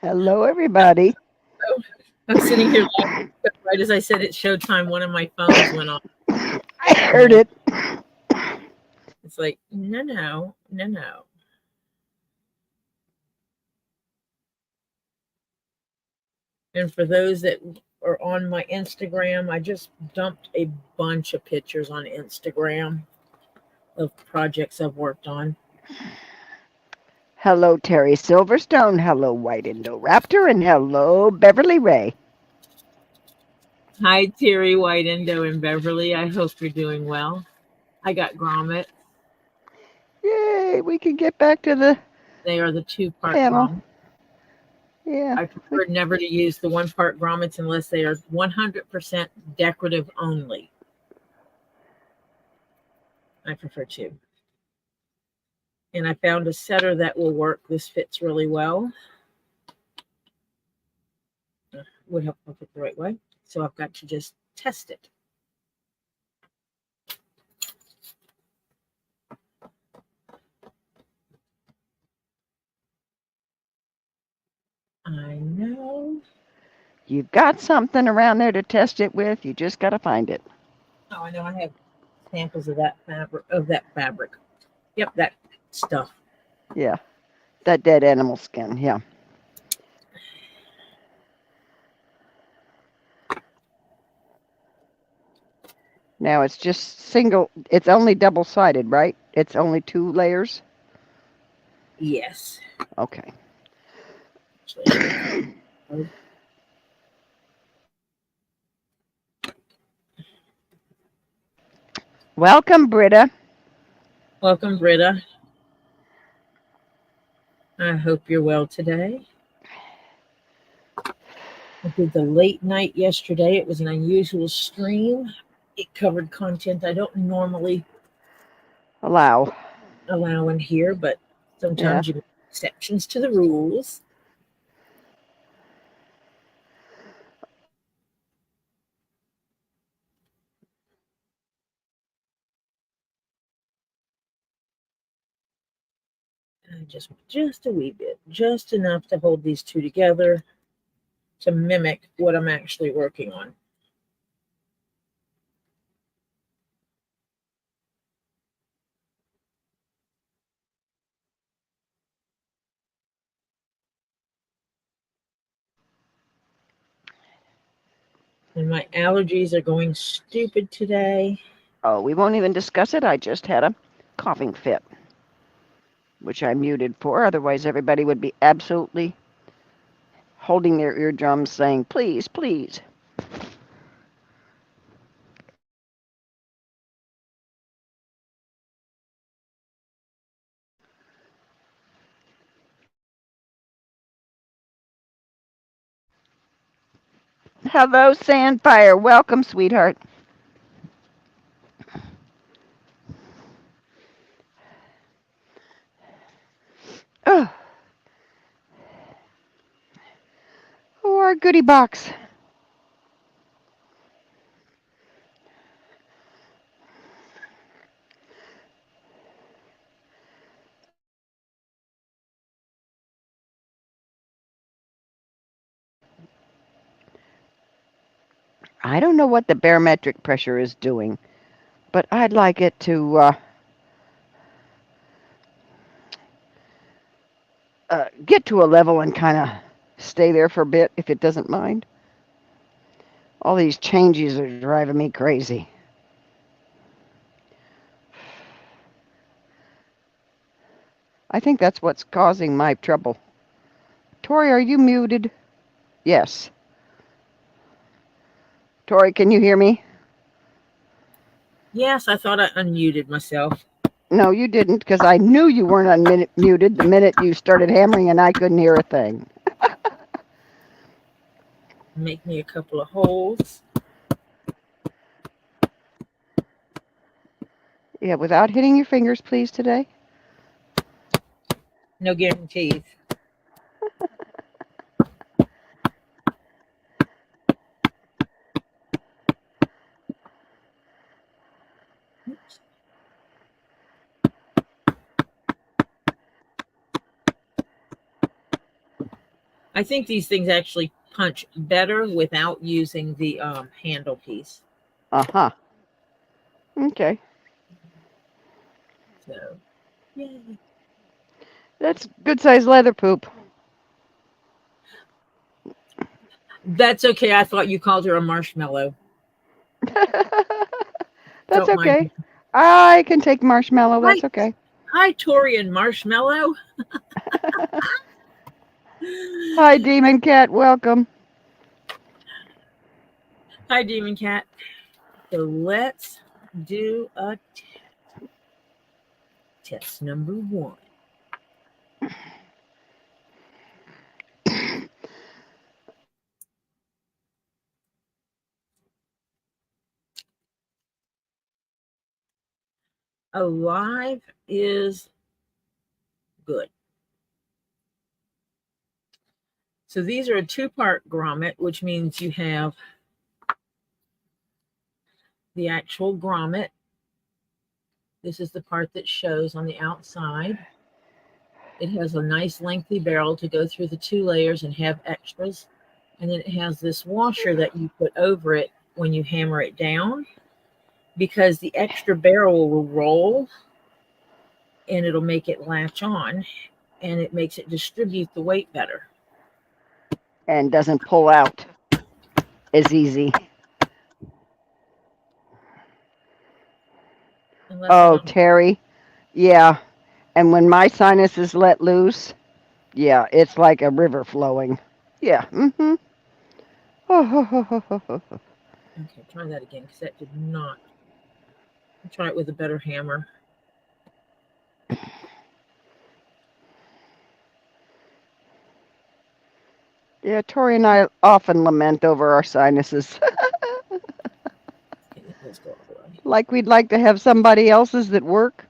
Hello, everybody. Oh, I'm sitting here laughing. Right as I said it's showtime, one of my phones went off. I And heard it. it's like, no, no, no, no. And for those that are on my Instagram, I just dumped a bunch of pictures on Instagram of projects I've worked on. Hello, Terry Silverstone. Hello, White Indoraptor. And hello, Beverly Ray. Hi, Terry White Indo and Beverly. I hope you're doing well. I got grommets. Yay, we can get back to the They are the two-part panel. grommets. Yeah. I prefer never to use the one-part grommets unless they are 100% decorative only. I prefer two. And I found a setter that will work. This fits really well. Would help put it the right way. So I've got to just test it. I know. You've got something around there to test it with. You just got to find it. Oh, I know. I have samples of that fabric. Yep, that stuff. Yeah. That dead animal skin. Yeah. Now it's just single. It's only double-sided, right? It's only 2 layers? Yes. Okay. Actually, Welcome, Britta. welcome, Britta. I hope you're well today. I did the late night yesterday. It was an unusual stream. It covered content I don't normally Allow. allow in here, but Yeah. sometimes you make exceptions to the rules. Just a wee bit, just enough to hold these two together to mimic what I'm actually working on. And my allergies are going stupid today. Oh, we won't even discuss it. I just had a coughing fit, which I muted for. Otherwise, everybody would be absolutely holding their eardrums saying, please, please. Hello, Sandfire. Welcome, sweetheart. Oh, oh, our goodie box. I don't know what the barometric pressure is doing, but I'd like it to get to a level and kind of stay there for a bit if it doesn't mind. All these changes are driving me crazy. I think that's what's causing my trouble. Tori, are you muted? Yes. Tori, can you hear me? Yes, I thought I unmuted myself. No, you didn't, because I knew you weren't unmuted the minute you started hammering and I couldn't hear a thing. Make me a couple of holes. Yeah, without hitting your fingers, please, today. No guarantees. I think these things actually punch better without using the handle piece. Uh-huh. Okay. So, yay. That's good size leather poop. That's okay. I thought you called her a marshmallow. That's Don't mind okay. me. I can take marshmallow. That's okay. Hi, Tori and Marshmallow. Hi, Demon Cat. Welcome. Hi, Demon Cat. So let's do a test number 1. Alive is good. So these are a 2-part grommet, which means you have the actual grommet. This is the part that shows on the outside. It has a nice lengthy barrel to go through the 2 layers and have extras. And then it has this washer that you put over it when you hammer it down, because the extra barrel will roll and it'll make it latch on, and it makes it distribute the weight better. And doesn't pull out as easy. Unless Oh, Terry. Yeah. And when my sinuses let loose, yeah, it's like a river flowing. Yeah. Mm-hmm. Okay, try that again, because that did not. I'll try it with a better hammer. Yeah, Tori and I often lament over our sinuses. Okay, let's go all the way. Like we'd like to have somebody else's that work.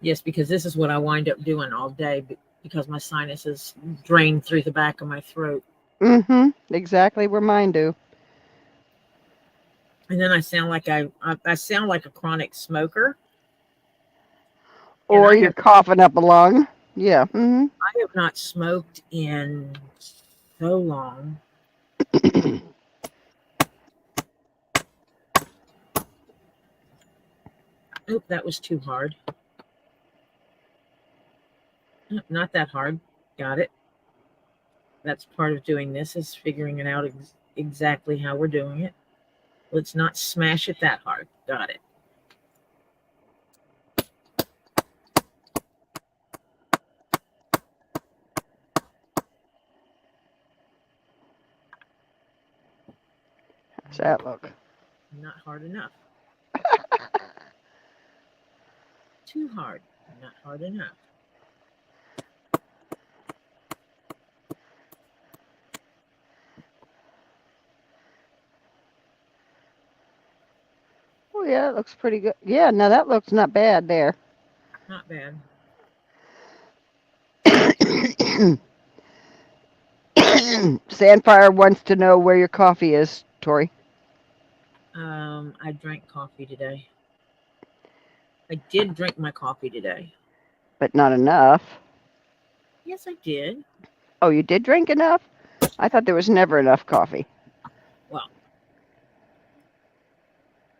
Yes, because this is what I wind up doing all day, because my sinuses drain through the back of my throat. Mm-hmm. Exactly where mine do. And then I sound like I sound like a chronic smoker. Or you're coughing up a lung. Yeah. Mm-hmm. I have not smoked in so long. Oop, that was too hard. Nope, not that hard. Got it. That's part of doing this, is figuring it out exactly how we're doing it. Let's not smash it that hard. Got it. How's that look? Not hard enough. Too hard. Not hard enough. Oh yeah, it looks pretty good. Yeah, no, that looks not bad there. Not bad. Sandfire wants to know where your coffee is, Tori. I drank coffee today. I did drink my coffee today. But not enough. Yes, I did. Oh, you did drink enough? I thought there was never enough coffee.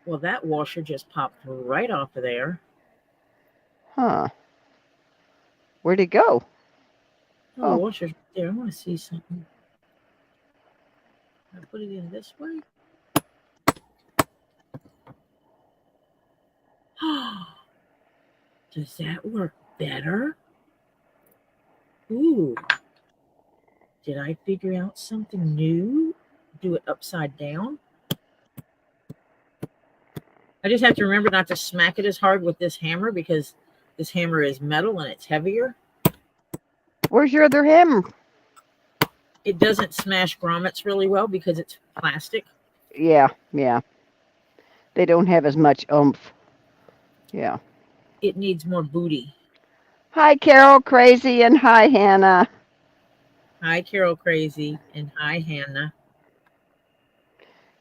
Well, that washer just popped right off of there. Huh. Where'd it go? Oh, the washer's right there. I want to see something. I put it in this way. Does that work better? Ooh. Did I figure out something new? Do it upside down? I just have to remember not to smack it as hard with this hammer, because this hammer is metal and it's heavier. Where's your other hammer? It doesn't smash grommets really well because it's plastic. Yeah. They don't have as much oomph. Yeah. It needs more booty. Hi, Carol Crazy, and hi, Hannah. Hi, Carol Crazy, and hi, Hannah.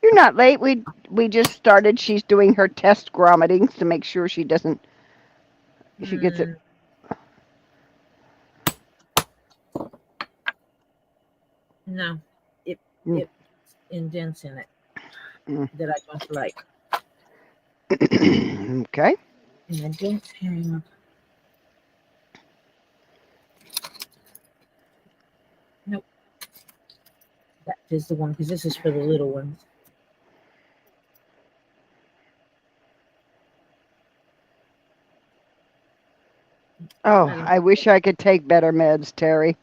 You're not late. We just started. She's doing her test grommetings to make sure she doesn't. She gets it. No, it Mm. it indents in it Mm. that I don't like. Okay. And I don't have. Nope, that is the one because this is for the little ones. Oh, I don't. I wish I could take better meds, Terry,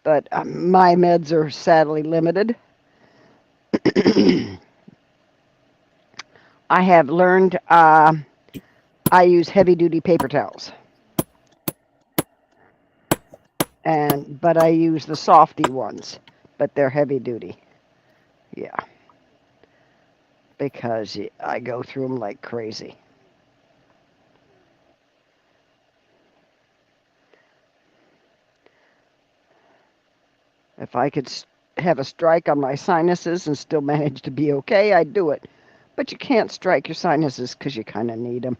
but my meds are sadly limited. I have learned I use heavy duty paper towels, but I use the softy ones, but they're heavy duty. Yeah, because I go through them like crazy. If I could have a strike on my sinuses and still manage to be okay, I'd do it. But you can't strike your sinuses because you kind of need them.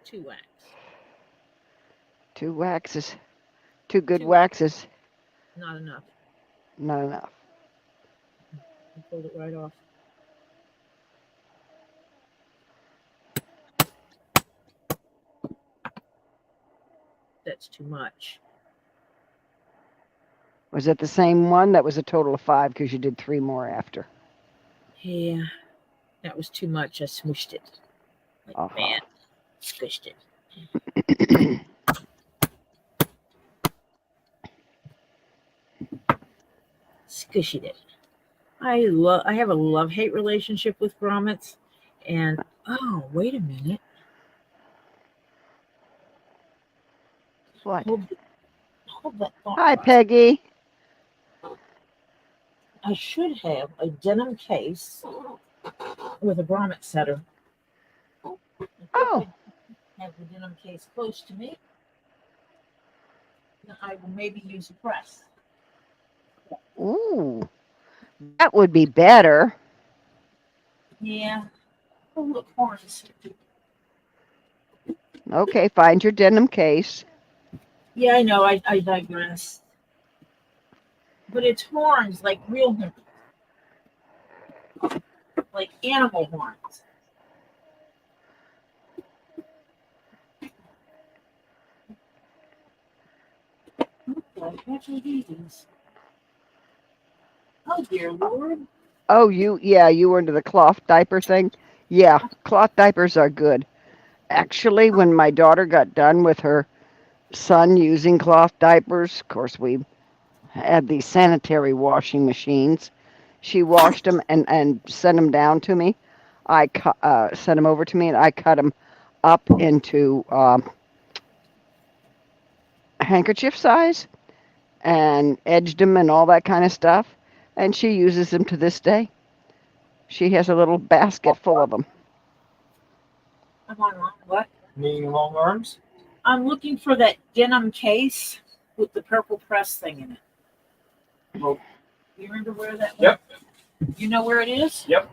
Two wax. Two waxes, two good Two wax. waxes, Not enough. not enough. I pulled it right off. That's too much. Was it the same one? That was a total of 5 because you did 3 more after. Yeah, that was too much. I smooshed it. Like man, squished it. Squished it. I have a love-hate relationship with grommets, and oh, wait a minute. What? Hold that thought Hi, process. Peggy. I should have a denim case with a grommet setter. Oh. I have the denim case close to me. I will maybe use a press. Ooh. That would be better. Yeah. Oh, look, horns. Okay, find your denim case. Yeah, I know. I digress. But it's horns, like real horns. Like animal horns. What are these? Oh, dear Lord. Oh, you were into the cloth diaper thing? Yeah, cloth diapers are good. Actually, when my daughter got done with her son using cloth diapers, of course, we had these sanitary washing machines. She washed them and sent them down to me. I sent them over to me, and I cut them up into handkerchief size and edged them and all that kind of stuff. And she uses them to this day. She has a little basket full of them. I'm on wrong. What? Meaning long arms? I'm looking for that denim case with the purple press thing in it. Well, You remember where that was? Yep. You know where it is? Yep.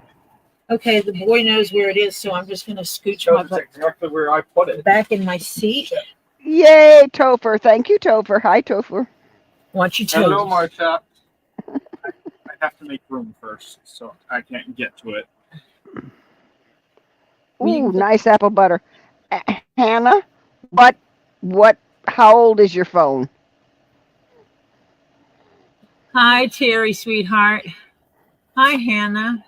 Okay, the boy knows where it is, so I'm just going to scooch Shows my exactly where I put it. back in my seat. Yay, Topher. Thank you, Topher. Hi, Topher. Want you Hello, to? Marcia. I have to make room first, so I can't get to it. Ooh, nice apple butter. Hannah, how old is your phone? Hi, Terry, sweetheart. Hi, Hannah.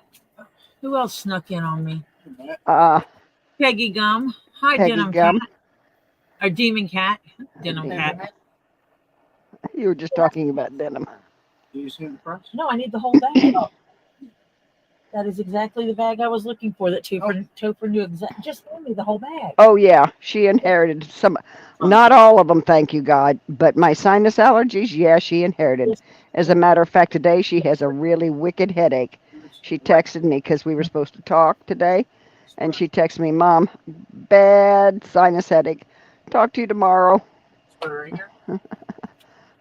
Who else snuck in on me? Peggy Gum. Hi, Peggy Denim Gum. Cat. Or Demon Cat. Denim Cat. You were just talking about denim. Do you see the press? No, I need the whole bag. That is exactly the bag I was looking for. That Topher knew exactly. Just give me the whole bag. Oh, yeah. She inherited some. Not all of them, thank you, God. But my sinus allergies, yeah, she inherited. As a matter of fact, today she has a really wicked headache. She texted me because we were supposed to talk today. And she texted me, Mom, bad sinus headache. Talk to you tomorrow.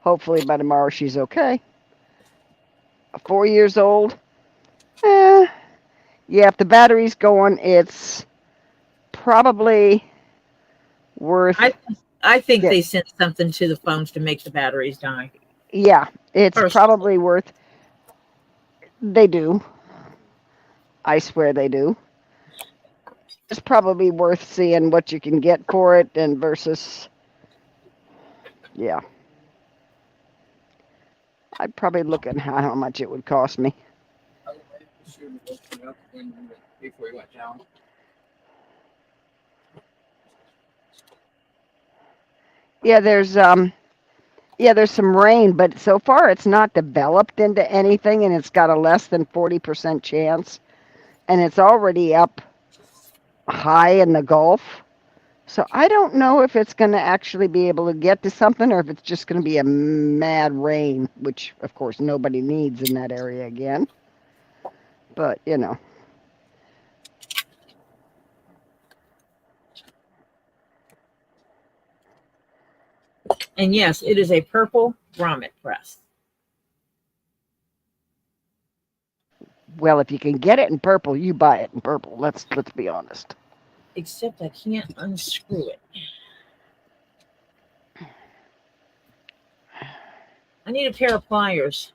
Hopefully by tomorrow she's okay. 4 years old. Yeah, if the battery's going, it's probably worth. I think Yeah, they sent something to the phones to make the batteries die. yeah, it's First, probably worth. They do. I swear they do. It's probably worth seeing what you can get for it and versus. Yeah, I'd probably look at how much it would cost me. Before you went down. Yeah, there's some rain, but so far it's not developed into anything, and it's got a less than 40% chance, and it's already up high in the Gulf. So I don't know if it's going to actually be able to get to something, or if it's just going to be a mad rain, which of course nobody needs in that area again. But and yes, it is a purple grommet press. well, if you can get it in purple, you buy it in purple. Let's be honest. Except I can't unscrew it. I need a pair of pliers.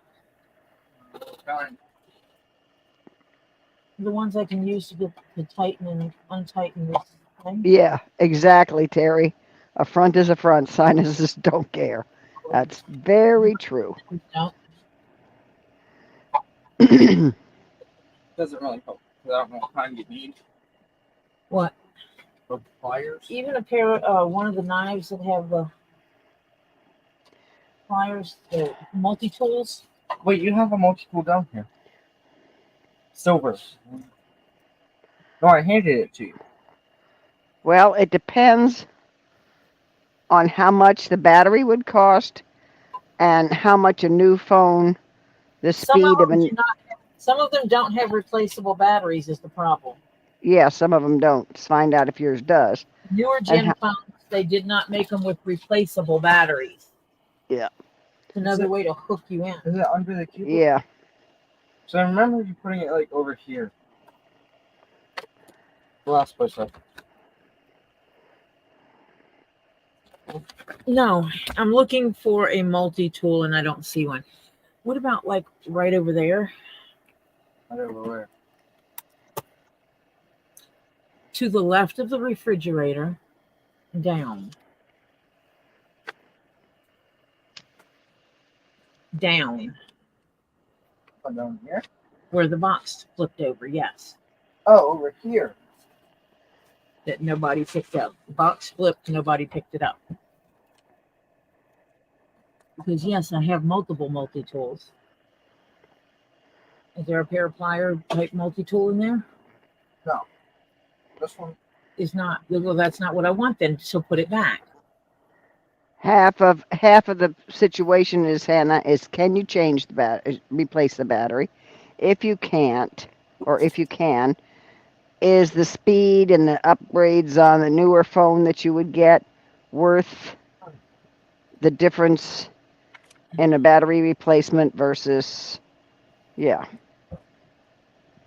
The ones I can use to tighten and untighten this thing. Yeah, exactly, Terry. A front is a front. Sinuses don't care. That's very true. No, Doesn't really help. I don't know what kind you need. what? For pliers. Even a pair of one of the knives that have the pliers, the multi-tools. Wait, you have a multi-tool down here. Silver. No, I handed it to you. Well, it depends on how much the battery would cost and how much a new phone, the speed of an. Some of them don't have replaceable batteries is the problem. Yeah, some of them don't. Let's find out if yours does. Newer gen phones, they did not make them with replaceable batteries. Yeah. It's another way to hook you in. Is it under the keyboard? Yeah. So I remember you putting it like over here. The last place I. No, I'm looking for a multi-tool and I don't see one. What about like right over there? Right over where? To the left of the refrigerator, down. Down. Oh, down here? Where the box flipped over, yes. Oh, over here. That nobody picked up. The box flipped, nobody picked it up. Because yes, I have multiple multi-tools. Is there a pair of plier type multi-tool in there? No. This one is not. Well, that's not what I want then. So put it back. Half of the situation is, Hannah, is can you change the replace the battery? If you can't, or if you can, is the speed and the upgrades on the newer phone that you would get worth the difference in a battery replacement versus, yeah,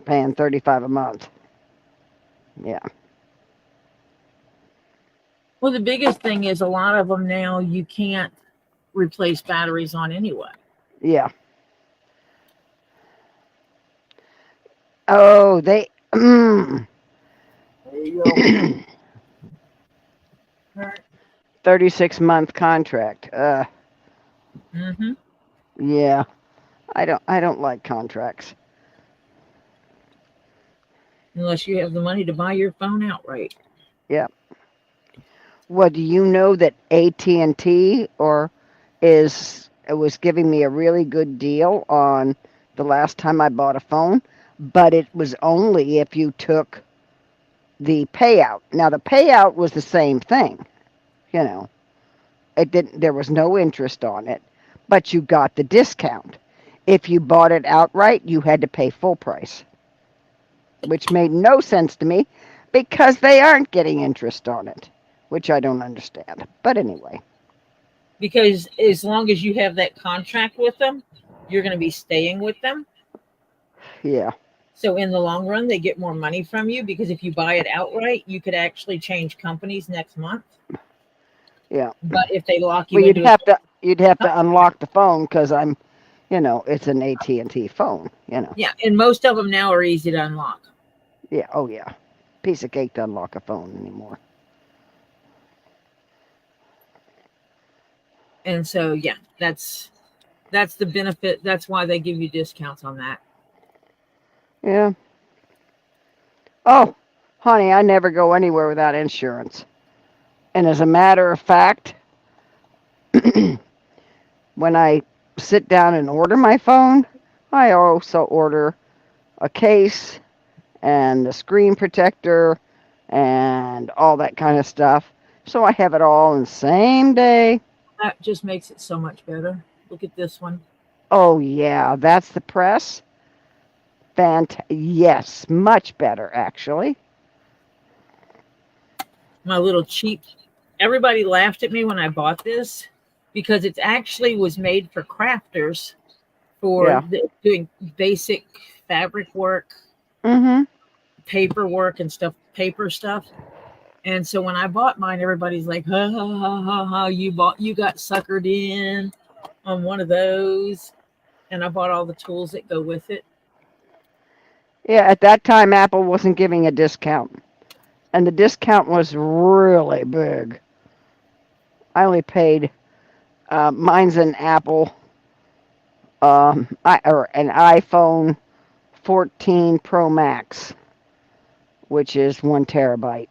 paying $35 a month? Yeah. Well, the biggest thing is a lot of them now you can't replace batteries on anyway. Yeah. Oh, they. there you go. 36-month contract. Mm-hmm. Yeah. I don't like contracts. Unless you have the money to buy your phone outright. Yeah. Well, do you know that AT&T was giving me a really good deal on the last time I bought a phone, but it was only if you took the payout. Now the payout was the same thing, It didn't. There was no interest on it, but you got the discount. If you bought it outright, you had to pay full price, which made no sense to me because they aren't getting interest on it, which I don't understand. But anyway. Because as long as you have that contract with them, you're going to be staying with them. Yeah. So in the long run, they get more money from you because if you buy it outright, you could actually change companies next month. Yeah. But if they lock you Well, into a you'd have to unlock the phone because I'm, it's an AT&T phone. yeah, and most of them now are easy to unlock. Yeah. Oh yeah. Piece of cake to unlock a phone anymore. And so yeah, that's the benefit. That's why they give you discounts on that. Yeah. Oh, honey, I never go anywhere without insurance. And as a matter of fact, when I sit down and order my phone, I also order a case and the screen protector and all that kind of stuff. So I have it all in the same day. That just makes it so much better. Look at this one. Oh, yeah, that's the press. Yes, much better, actually. My little cheap. Everybody laughed at me when I bought this because it actually was made for crafters for doing basic fabric work, Mm-hmm. paperwork and stuff, paper stuff. And so when I bought mine, everybody's like, ha ha ha ha ha, you got suckered in on one of those. And I bought all the tools that go with it. Yeah, at that time, Apple wasn't giving a discount. And the discount was really big. I only paid, mine's an Apple, or an iPhone 14 Pro Max, which is 1 terabyte.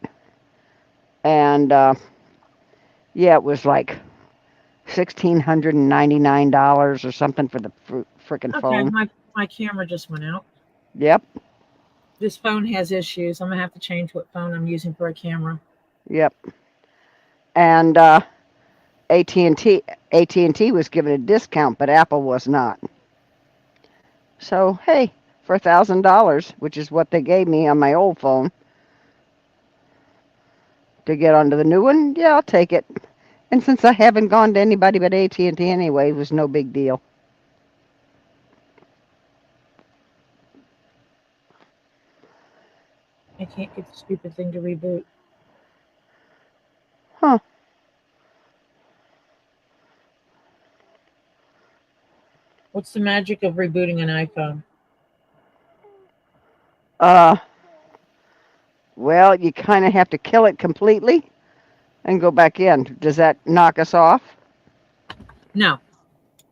And yeah, it was like $1,699 or something for the frickin' Okay, phone. my camera just went out. Yep, This phone has issues. I'm gonna have to change what phone I'm using for a camera. yep. And AT&T was given a discount, but Apple was not. So hey, for $1,000, which is what they gave me on my old phone, to get onto the new one, yeah, I'll take it. And since I haven't gone to anybody but AT&T anyway, it was no big deal. I can't get the stupid thing to reboot. Huh. What's the magic of rebooting an iPhone? Well, you kind of have to kill it completely and go back in. Does that knock us off? No,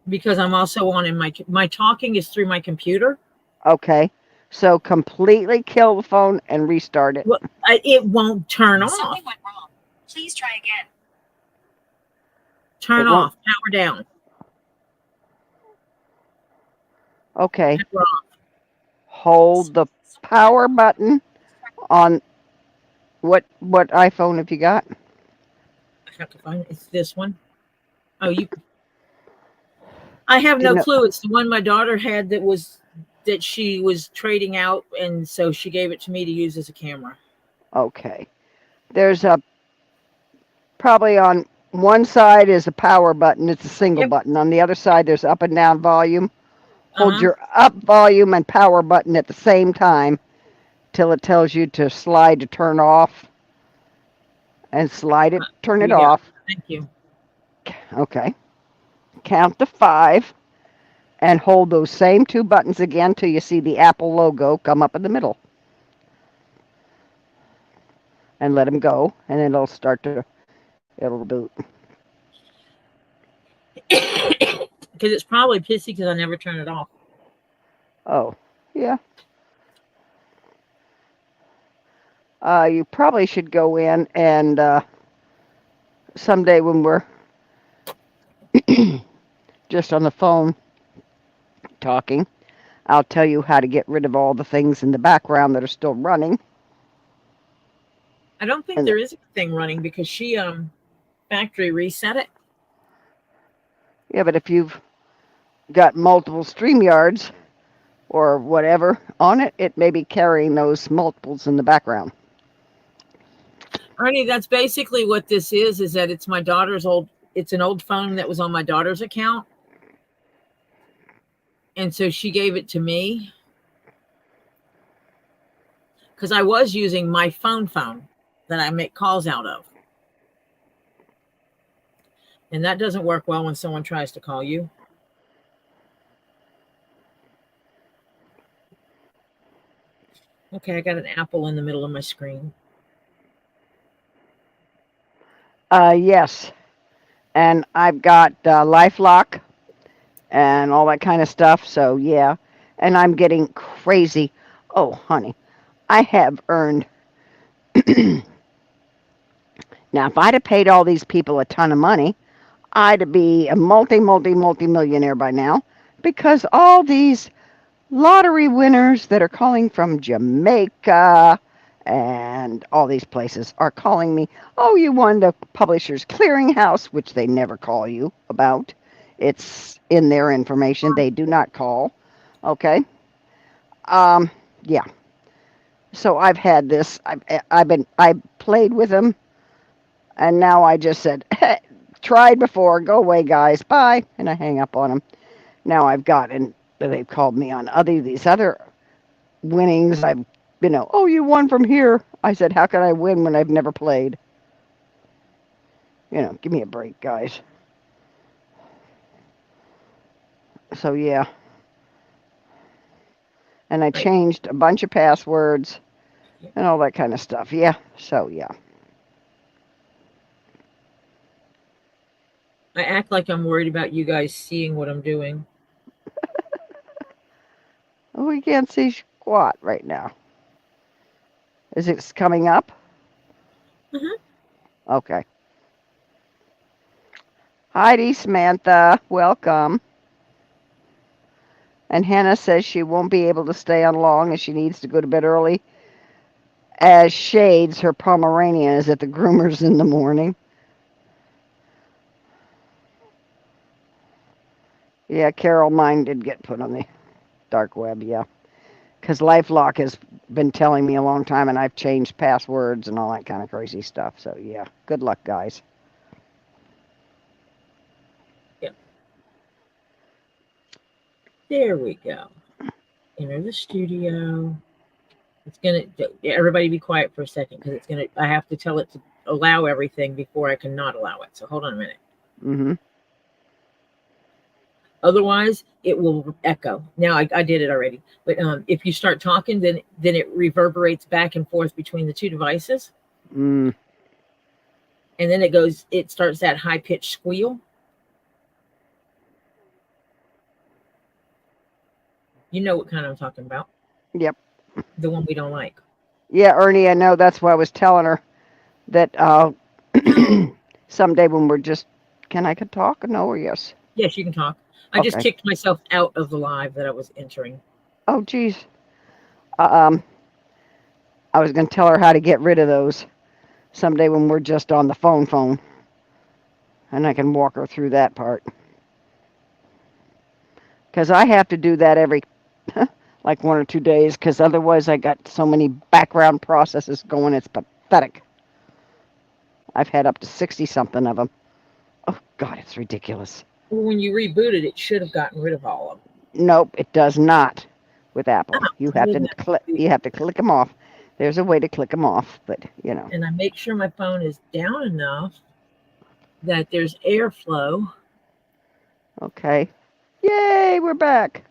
because I'm also on in my talking is through my computer. Okay. So completely kill the phone and restart it. Well, it won't turn off. Something went wrong. Please try again. Turn It won't. off. Power down. Okay. Power off. Hold the power button on what iPhone have you got? I have to find it. It's this one. Oh, I have Do you no know- clue. It's the one my daughter had that she was trading out, and so she gave it to me to use as a camera. Okay. There's probably on one side is a power button. It's a single Yep. button. On the other side, there's up and down volume. Hold Uh-huh. your up volume and power button at the same time till it tells you to slide to turn off. And slide it, turn it You got off. Thank you. Okay. Count to 5 and hold those same two buttons again till you see the Apple logo come up in the middle. And let them go, and then it'll boot. Because it's probably pissy because I never turn it off. Oh, yeah. You probably should go in and someday when we're just on the phone talking, I'll tell you how to get rid of all the things in the background that are still running. I don't think there is anything running because she factory reset it. Yeah, but if you've got multiple StreamYards or whatever on it, it may be carrying those multiples in the background. Ernie, that's basically what this is that it's my daughter's it's an old phone that was on my daughter's account. And so she gave it to me. because I was using my phone that I make calls out of. And that doesn't work well when someone tries to call you. Okay, I got an apple in the middle of my screen. Yes. And I've got LifeLock and all that kind of stuff. So, yeah. And I'm getting crazy. Oh, honey, I have earned. Now, if I'd have paid all these people a ton of money, I'd be a multi-millionaire by now because all these lottery winners that are calling from Jamaica and all these places are calling me. Oh, you won the Publishers Clearinghouse, which they never call you about. It's in their information. They do not call. Okay. Yeah. So I've had this. I played with them, and now I just said, hey, tried before. Go away, guys. Bye, and I hang up on them. Now I've gotten. They've called me on these other winnings. Oh, you won from here. I said, how can I win when I've never played? Give me a break, guys. So, yeah. And I changed a bunch of passwords and all that kind of stuff. Yeah. So, yeah. I act like I'm worried about you guys seeing what I'm doing. We can't see squat right now. Is it coming up? Mm-hmm. Okay. Heidi, Samantha, welcome. And Hannah says she won't be able to stay on long as she needs to go to bed early. As Shades, her Pomeranian, is at the groomer's in the morning. Yeah, Carol, mine did get put on the dark web, yeah. Because LifeLock has been telling me a long time, and I've changed passwords and all that kind of crazy stuff. So, yeah, good luck, guys. Yep. There we go. Enter the studio. It's going to, everybody be quiet for a second because I have to tell it to allow everything before I can not allow it. So hold on a minute. Mm-hmm. Otherwise, it will echo. Now I did it already, but if you start talking, then it reverberates back and forth between the two devices, Mm. and then it starts that high pitched squeal. You know what kind I'm talking about? Yep. The one we don't like. Yeah, Ernie, I know. That's why I was telling her that someday when we're just, can I talk? No or yes? Yes, you can talk. I just kicked myself out of the live that I was entering. Oh, geez. I was going to tell her how to get rid of those someday when we're just on the phone. And I can walk her through that part. Because I have to do that every, like 1 or 2 days, because otherwise I got so many background processes going, it's pathetic. I've had up to 60-something of them. Oh, God, it's ridiculous. Well, when you rebooted, it should have gotten rid of all of them. Nope, it does not with Apple. You have to click them off. There's a way to click them off, but And I make sure my phone is down enough that there's airflow. Okay. Yay, we're back.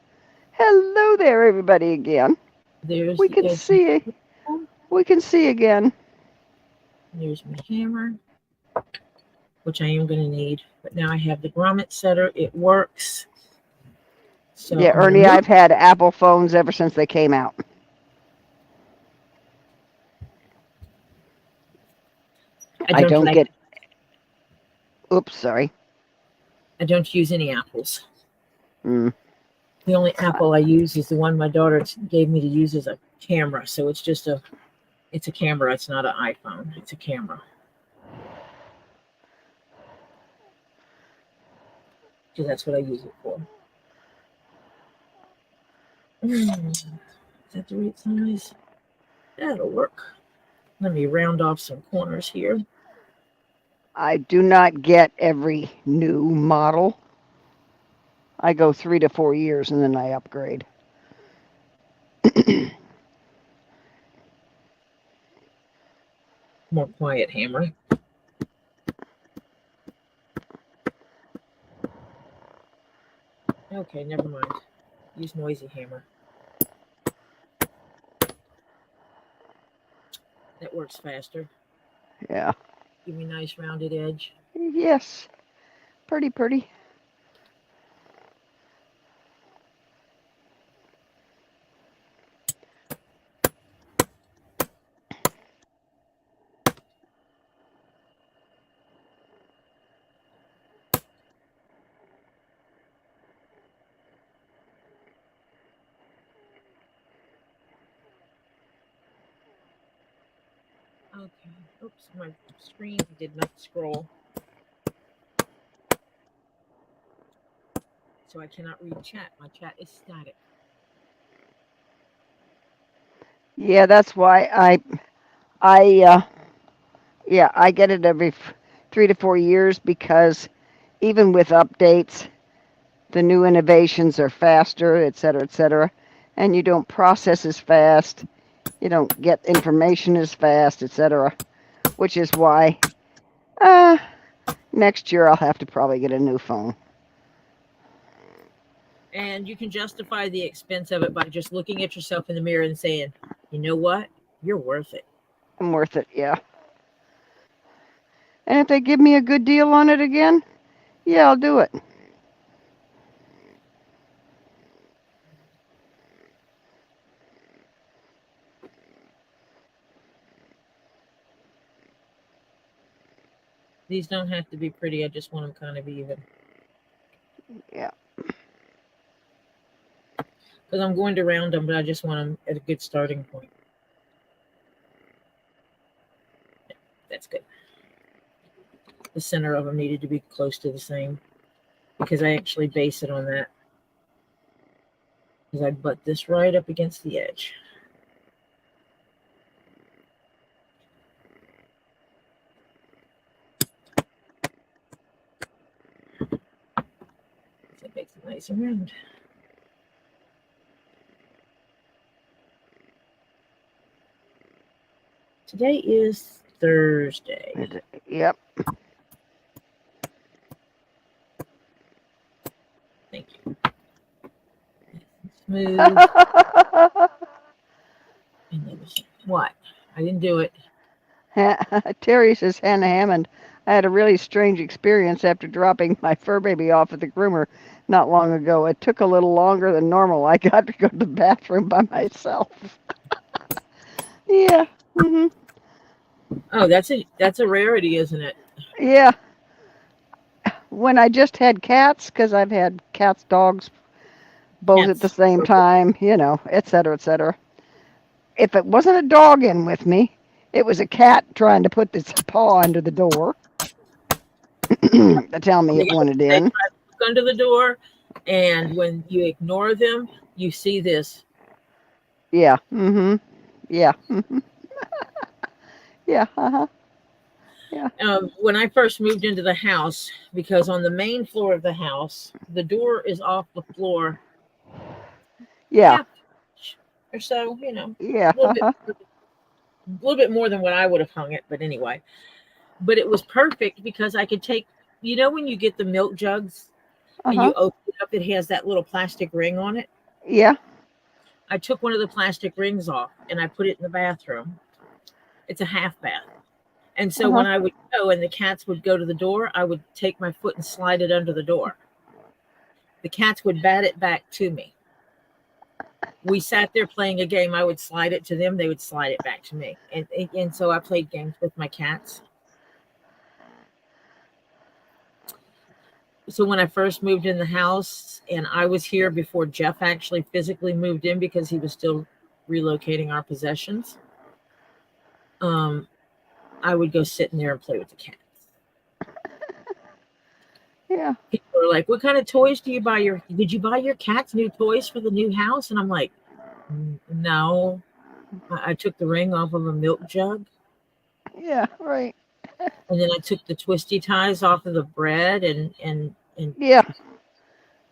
Hello there, everybody again. We can see again. There's my hammer, which I am going to need. But now I have the grommet setter. It works. So yeah, Ernie, I've had Apple phones ever since they came out. I don't get. Oops, sorry. I don't use any apples. Mm. The only apple I use is the one my daughter gave me to use as a camera. So it's just it's a camera. It's not an iPhone. It's a camera. So that's what I use it for. Is that the right size? That'll work. Let me round off some corners here. I do not get every new model. I go 3 to 4 years and then I upgrade. more quiet hammer. Okay, never mind. Use noisy hammer. That works faster. Yeah. Give me a nice rounded edge. Yes. Pretty, pretty. Okay. Oops, my screen did not scroll. So I cannot read chat. My chat is static. Yeah, that's why I get it every 3 to 4 years because even with updates, the new innovations are faster, et cetera, and you don't process as fast, you don't get information as fast, et cetera, which is why next year I'll have to probably get a new phone. And you can justify the expense of it by just looking at yourself in the mirror and saying, you know what? You're worth it. I'm worth it, yeah. And if they give me a good deal on it again, yeah, I'll do it. These don't have to be pretty. I just want them kind of even. Yeah. Because I'm going to round them, but I just want them at a good starting point. That's good. The center of them needed to be close to the same because I actually base it on that. Because I butt this right up against the edge. That makes it nice and round. Today is Thursday. Yep. Thank you. Smooth. What? I didn't do it. Terry says, Hannah Hammond, I had a really strange experience after dropping my fur baby off at the groomer not long ago. It took a little longer than normal. I got to go to the bathroom by myself. Yeah. Mhm. Oh, that's a rarity, isn't it? Yeah. When I just had cats, because I've had cats, dogs, both at the same time, et cetera, et cetera. If it wasn't a dog in with me, it was a cat trying to put its paw under the door to tell me it wanted in. They try to look under the door, and when you ignore them, you see this. Yeah. Mm-hmm. Yeah. Mm-hmm. Yeah. Uh-huh. Yeah. When I first moved into the house, because on the main floor of the house, the door is off the floor. Yeah. Or so, Yeah. a little bit more than what I would have hung it, but anyway. But it was perfect because I could take, when you get the milk jugs and you open it up, it has that little plastic ring on it. Yeah. I took one of the plastic rings off and I put it in the bathroom. It's a half bath. And so when I would go and the cats would go to the door, I would take my foot and slide it under the door. The cats would bat it back to me. We sat there playing a game. I would slide it to them. They would slide it back to me. And so I played games with my cats. So when I first moved in the house, and I was here before Jeff actually physically moved in because he was still relocating our possessions, I would go sit in there and play with the cats. Yeah. People are like, what kind of toys did you buy your cats new toys for the new house? And I'm like, no. I took the ring off of a milk jug. Yeah, right. And then I took the twisty ties off of the bread and yeah.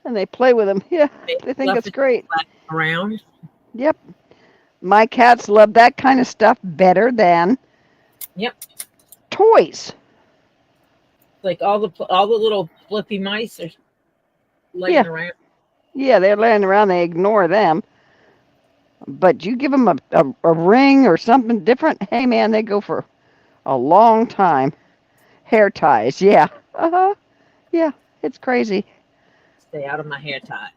And they play with them. Yeah. They think it's great. Around. Yep. My cats love that kind of stuff better than toys. Like all the little fluffy mice are laying Yeah. around. Yeah, they're laying around. They ignore them. But you give them a ring or something different, hey man, they go for a long time. Hair ties, yeah. Uh-huh. Yeah, it's crazy. Stay out of my hair ties.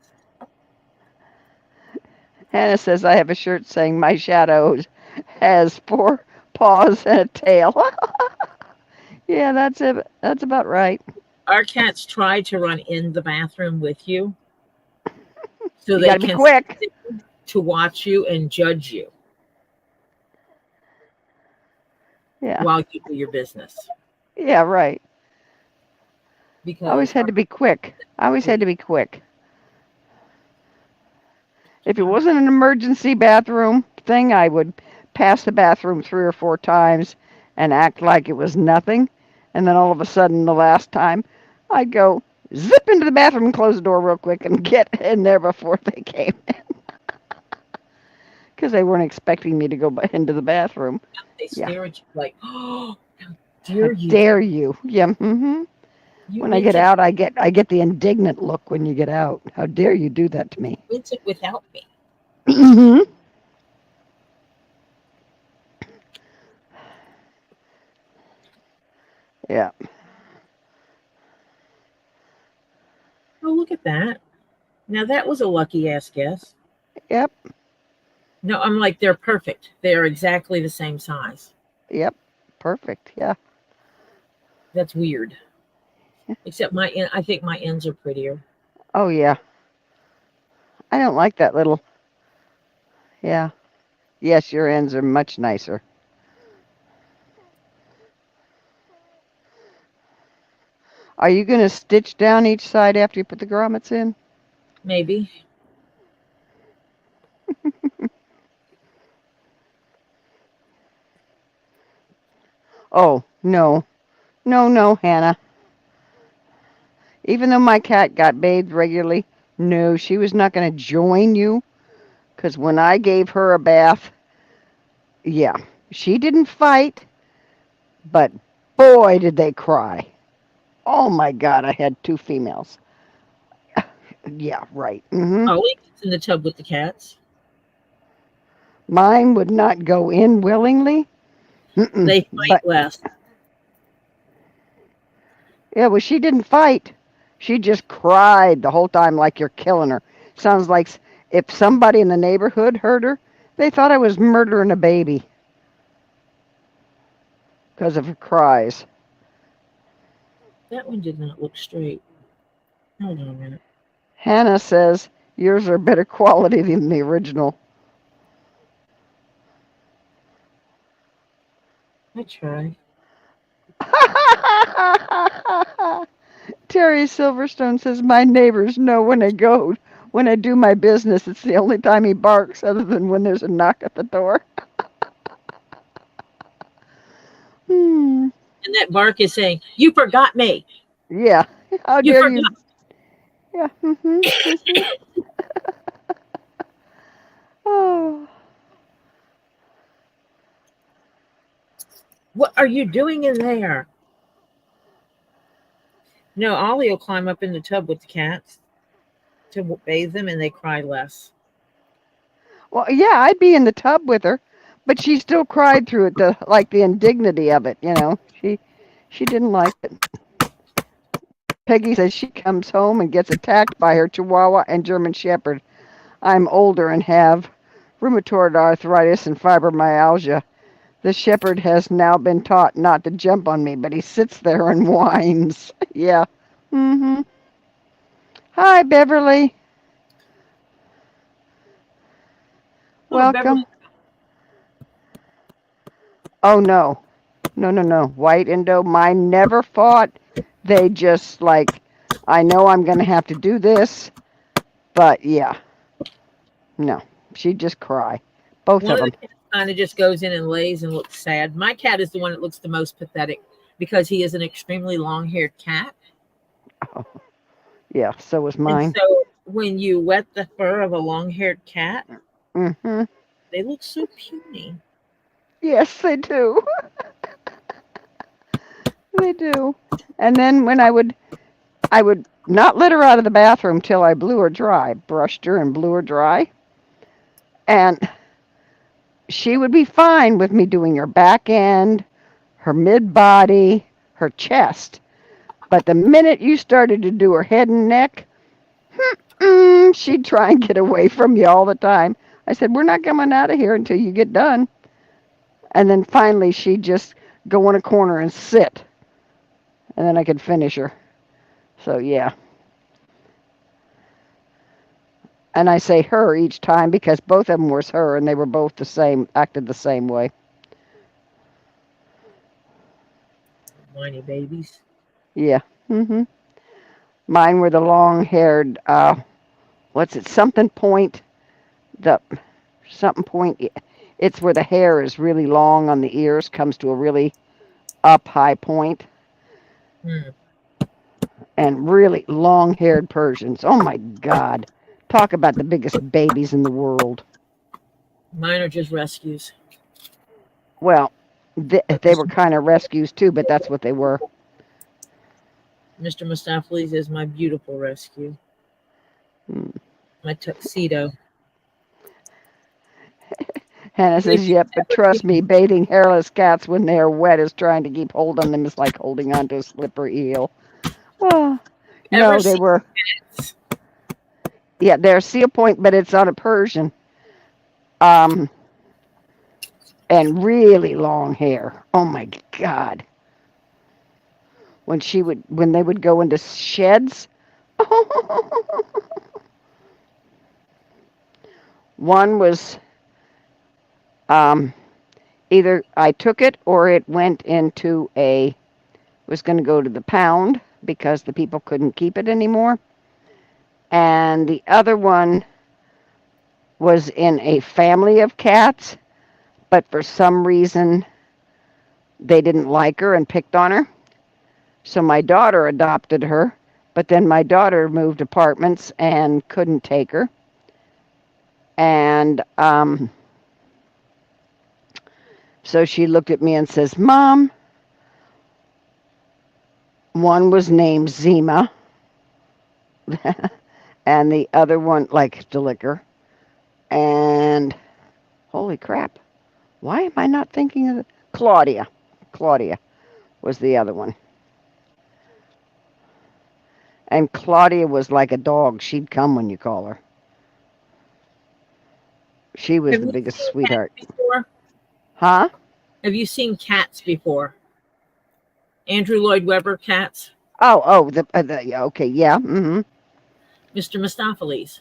Hannah says I have a shirt saying my shadow has 4 paws and a tail. Yeah, that's it. That's about right. Our cats try to run in the bathroom with you so You they gotta be can quick. sit to watch you and judge you Yeah. while you do your business. Yeah, right. I always Because had to be quick. I always had to be quick. If it wasn't an emergency bathroom thing, I would pass the bathroom 3 or 4 times and act like it was nothing. And then all of a sudden, the last time, I'd go zip into the bathroom and close the door real quick and get in there before they came in. Because they weren't expecting me to go into the bathroom. they Yeah. stare at you like, oh, how How dare you? dare you? Yeah. Mm-hmm. You When I went get to out, I get the indignant look when you get out. How dare you do that to me? went it without me. Mm-hmm. Yeah. Oh, look at that. Now that was a lucky ass guess. Yep. No, I'm like, they're perfect. They're exactly the same size. Yep. Perfect. Yeah. That's weird. Except I think my ends are prettier. Oh yeah. I don't like that little. Yeah. Yes, your ends are much nicer. Are you going to stitch down each side after you put the grommets in? Maybe. Oh, no. No, no, Hannah. Even though my cat got bathed regularly, no, she was not going to join you. Because when I gave her a bath, yeah, she didn't fight, but boy, did they cry. Oh my God, I had 2 females. Yeah, right. Ollie gets in the tub with the cats. Mine would not go in willingly. They fight But less. yeah, well, she didn't fight. She just cried the whole time like you're killing her. Sounds like if somebody in the neighborhood heard her, they thought I was murdering a baby because of her cries. That one did not look straight. Hold on a minute. Hannah says yours are better quality than the original. I try. Terry Silverstone says my neighbors know when I do my business. It's the only time he barks other than when there's a knock at the door. Hmm. And that bark is saying, "You forgot me. Yeah. How You dare you? forgot." Yeah. Oh. What are you doing in there? No, Ollie will climb up in the tub with the cats to bathe them, and they cry less. Well, yeah, I'd be in the tub with her, but she still cried through it, the indignity of it. She didn't like it. Peggy says she comes home and gets attacked by her Chihuahua and German Shepherd. I'm older and have rheumatoid arthritis and fibromyalgia. The Shepherd has now been taught not to jump on me, but he sits there and whines. Yeah. Mm-hmm. Hi, Beverly. Oh, Beverly. Welcome. Oh, no. No, no, no. White Indo, mine never fought. They just I know I'm going to have to do this, but yeah. No. She'd just cry. Both One of of the them. cats kind of just goes in and lays and looks sad. My cat is the one that looks the most pathetic because he is an extremely long-haired cat. Oh, yeah, so was And mine. so when you wet the fur of a long-haired cat, Mm-hmm. they look so puny. Yes, they do. They do. And then when I would not let her out of the bathroom till I blew her dry, brushed her and blew her dry. And she would be fine with me doing her back end, her mid body, her chest. But the minute you started to do her head and neck, she'd try and get away from you all the time. I said, we're not coming out of here until you get done. And then finally she'd just go in a corner and sit. And then I could finish her. So, yeah. And I say her each time because both of them was her and they were both the same, acted the same way. Whiny babies. Yeah. Mine were the long-haired, what's it, something point, something point. It's where the hair is really long on the ears, comes to a really up high point. And really long-haired Persians. Oh my God. Talk about the biggest babies in the world. Mine are just rescues. Well, they were kind of rescues too, but that's what they were. Mr. Mustapheles is my beautiful rescue. My tuxedo. Hannah says, yep, but trust me, bathing hairless cats when they are wet is trying to keep hold on them is like holding onto a slippery eel. Oh, no, they were. Cats? Yeah, they're seal point, but it's on a Persian. And really long hair. Oh my God. When they would go into sheds. One was either I took it or it went into was going to go to the pound because the people couldn't keep it anymore. And the other one was in a family of cats, but for some reason they didn't like her and picked on her. So my daughter adopted her, but then my daughter moved apartments and couldn't take her. And so she looked at me and says, Mom, one was named Zima, and the other one likes to liquor. And holy crap, why am I not thinking of it? Claudia. Claudia was the other one. And Claudia was like a dog. She'd come when you call her. She was the biggest sweetheart. Huh? Have you seen cats before? Andrew Lloyd Webber cats? Oh, okay, yeah. Mr. Mustapheles.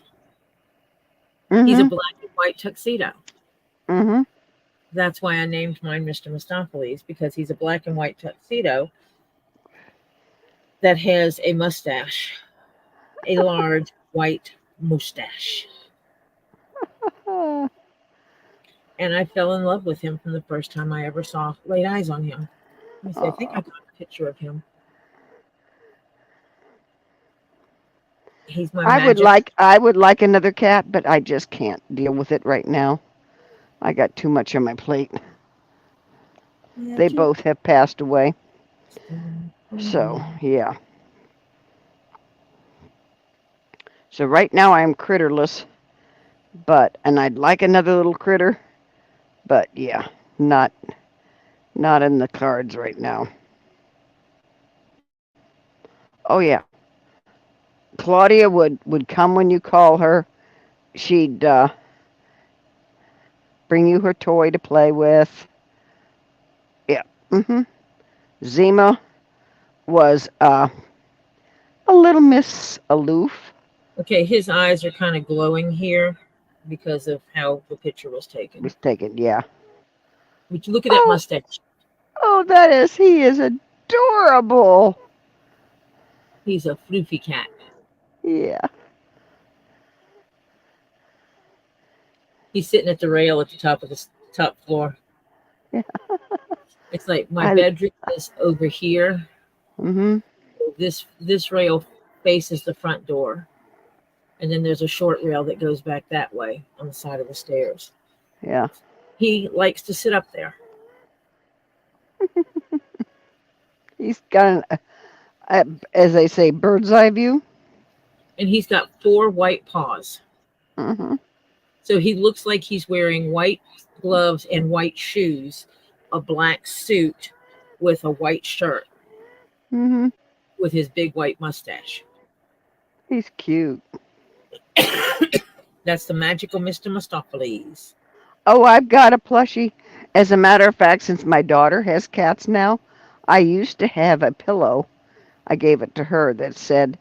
He's a black and white tuxedo. That's why I named mine Mr. Mustapheles, because he's a black and white tuxedo that has a mustache, a large white mustache. And I fell in love with him from the first time I ever laid eyes on him. I think I got a picture of him. He's my I would like another cat, but I just can't deal with it right now. I got too much on my plate. They both have passed away. So, yeah. So right now I'm critterless, and I'd like another little critter, but yeah, not in the cards right now. Oh yeah. Claudia would come when you call her. She'd bring you her toy to play with. Yeah. Zima was a little Miss Aloof. Okay, his eyes are kind of glowing here because of how the picture was taken. Yeah. Would you look at that mustache? Oh, he is adorable. He's a floofy cat. Yeah. He's sitting at the rail at the top of the top floor. Yeah. It's like my bedroom is over here. This rail faces the front door. And then there's a short rail that goes back that way on the side of the stairs. Yeah. He likes to sit up there. He's got as they say, bird's eye view. And he's got 4 white paws. Mm-hmm. So he looks like he's wearing white gloves and white shoes, a black suit with a white shirt Mm-hmm. with his big white mustache. He's cute. That's the magical Mr. Mistopheles. Oh, I've got a plushie. As a matter of fact, since my daughter has cats now, I used to have a pillow. I gave it to her that said,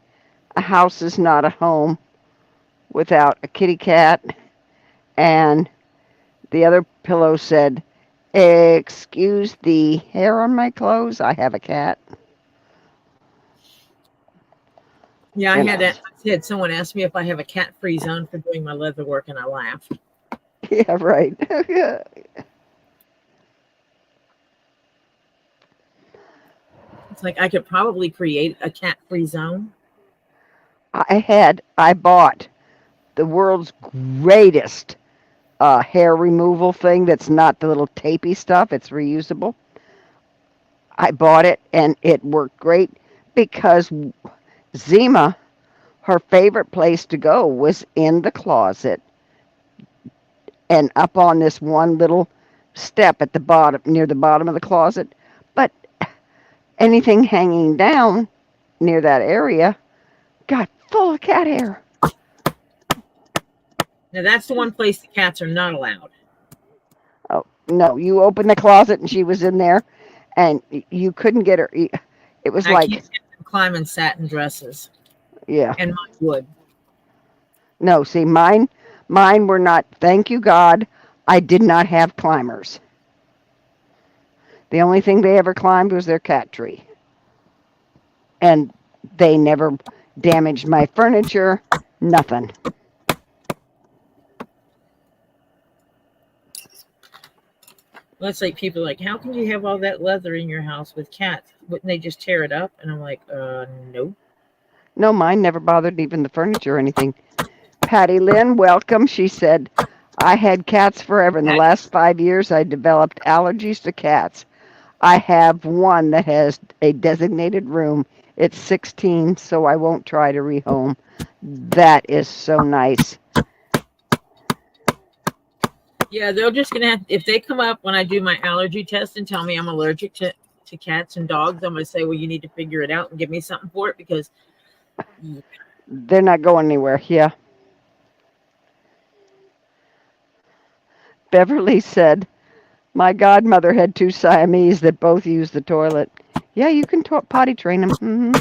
"A house is not a home without a kitty cat." And the other pillow said, "Excuse the hair on my clothes. I have a cat." Yeah, I You had know. that. I had someone ask me if I have a cat-free zone for doing my leather work, and I laughed. Yeah, right. It's like I could probably create a cat-free zone. I bought the world's greatest hair removal thing that's not the little tapey stuff, it's reusable. I bought it and it worked great because Zima, her favorite place to go was in the closet and up on this one little step at the bottom, near the bottom of the closet. But anything hanging down near that area got full of cat hair. Now that's the one place the cats are not allowed. Oh, no, you opened the closet and she was in there and you couldn't get her. It was I like, can't get them climbing satin dresses, yeah. and mine would. No, see, mine were not, thank you, God, I did not have climbers. The only thing they ever climbed was their cat tree. And they never damaged my furniture, nothing. Well, it's like people are like, how can you have all that leather in your house with cats? Wouldn't they just tear it up? And I'm like, no. No, mine never bothered even the furniture or anything. Patty Lynn, welcome. She said, I had cats forever. In the last 5 years, I developed allergies to cats. I have one that has a designated room. It's 16, so I won't try to rehome. That is so nice. Yeah, they're just gonna have, if they come up when I do my allergy test and tell me I'm allergic to cats and dogs, I'm gonna say, well, you need to figure it out and give me something for it, because They're not going anywhere. Yeah. Beverly said, my godmother had 2 Siamese that both used the toilet. Yeah, you can potty train them. Mm-hmm.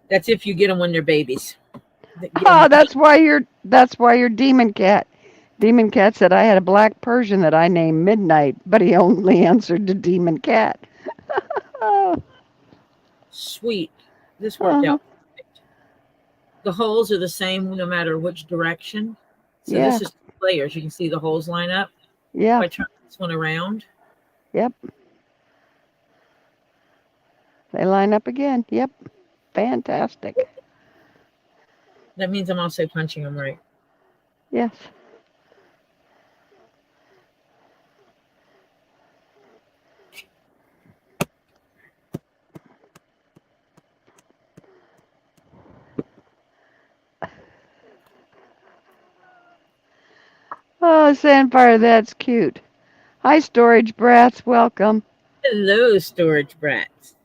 that's if you get them when they're babies. Oh, that's why you're Demon Cat. Demon Cat said I had a black Persian that I named Midnight, but he only answered to Demon Cat. Oh, Sweet. This worked uh-huh. out perfect. The holes are the same no matter which direction. So Yeah, this is 2 layers. You can see the holes line up. If yeah, I turn this one around, yep. They line up again. Yep. Fantastic. that means I'm also punching them right. Yes. Oh, Sandfire, that's cute. Hi, Storage Brats. Welcome. Hello, storage brats.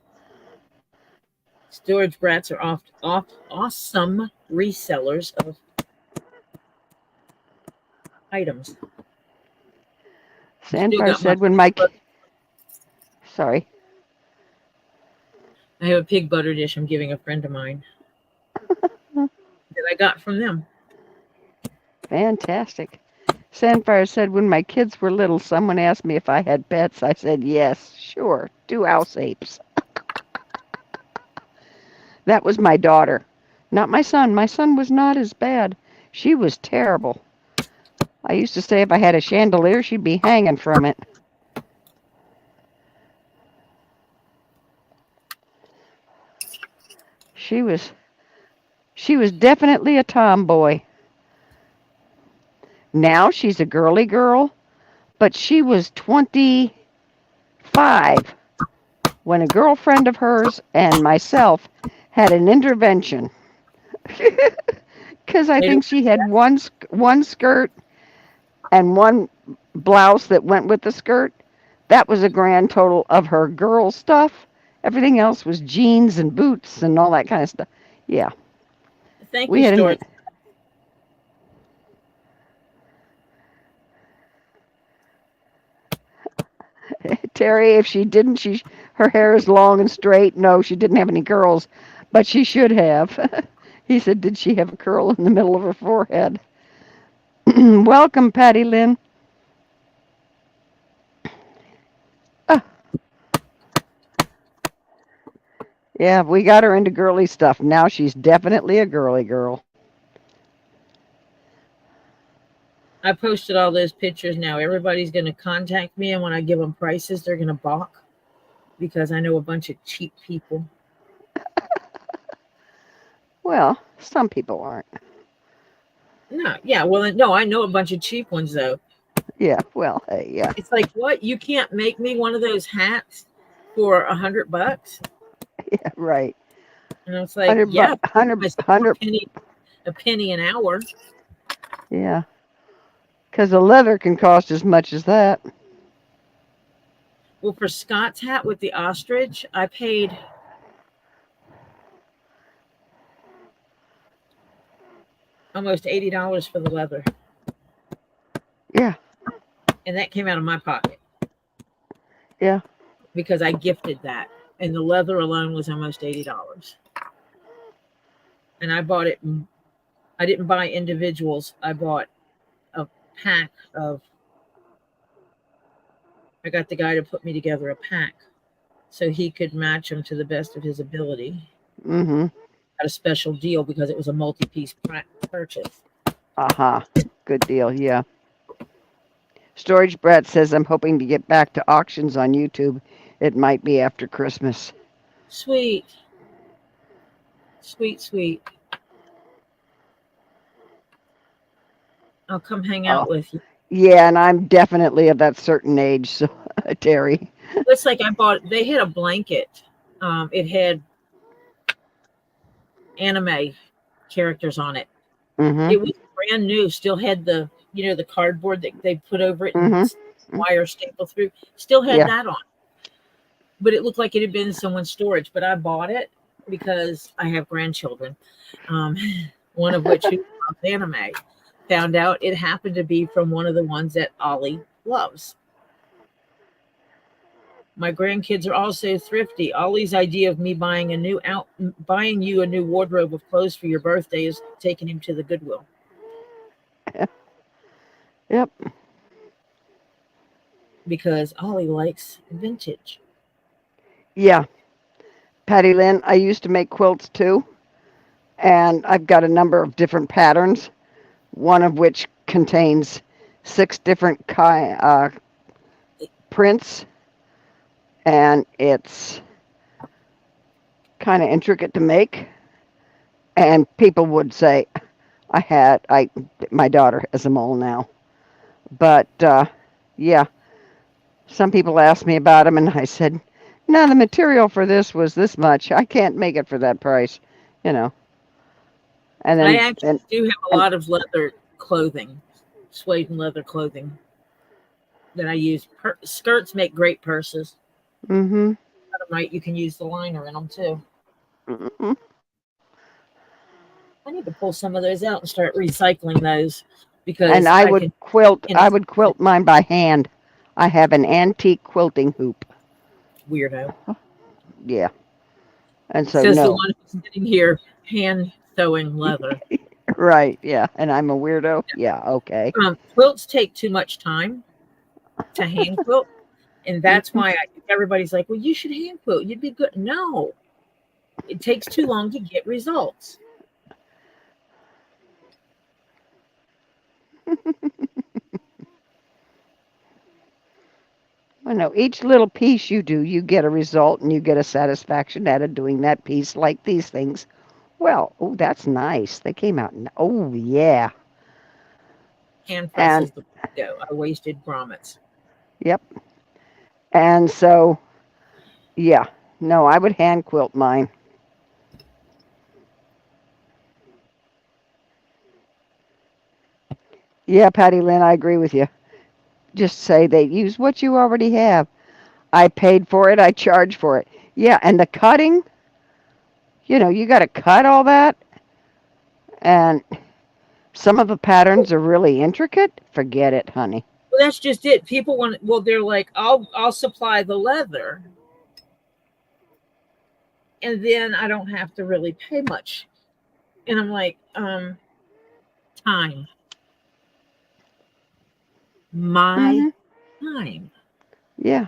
Storage brats are awesome resellers of items. Still Sandfire got my said when my... Sorry. I have a pig butter dish I'm giving a friend of mine that I got from them. Fantastic. Sandfire said when my kids were little, someone asked me if I had pets. I said, yes, sure, 2 house apes. That was my daughter, not my son. My son was not as bad. She was terrible. I used to say if I had a chandelier, she'd be hanging from it. She was definitely a tomboy. Now she's a girly girl, but she was 25 when a girlfriend of hers and myself had an intervention. Because I Later, think she had one skirt and one blouse that went with the skirt. That was a grand total of her girl stuff. Everything else was jeans and boots and all that kind of stuff. Yeah, thank we you, had storage. Terry. If she didn't, her hair is long and straight. No, she didn't have any curls, but she should have. He said, "Did she have a curl in the middle of her forehead?" Welcome, Patty Lynn. Ah, yeah, we got her into girly stuff. Now she's definitely a girly girl. I posted all those pictures now. Everybody's going to contact me, and when I give them prices, they're going to balk because I know a bunch of cheap people. Well, some people aren't. No, yeah, well, no, I know a bunch of cheap ones though. Yeah, well, hey, yeah, It's like, what? You can't make me one of those hats for $100? yeah, right. And it's like, 100 yeah, bucks, 100, myself 100, a penny an hour. yeah. Because the leather can cost as much as that. Well, for Scott's hat with the ostrich, I paid almost $80 for the leather, Yeah, and that came out of my pocket yeah, because I gifted that, and the leather alone was almost $80. And I bought it. I didn't buy individuals. I bought a pack of. I got the guy to put me together a pack so he could match them to the best of his ability. mm-hmm. At a special deal because it was a multi-piece purchase. Aha, good deal, yeah. Storage Brett says, I'm hoping to get back to auctions on YouTube. It might be after Christmas. Sweet, sweet, sweet. I'll come hang out Oh, with you. yeah, and I'm definitely of that certain age, so, Terry. It's like I bought. They had a blanket. It had anime characters on it. Mm-hmm, It was brand new. Still had the cardboard that they put over it and mm-hmm, wire staple through. Still had yeah, that on, but it looked like it had been in someone's storage. But I bought it because I have grandchildren, um, one of which who loves anime. Found out it happened to be from one of the ones that Ollie loves. My grandkids are also thrifty. Ollie's idea of me buying you a new wardrobe of clothes for your birthday is taking him to the Goodwill yep, because Ollie likes vintage. yeah. Patty Lynn, I used to make quilts too, and I've got a number of different patterns, one of which contains 6 different prints, and it's kind of intricate to make. And people would say, my daughter has them all now. But yeah, some people asked me about them, and I said, no, the material for this was this much. I can't make it for that price, you know. And I then, actually do have a lot of leather clothing, suede and leather clothing that I use. Skirts make great purses. mm-hmm, Right, you can use the liner in them too. mm-hmm. I need to pull some of those out and start recycling those And because I can. I would quilt mine by hand. I have an antique quilting hoop. Weirdo. Yeah. And so Says the no. one who's sitting here hand sewing leather. Right, yeah. And I'm a weirdo? Yeah, okay. Quilts take too much time to hand quilt. And that's why everybody's like, well, you should hand quilt. You'd be good. No, it takes too long to get results. I know each little piece you do, you get a result and you get a satisfaction out of doing that piece like these things. Well, oh, that's nice. They came out. Oh, yeah. Hand press And, is the way to go. I wasted grommets. yep. And so Yeah. No, I would hand quilt mine. Yeah, Patty Lynn, I agree with you. Just say they use what you already have. I paid for it, I charge for it. Yeah, and the cutting, you got to cut all that, and some of the patterns are really intricate. Forget it, honey. Well, that's just it. People want. Well, they're like, I'll supply the leather, and then I don't have to really pay much. And I'm like, time, my Hmm. time, Yeah,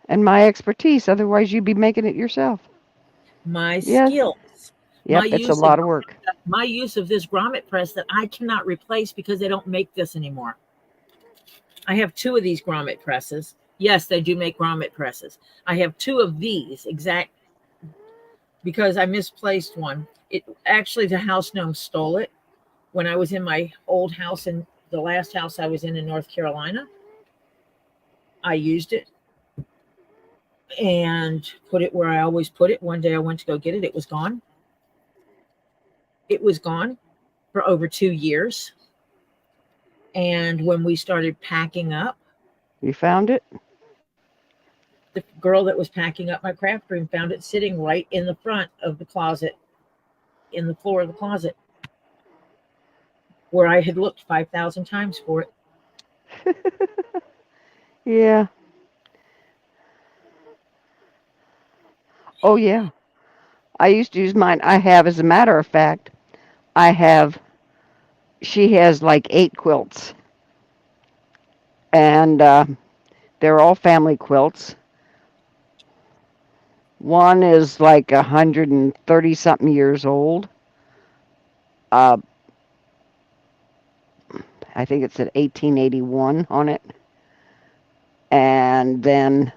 and my expertise. Otherwise, you'd be making it yourself. my Yes. skills, my Yep, it's a use of lot of work. this grommet press that I cannot replace because they don't make this anymore. I have two of these grommet presses. Yes, they do make grommet presses. I have two of these exact because I misplaced one. It actually the house gnome stole it when I was in my old house in the last house I was in North Carolina. I used it and put it where I always put it. One day I went to go get it. It was gone. It was gone for over 2 years. And when we started packing up, You found it? the girl that was packing up my craft room found it sitting right in the front of the closet, in the floor of the closet, where I had looked 5,000 times for it. Yeah. Oh, yeah. I used to use mine. I have, as a matter of fact, I have, she has like 8 quilts, and they're all family quilts. One is like 130 something years old. Uh, I think it's at 1881 on it. And then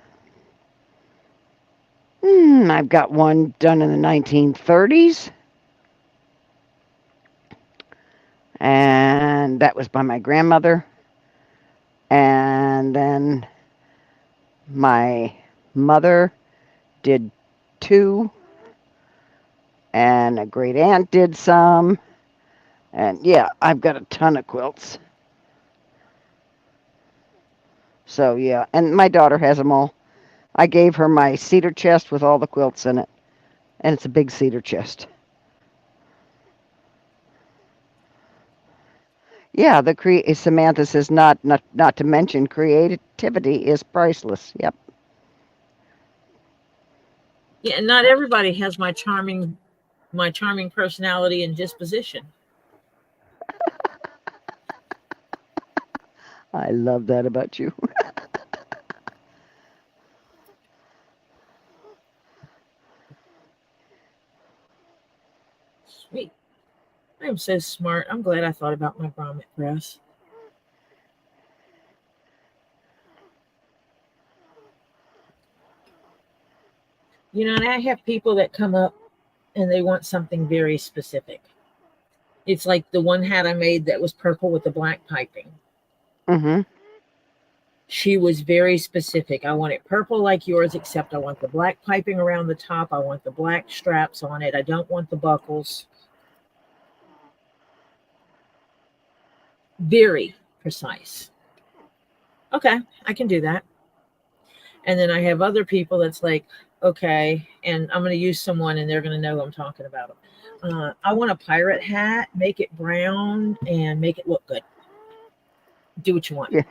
I've got one done in the 1930s, and that was by my grandmother. And then my mother did two, and a great aunt did some. And yeah, I've got a ton of quilts. So yeah, and my daughter has them all. I gave her my cedar chest with all the quilts in it, and it's a big cedar chest. Yeah, Samantha says not to mention creativity is priceless. Yep. Yeah, and not everybody has my charming personality and disposition. I love that about you. Sweet. I am so smart. I'm glad I thought about my grommet press. And I have people that come up and they want something very specific. It's like the one hat I made that was purple with the black piping. Mhm. She was very specific. I want it purple like yours, except I want the black piping around the top. I want the black straps on it. I don't want the buckles. Very precise. Okay, I can do that. And then I have other people that's like, okay, and I'm going to use someone and they're going to know I'm talking about them. I want a pirate hat, make it brown and make it look good. Do what you want. Yeah.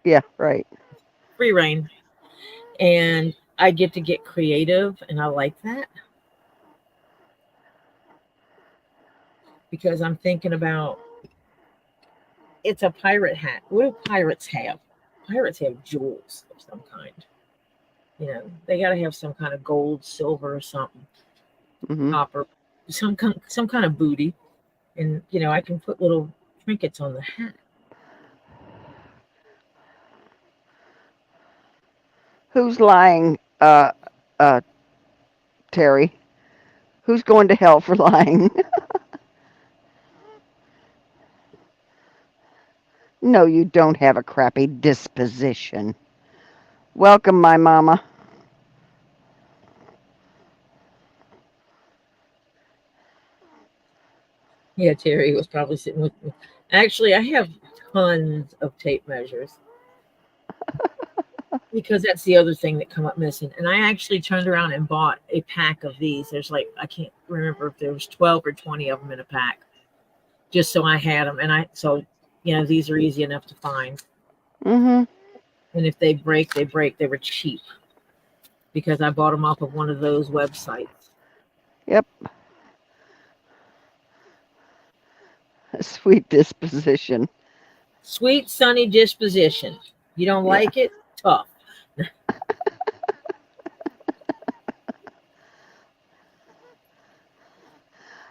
Yeah. Right. Free reign. And I get to get creative, and I like that because I'm thinking about it's a pirate hat. What do pirates have? Pirates have jewels of some kind. They got to have some kind of gold, silver, or something, Mhm. copper, some kind of booty, and I can put little trinkets on the hat. Who's lying? Uh, Terry. Who's going to hell for lying? No, you don't have a crappy disposition. Welcome, my mama. Yeah, Terry was probably sitting with me. Actually, I have tons of tape measures because that's the other thing that come up missing. And I actually turned around and bought a pack of these. There's like, I can't remember if there was 12 or 20 of them in a pack, just so I had them. So these are easy enough to find. Mm-hmm. And if they break, they break. They were cheap because I bought them off of one of those websites. Yep. A sweet disposition. Sweet, sunny disposition. You don't Yeah. like it? Tough.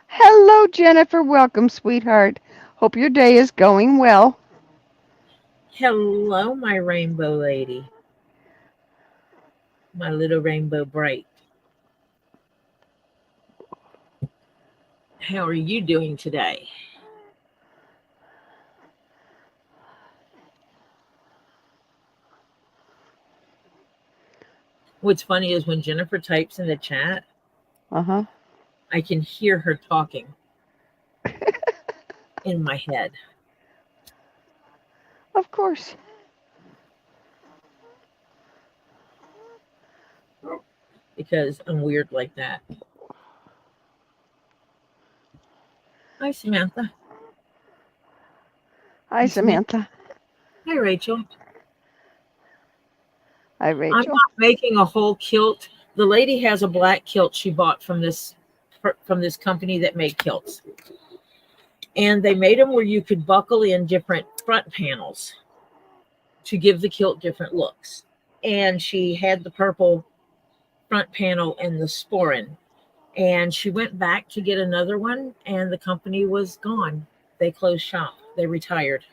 Hello, Jennifer. Welcome, sweetheart. Hope your day is going well. Hello, my rainbow lady. My little rainbow bright. How are you doing today? What's funny is when Jennifer types in the chat, Uh-huh. I can hear her talking in my head. Of course. Because I'm weird like that. Hi, Samantha. Hi, Samantha. Hi, Rachel. Hi, I'm Rachel. not making a whole kilt. The lady has a black kilt she bought from this company that made kilts. And they made them where you could buckle in different front panels to give the kilt different looks. And she had the purple front panel and the sporin. And she went back to get another one, and the company was gone. They closed shop. They retired.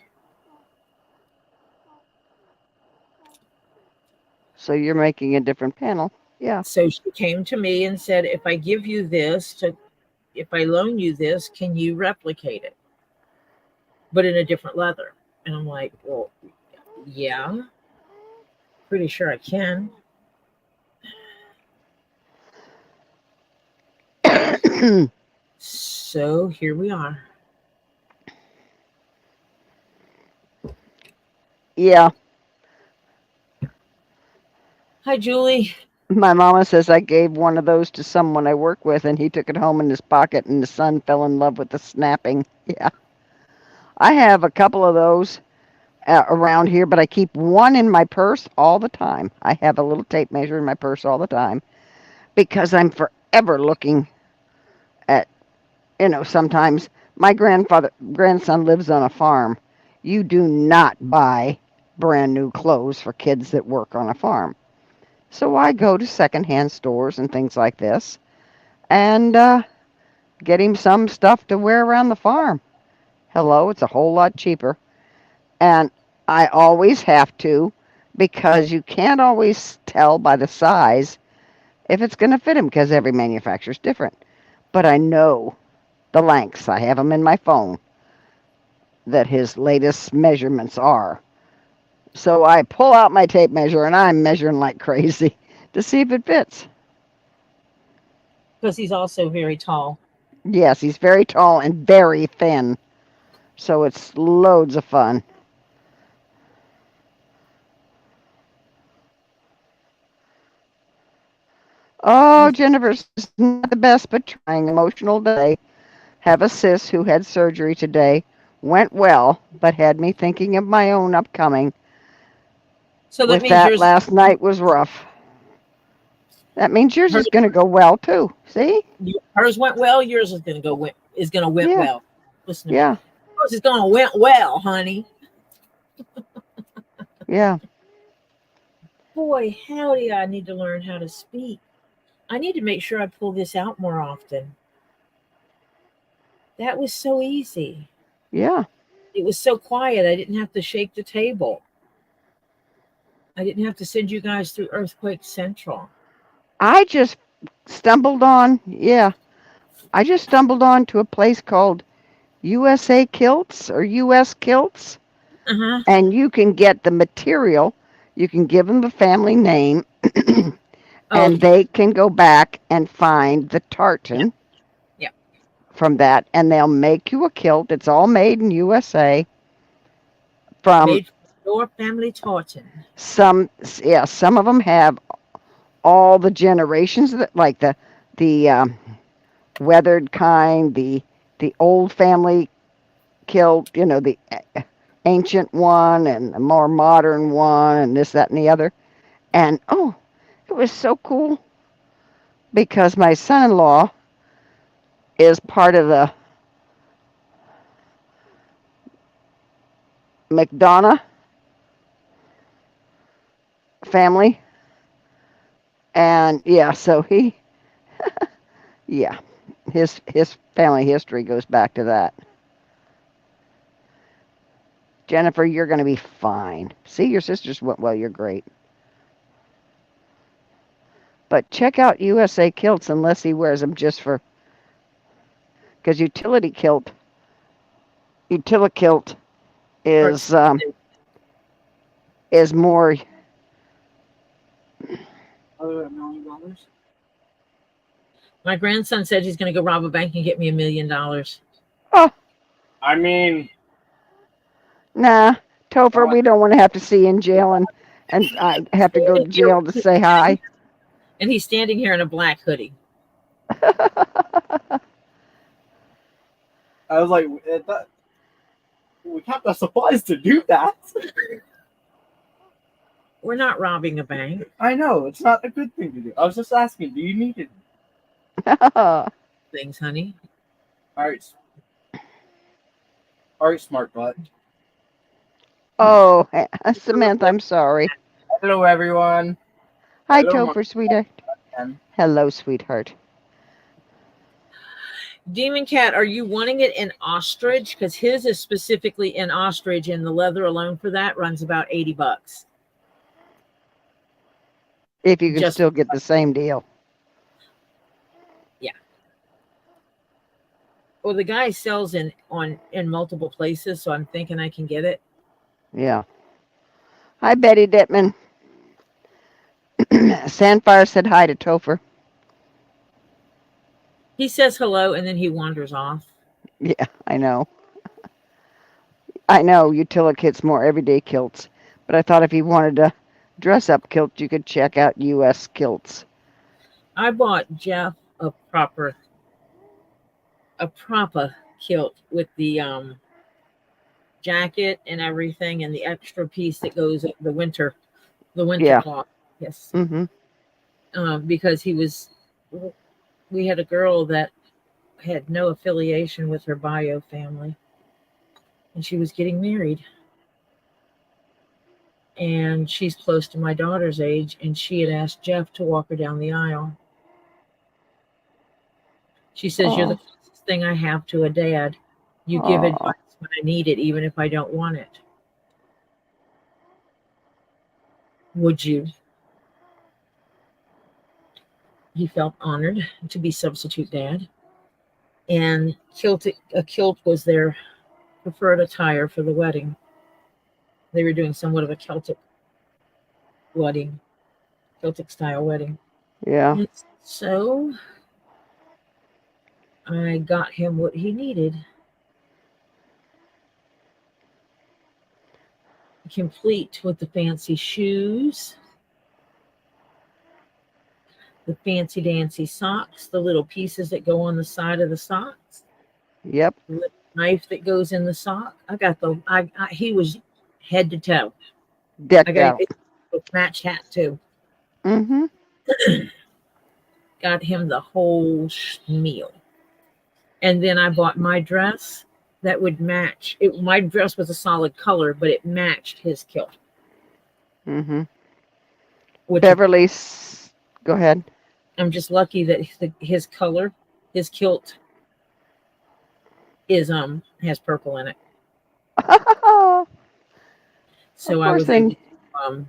So you're making a different panel. Yeah. So she came to me and said, if I loan you this, can you replicate it? But in a different leather. And I'm like, well, yeah, pretty sure I can. So here we are. Yeah. Hi, Julie. My mama says I gave one of those to someone I work with, and he took it home in his pocket, and the son fell in love with the snapping. Yeah. I have a couple of those around here, but I keep one in my purse all the time. I have a little tape measure in my purse all the time because I'm forever looking at, sometimes my grandson lives on a farm. You do not buy brand new clothes for kids that work on a farm. So I go to secondhand stores and things like this and get him some stuff to wear around the farm. Hello, it's a whole lot cheaper. And I always have to because you can't always tell by the size if it's going to fit him because every manufacturer is different. But I know the lengths. I have them in my phone that his latest measurements are. So I pull out my tape measure and I'm measuring like crazy to see if it fits. Because he's also very tall. Yes, he's very tall and very thin. So it's loads of fun. Oh, Jennifer's not the best, but trying. Emotional day. Have a sis who had surgery today. Went well, but had me thinking of my own upcoming. So that With means that, yours, last night was rough. That means yours hers, is going to go well too. See? hers went well. Yours is going to went Yeah, well. Listen to me. yeah, Yours is going to went well, honey. yeah. Boy, howdy, I need to learn how to speak. I need to make sure I pull this out more often. That was so easy. Yeah. It was so quiet. I didn't have to shake the table. I didn't have to send you guys through Earthquake Central. I just stumbled on, I just stumbled on to a place called USA Kilts or US Kilts, Uh-huh. and you can get the material. You can give them the family name, Oh, and they can go back and find the tartan yeah. from that, and they'll make you a kilt. It's all made in USA. From Made from your family tartan. some, yeah, some of them have all the generations that, like the weathered kind, the old family kilt, you know, the ancient one and the more modern one, and this, that, and the other. And oh, it was so cool because my son-in-law is part of the McDonough family, and yeah, so he, yeah, his family history goes back to that. Jennifer, you're going to be fine. See, your sisters went well. You're great. But check out USA kilts unless he wears them just for, because utilikilt is more. Other than $1 million? My grandson said he's going to go rob a bank and get me $1 million. Oh, I mean, nah, Topher, we don't want to have to see you in jail and I have to go to jail to say hi. And he's standing here in a black hoodie. I was like, we have the supplies to do that. We're not robbing a bank. I know, it's not a good thing to do. I was just asking, do you need it? Things, honey. Alright, smart butt. Oh, Samantha, I'm sorry. Hello, everyone. Hi, Hello, Topher, sweetheart. Mom. Hello, sweetheart. Demon Cat, are you wanting it in ostrich? Because his is specifically in ostrich, and the leather alone for that runs about $80. If you can Just- still get the same deal. Well, the guy sells in multiple places, so I'm thinking I can get it. Yeah. Hi, Betty Dittman. Sandfire said hi to Topher. He says hello, and then he wanders off. Yeah, I know. I know Utilikit's more everyday kilts, but I thought if you wanted a dress-up kilt, you could check out U.S. kilts. I bought Jeff a proper kilt with the jacket and everything, and the extra piece that goes the winter Yeah. cloth. Yes, Mm-hmm. because we had a girl that had no affiliation with her bio family, and she was getting married, and she's close to my daughter's age, and she had asked Jeff to walk her down the aisle. She says, "You're the closest thing I have to a dad. You give Aw. advice when I need it, even if I don't want it. Would you?" He felt honored to be substitute dad. And a kilt was their preferred attire for the wedding. They were doing somewhat of a Celtic style wedding. Yeah. And so I got him what he needed. Complete with the fancy shoes, the fancy dancy socks, the little pieces that go on the side of the socks, Yep. the little knife that goes in the sock. I got he was head to toe. I Decked got out. a match hat too. Mm-hmm. Got him the whole meal. And then I bought my dress that would match it. My dress was a solid color, but it matched his kilt. Mm-hmm. Which Beverly's. Go ahead. I'm just lucky that his color, his kilt is has purple in it. So I course was then. able to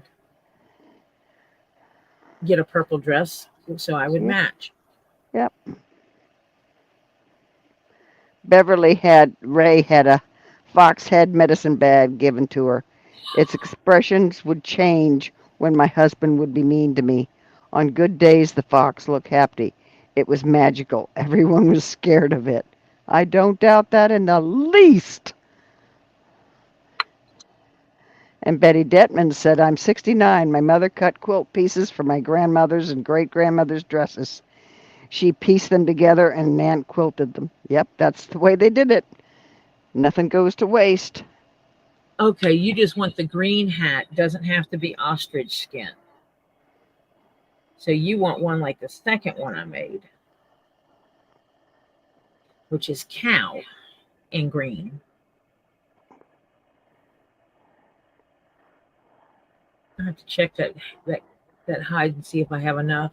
get a purple dress so I would Yeah. match. Yep. Ray had a fox head medicine bag given to her. Its expressions would change when my husband would be mean to me. On good days, the fox looked happy. It was magical. Everyone was scared of it. I don't doubt that in the least. And Betty Detman said, I'm 69. My mother cut quilt pieces for my grandmother's and great grandmother's dresses. She pieced them together and Nan quilted them. Yep, that's the way they did it. Nothing goes to waste. Okay, you just want the green hat. Doesn't have to be ostrich skin. So you want one like the second one I made, which is cow in green. I have to check that hide and see if I have enough,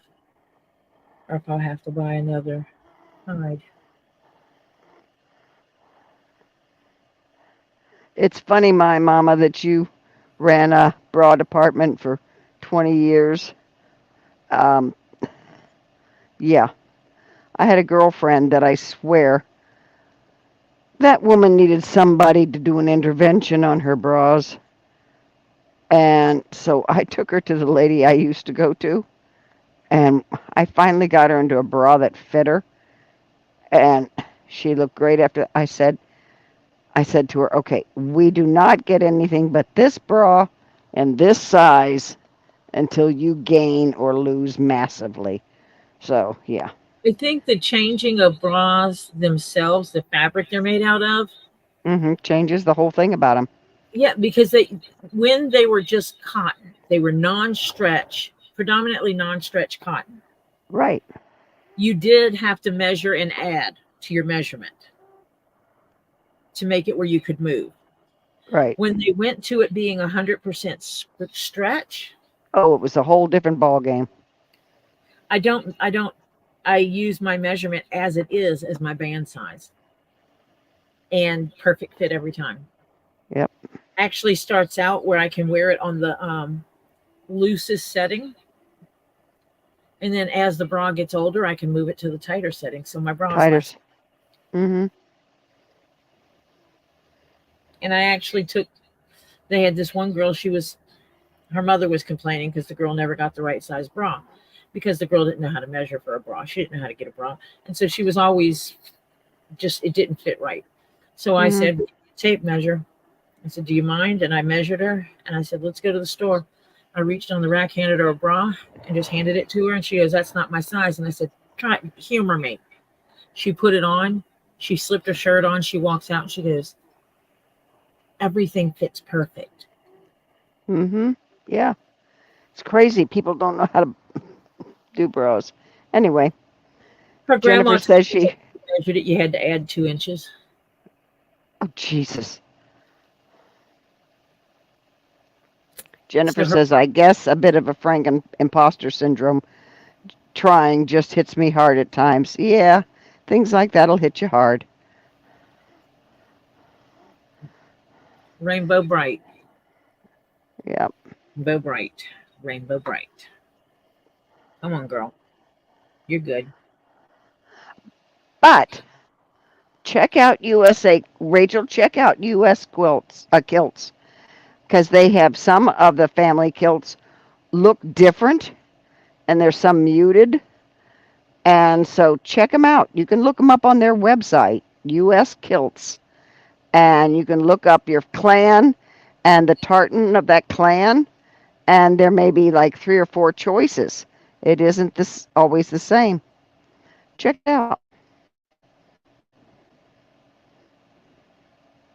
or if I'll have to buy another hide. It's funny, my mama, that you ran a bra department for 20 years. Um, yeah, I had a girlfriend that I swear that woman needed somebody to do an intervention on her bras. And so I took her to the lady I used to go to, and I finally got her into a bra that fit her, and she looked great after. I said to her, "Okay, we do not get anything but this bra and this size until you gain or lose massively." So, yeah. I think the changing of bras themselves, the fabric they're made out of, Changes the whole thing about them. yeah, because when they were just cotton, they were non-stretch, predominantly non-stretch cotton. Right. You did have to measure and add to your measurement to make it where you could move. Right. When they went to it being 100% stretch, Oh, it was a whole different ball game. I use my measurement as it is as my band size, and perfect fit every time. Yep. Actually starts out where I can wear it on the loosest setting, and then as the bra gets older, I can move it to the tighter setting. So my bra is less. Mm-hmm. And I actually they had this one girl, her mother was complaining because the girl never got the right size bra, because the girl didn't know how to measure for a bra. She didn't know how to get a bra. And so she was always it didn't fit right. So I said, tape measure. I said, do you mind? And I measured her and I said, let's go to the store. I reached on the rack, handed her a bra and just handed it to her. And she goes, that's not my size. And I said, try humor me. She put it on. She slipped her shirt on. She walks out and she goes, everything fits perfect. Yeah. It's crazy. People don't know how to do bras. Anyway, Her grandma Jennifer says she. measured it. You had to add 2 inches. Oh, Jesus. Jennifer says, I guess a bit of a Franken imposter syndrome. Trying just hits me hard at times. Yeah, things like that'll hit you hard. Rainbow bright. Yep. Rainbow bright. Rainbow bright. Come on, girl. You're good. But check out USA. Rachel, check out US kilts. Because they have some of the family kilts look different, and there's some muted. And so check them out. You can look them up on their website, US Kilts. And you can look up your clan and the tartan of that clan. And there may be like 3 or 4 choices. It isn't always the same. Check it out.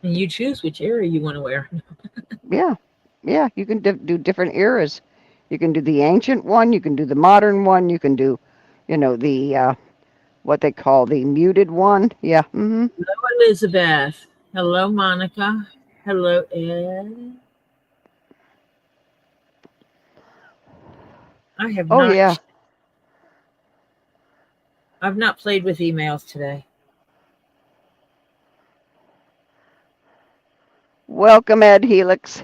And you choose which area you want to wear. Yeah. Yeah, you can do different eras. You can do the ancient one. You can do the modern one. You can do, the what they call the muted one. Yeah. Hello, Elizabeth. Hello, Monica. Hello, Ed. I have Oh, not. yeah. I've not played with emails today. Welcome, Ed Helix.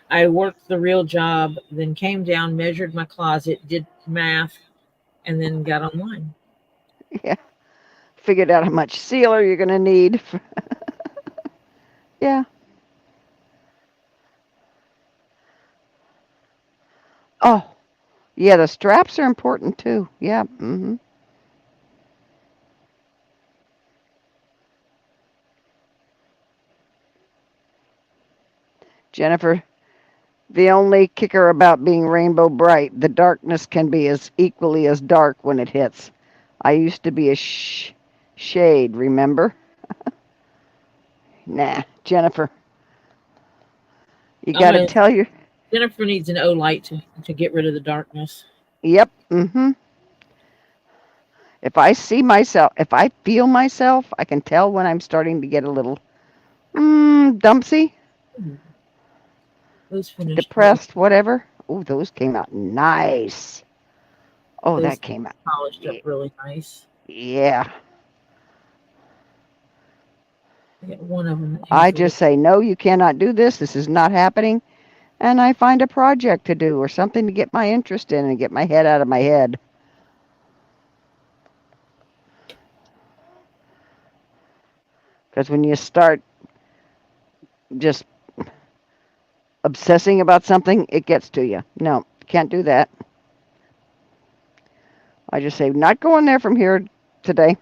I worked the real job, then came down, measured my closet, did math, and then got online. Yeah. Figured out how much sealer you're going to need. Yeah. Oh, yeah, the straps are important too. Yeah. Jennifer, the only kicker about being rainbow bright, the darkness can be as equally as dark when it hits. I used to be a shade, remember? Nah, Jennifer, you I'm got to gonna. tell your. Jennifer needs an O light to get rid of the darkness. Yep. Mm-hmm. If I feel myself, I can tell when I'm starting to get a little dumpsy, Those finished really. depressed, whatever. Oh, those came out nice. Oh, Those that came out. polished up really nice. Yeah. I got one of them that has I the little. just say, no, you cannot do this. This is not happening. And I find a project to do or something to get my interest in and get my head out of my head. Because when you start just obsessing about something, it gets to you. No, can't do that. I just say, not going there from here today.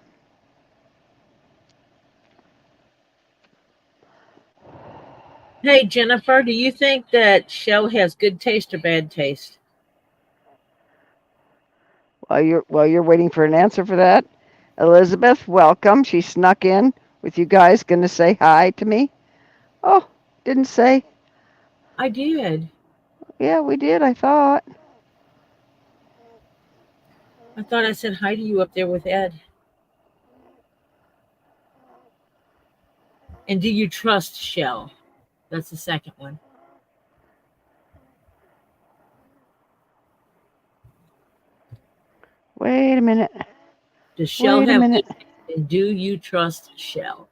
Hey Jennifer, do you think that Shell has good taste or bad taste? While you're waiting for an answer for that, Elizabeth, welcome. She snuck in with you guys. Going to say hi to me. Oh, didn't say. I did. Yeah, we did. I thought. I thought I said hi to you up there with Ed. And do you trust Shell? That's the second one. Wait a minute. Does Shell Wait a have minute. good taste? And do you trust Shell?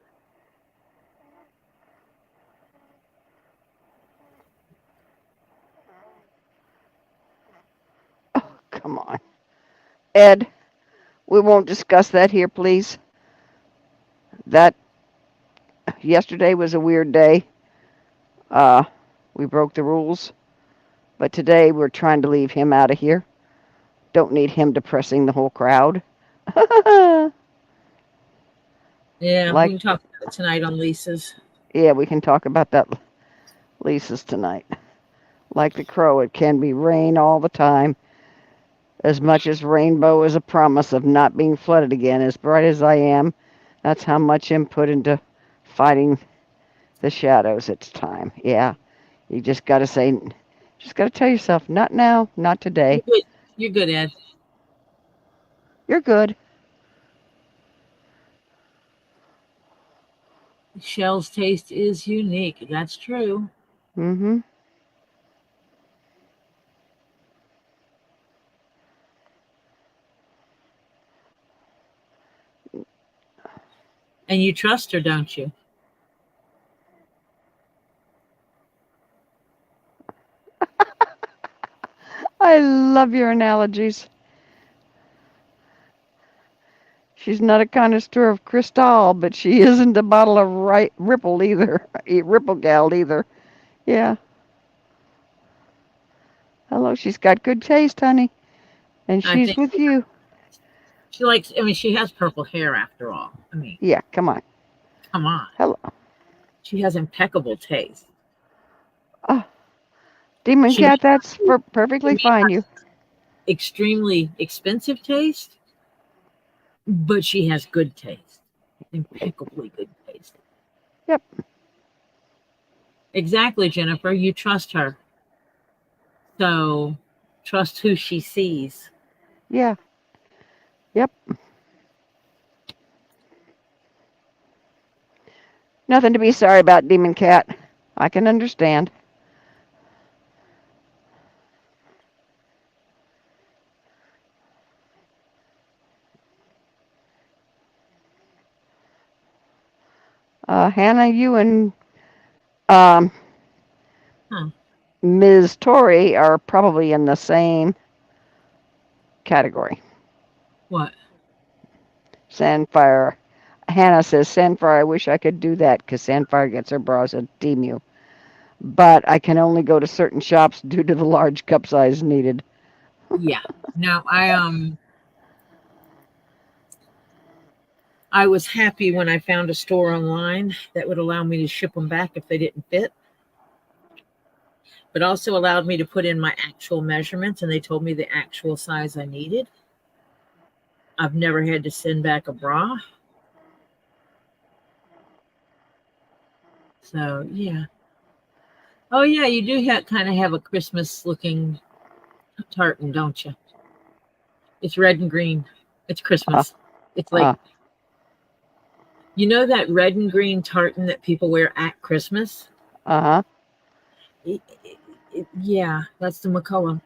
Oh, come on. Ed, we won't discuss that here, please. That yesterday was a weird day. Uh, we broke the rules, but today we're trying to leave him out of here. Don't need him depressing the whole crowd. Yeah, we Like, can talk about it tonight on Lisa's. yeah, we can talk about that Lisa's tonight. Like the crow, it can be rain all the time. As much as rainbow is a promise of not being flooded again, as bright as I am, that's how much input into fighting the shadows. It's time. Yeah, you just got to say, just got to tell yourself, not now, not today. You're good. You're good, Ed. You're good. Shell's taste is unique. That's true. Mm-hmm. And you trust her, don't you? I love your analogies. She's not a connoisseur of Cristal, but she isn't a bottle of Ripple either. Ripple gal either. Yeah. Hello, she's got good taste, honey. And I she's think with you. she likes, I mean, she has purple hair after all. I mean, Yeah, come on. come on. Hello. She has impeccable taste. Oh, Demon She may Cat, that's for she perfectly may fine. have You. extremely expensive taste, but she has good taste. Impeccably good taste. Yep. Exactly, Jennifer. You trust her. So trust who she sees. Yeah. Yep. Nothing to be sorry about, Demon Cat. I can understand. Hannah, you and um, Huh. Ms. Tori are probably in the same category. What? Sandfire. Hannah says, Sandfire, I wish I could do that because Sandfire gets her bras at Demu. But I can only go to certain shops due to the large cup size needed. Yeah. No, I was happy when I found a store online that would allow me to ship them back if they didn't fit. but also allowed me to put in my actual measurements, and they told me the actual size I needed. I've never had to send back a bra. So, yeah. Oh, yeah, you do kind of have a Christmas looking tartan, don't you? It's red and green. It's Christmas. It's like, you know that red and green tartan that people wear at Christmas? Uh-huh. Yeah, that's the McCullough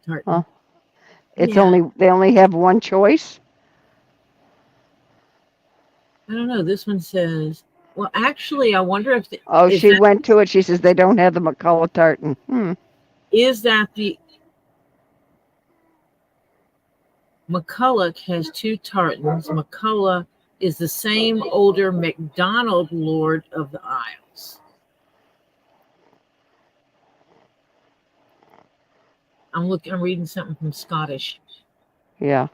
tartan. Huh. It's Yeah. they only have one choice? I don't know. This one says, well, actually, I wonder if She went to it. She says they don't have the McCullough tartan. Is that the McCulloch has two tartans. McCullough is the same older MacDonald Lord of the Isles. I'm reading something from Scottish. Yeah.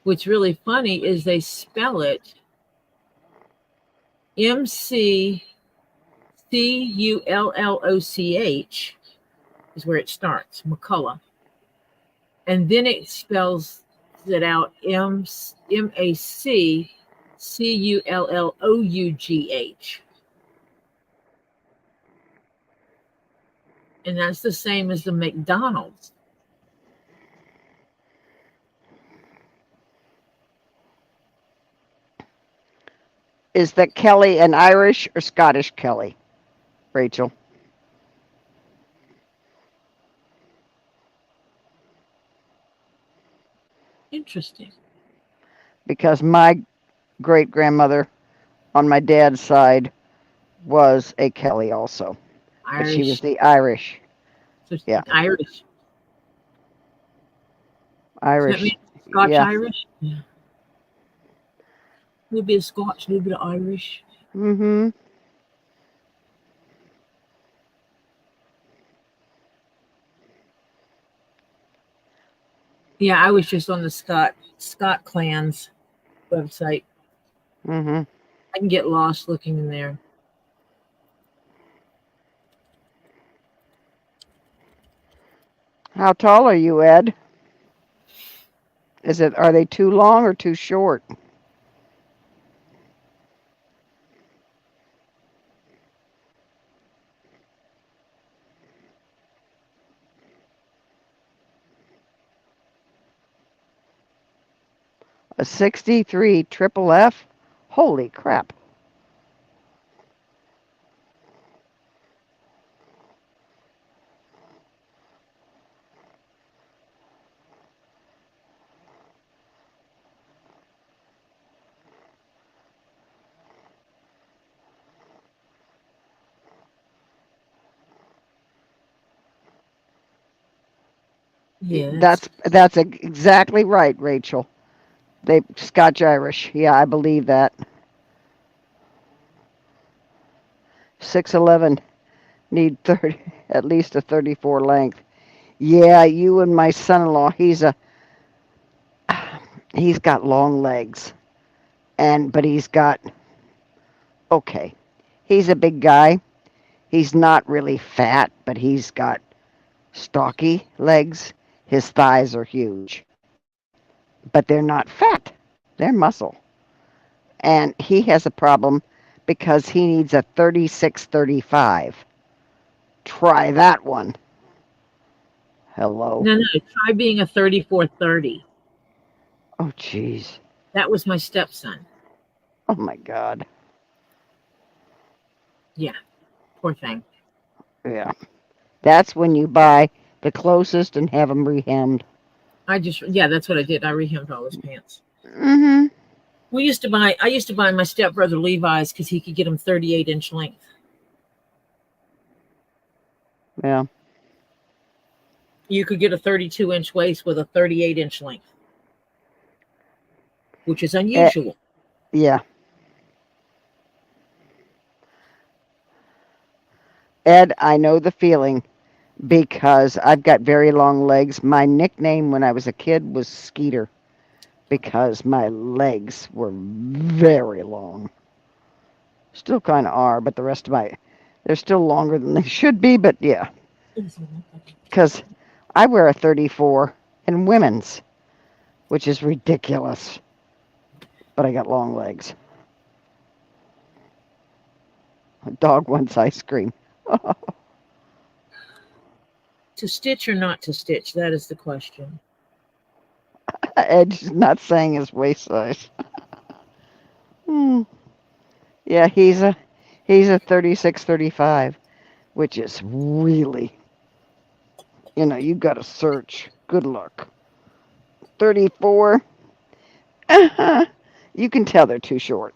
What's really funny is they spell it McCulloch is where it starts, McCullough. And then it spells it out MacCullough. And that's the same as the McDonald's. Is that Kelly an Irish or Scottish Kelly, Rachel? Interesting. Because my great-grandmother on my dad's side was a Kelly also. Irish. But she was the Irish. So yeah. Irish. Irish. So Scotch yeah. Irish? Yeah. A little bit of Scotch, a little bit of Irish. Mm-hmm. Yeah, I was just on the Scott Clans website. Mm-hmm. I can get lost looking in there. How tall are you, Ed? Are they too long or too short? A 63 triple F? Holy crap. Yeah, That's exactly right, Rachel. They Scotch Irish. Yeah, I believe that. 6'11", need 30, at least a 34 length. Yeah, you and my son-in-law. He's got long legs, but he's got okay. He's a big guy. He's not really fat, but he's got stocky legs. His thighs are huge, but they're not fat. They're muscle. And he has a problem because he needs a 36-35. Try that one. Hello. No, try being a 34-30. Oh, jeez. That was my stepson. Oh, my God. Yeah, poor thing. Yeah. That's when you buy the closest and have them rehemmed. That's what I did. I rehemmed all his pants. Mm-hmm. I used to buy my stepbrother Levi's because he could get them 38-inch length. Yeah. You could get a 32-inch waist with a 38-inch length, which is unusual. Yeah. Ed, I know the feeling because I've got very long legs. My nickname when I was a kid was Skeeter because my legs were very long. Still kind of are, but the rest of They're still longer than they should be, but yeah, because I wear a 34 in women's, which is ridiculous. But I got long legs. A dog wants ice cream. To stitch or not to stitch? That is the question. Edge is not saying his waist size. Yeah, he's a 36, 35, which is really, you've got to search. Good luck. 34. You can tell they're too short.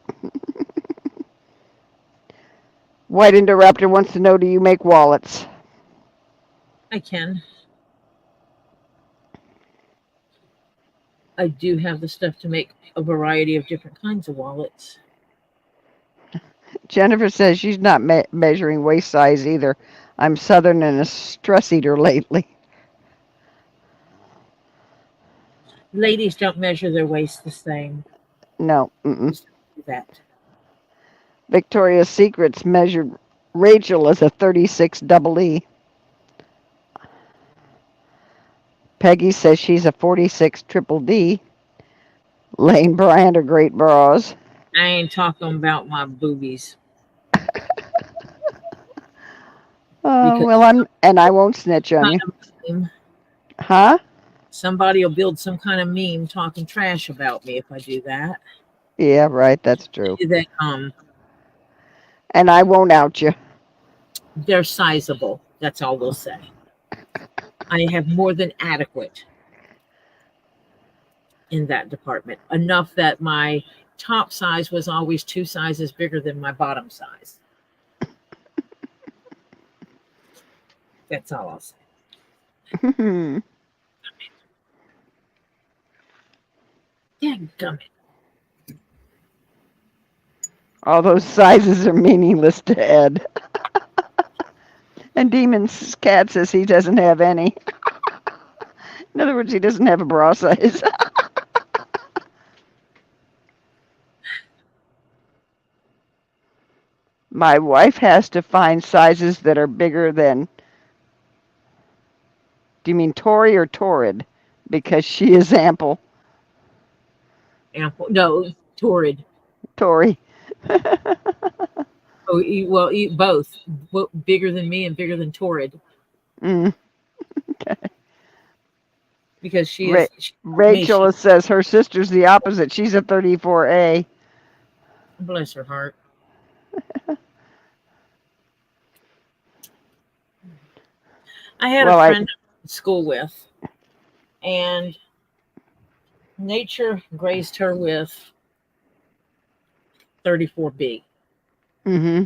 White Interrupter wants to know, do you make wallets? I can. I do have the stuff to make a variety of different kinds of wallets. Jennifer says she's not measuring waist size either. I'm Southern and a stress eater lately. Ladies don't measure their waist the same. No. Just do that. Victoria's Secrets measured Rachel as a 36 double E. Peggy says she's a 46 triple D. Lane Bryant are great bras. I ain't talking about my boobies. Well, I won't snitch on you. Meme. Huh? Somebody will build some kind of meme talking trash about me if I do that. Yeah, right. That's true. That And I won't out you. they're sizable. That's all we'll say. I have more than adequate in that department. Enough that my top size was always 2 sizes bigger than my bottom size. That's all I'll say. Dadgummit. All those sizes are meaningless to Ed. And Demon's Cat says he doesn't have any. In other words, he doesn't have a bra size. My wife has to find sizes that are bigger than. Do you mean Tori or Torrid? Because she is ample. Ample. No, torrid. Tori. Oh, both. Bigger than me and bigger than torrid. Okay. Because she is. Rachel says her sister's the opposite. She's a 34A. Bless her heart. I had a friend at school with, and nature graced her with 34B. Mm-hmm.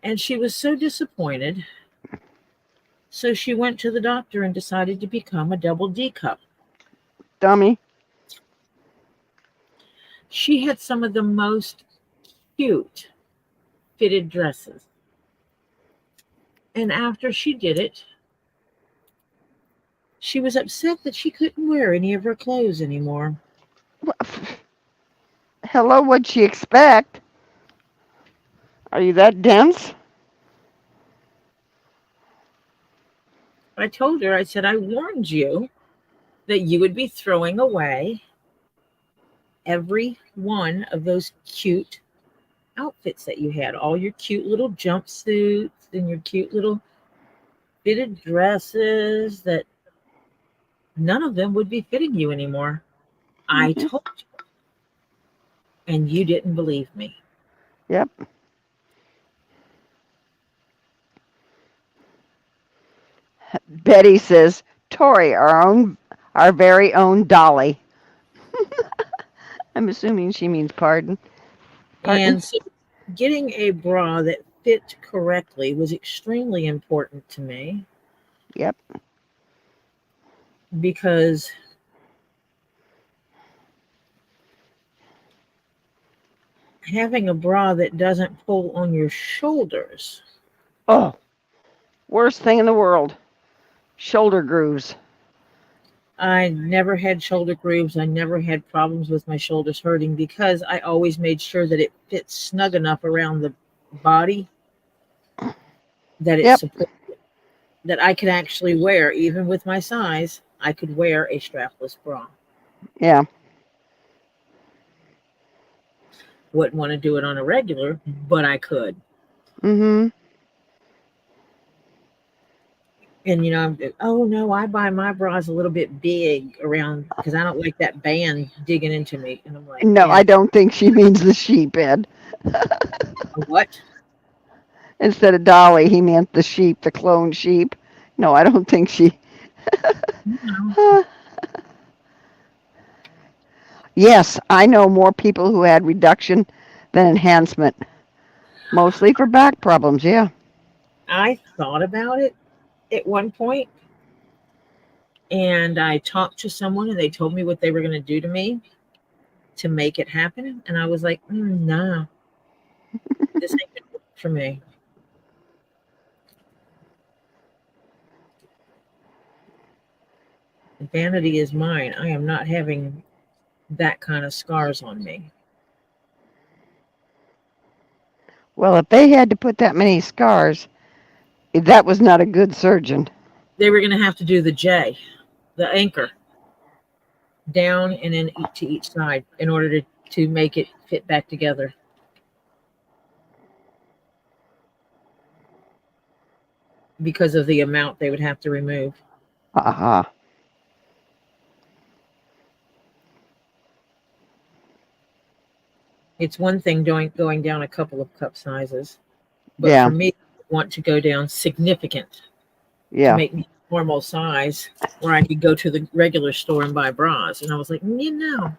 And she was so disappointed. So she went to the doctor and decided to become a double D cup. Dummy. She had some of the most cute fitted dresses. And after she did it, she was upset that she couldn't wear any of her clothes anymore. Hello, what'd she expect? Are you that dense? I told her, I said, I warned you that you would be throwing away every one of those cute outfits that you had. All your cute little jumpsuits and your cute little fitted dresses that none of them would be fitting you anymore. I told you. And you didn't believe me. Yep. Betty says, Tori, our very own Dolly. I'm assuming she means pardon. And so getting a bra that fit correctly was extremely important to me. Yep. Because having a bra that doesn't pull on your shoulders. Oh, worst thing in the world. Shoulder grooves. I never had shoulder grooves. I never had problems with my shoulders hurting because I always made sure that it fits snug enough around the body that it Yep. supported, that I could actually wear, even with my size, I could wear a strapless bra. Yeah. Wouldn't want to do it on a regular, but I could. Mm-hmm. And oh no, I buy my bras a little bit big around because I don't like that band digging into me. And I'm like, No, yeah, I don't think she means the sheep, Ed. what? Instead of Dolly, he meant the sheep, the clone sheep. No, I don't think she. No. Yes, I know more people who had reduction than enhancement, mostly for back problems. Yeah. I thought about it at one point, and I talked to someone, and they told me what they were going to do to me to make it happen, and I was like, no, this ain't gonna work for me. Vanity is mine. I am not having that kind of scars on me. Well, if they had to put that many scars, that was not a good surgeon. They were going to have to do the J, the anchor, down and then to each side in order to make it fit back together. Because of the amount they would have to remove. Uh-huh. It's one thing going down a couple of cup sizes, but Yeah. for me, I want to go down significant to Yeah. make me normal size where I could go to the regular store and buy bras. And I was like, And,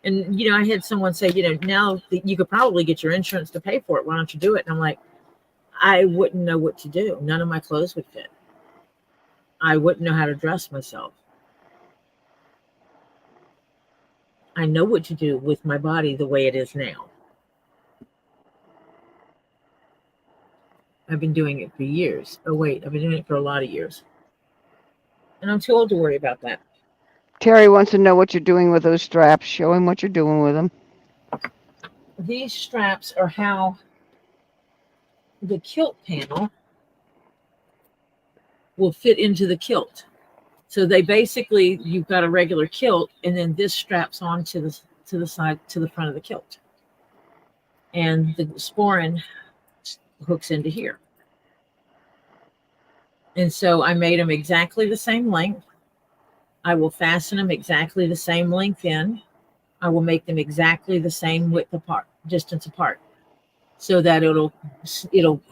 I had someone say, now that you could probably get your insurance to pay for it. Why don't you do it? And I'm like, I wouldn't know what to do. None of my clothes would fit. I wouldn't know how to dress myself. I know what to do with my body the way it is now. I've been doing it for years. Oh, wait, I've been doing it for a lot of years. And I'm too old to worry about that. Terry wants to know what you're doing with those straps. Show him what you're doing with them. These straps are how the kilt panel will fit into the kilt. So they basically, you've got a regular kilt, and then this straps on to the side, to the front of the kilt. And the sporin hooks into here. And so I made them exactly the same length. I will fasten them exactly the same length in. I will make them exactly the same distance apart, so that it'll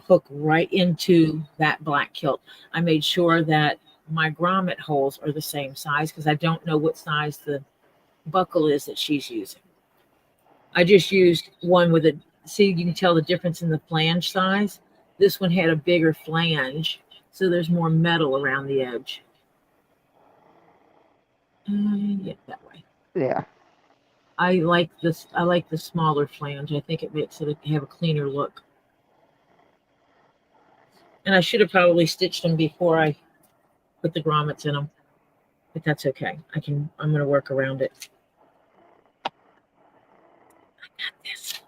hook right into that black kilt. I made sure that my grommet holes are the same size because I don't know what size the buckle is that she's using. I just used one with see, you can tell the difference in the flange size. This one had a bigger flange, so there's more metal around the edge. Yeah, that way. Yeah. I like this. I like the smaller flange. I think it makes it have a cleaner look. And I should have probably stitched them before I put the grommets in them, but that's okay. I'm going to work around it. I got this.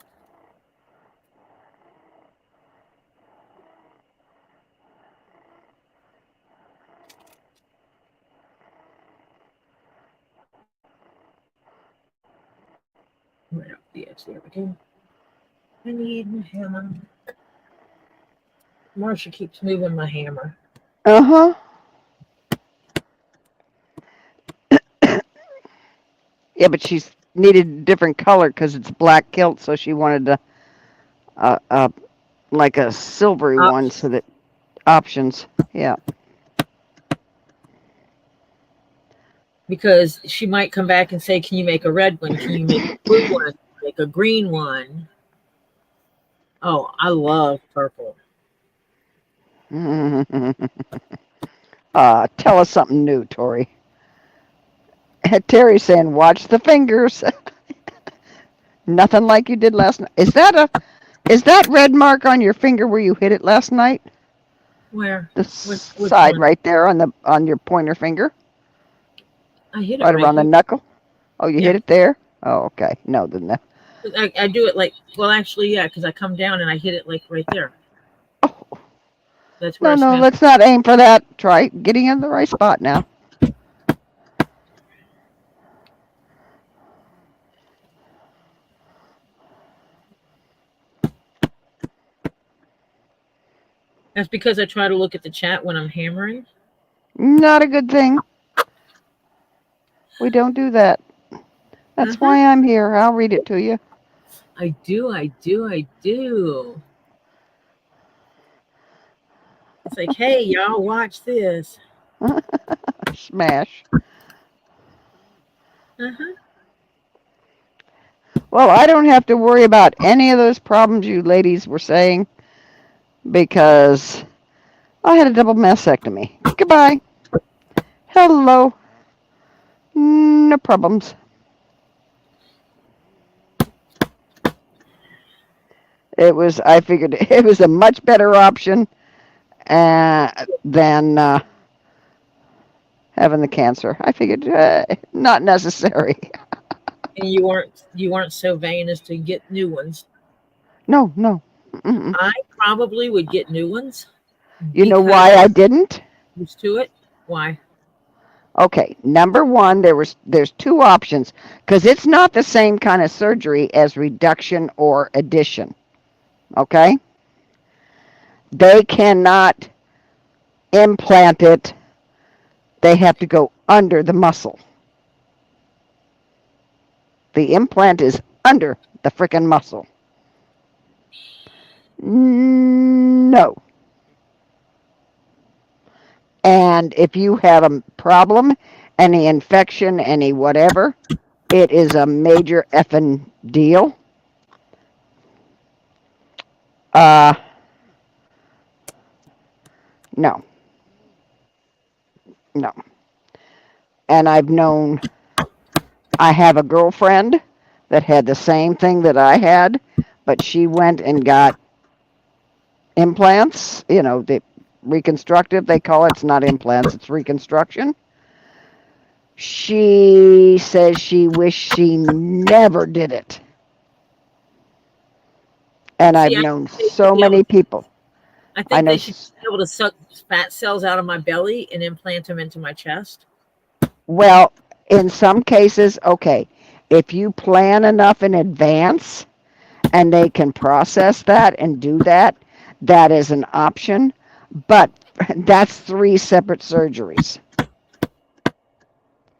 Right up the edge. There we go. I need my hammer. Marcia keeps moving my hammer. Uh-huh. Yeah, but she's needed a different color because it's black kilt, so she wanted like a silvery one, so that options. Yeah. Because she might come back and say, can you make a red one? Can you make a blue one? Make a green one? Oh, I love purple. Tell us something new, Tori. Terry's saying, watch the fingers. Nothing like you did last night. Is that red mark on your finger where you hit it last night? Where? The Which side one? right there on your pointer finger. I hit it Right around the here. knuckle. Oh, you Yeah. hit it there? Oh, okay. No, then that. I do it like, well, actually, yeah, because I come down and I hit it like right there. Oh, That's where No, a no, Smith. let's not aim for that. Try getting in the right spot now. That's because I try to look at the chat when I'm hammering. Not a good thing. We don't do that. That's why I'm here. I'll read it to you. I do. It's like, hey, y'all, watch this. Smash. Uh-huh. Well, I don't have to worry about any of those problems you ladies were saying because I had a double mastectomy. Goodbye. Hello. No problems. I figured it was a much better option than having the cancer. I figured not necessary. And you weren't so vain as to get new ones. No, no. Mm-mm. I probably would get new ones. You know why I didn't? Used to it. Why? Okay, number one, there's two options because it's not the same kind of surgery as reduction or addition. Okay, they cannot implant it. They have to go under the muscle. The implant is under the frickin' muscle. No. And if you have a problem, any infection, any whatever, it is a major effing deal. No. No. And I have a girlfriend that had the same thing that I had, but she went and got implants, the reconstructive, they call it. It's not implants, it's reconstruction. She says she wished she never did it. And I've known so many people. I think they should be able to suck fat cells out of my belly and implant them into my chest. Well, in some cases, okay, if you plan enough in advance and they can process that and do that, that is an option. But that's 3 separate surgeries.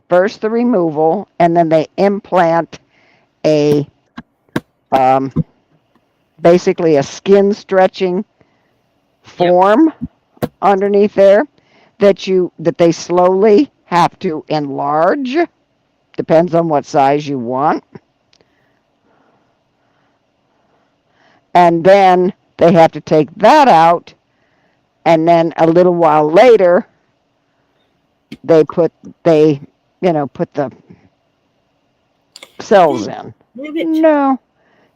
First the removal, and then they implant a basically a skin stretching form underneath there that they slowly have to enlarge. Depends on what size you want. And then they have to take that out, and then a little while later they put the cells in.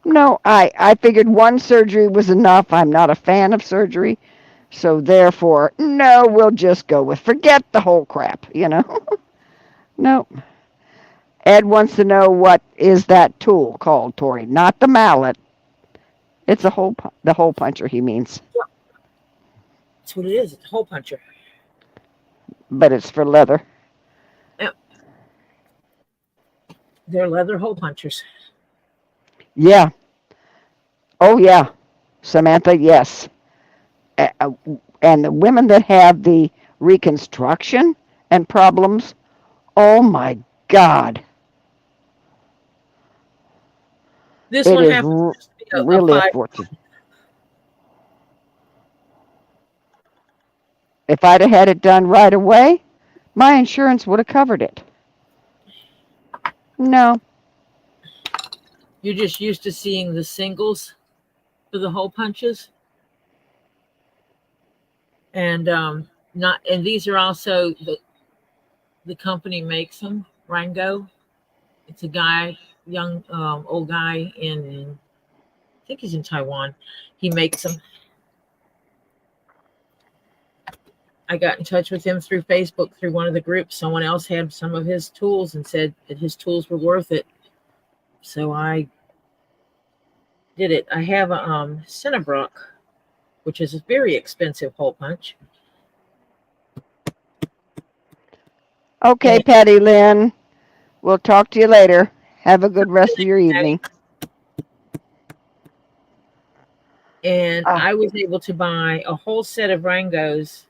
No, I figured one surgery was enough. I'm not a fan of surgery. So therefore, no, we'll just go with forget the whole crap, No. Ed wants to know what is that tool called, Tori? Not the mallet. It's the hole puncher he means. That's what it is. It's a hole puncher. But it's for leather. Yep. They're leather hole punchers. Yeah. Oh, yeah. Samantha, yes. And the women that have the reconstruction and problems, oh my God. This it one is happens to be really a fortune. If I'd have had it done right away, my insurance would have covered it. No. You're just used to seeing the singles for the hole punches. And these are also the company makes them, Rango. It's a guy, young old guy I think he's in Taiwan. He makes them. I got in touch with him through Facebook, through one of the groups. Someone else had some of his tools and said that his tools were worth it. So I did it. I have a Cinnabrook which is a very expensive hole punch. Okay, And- Patty Lynn. We'll talk to you later. Have a good rest of your evening. And Ah. I was able to buy a whole set of Rangos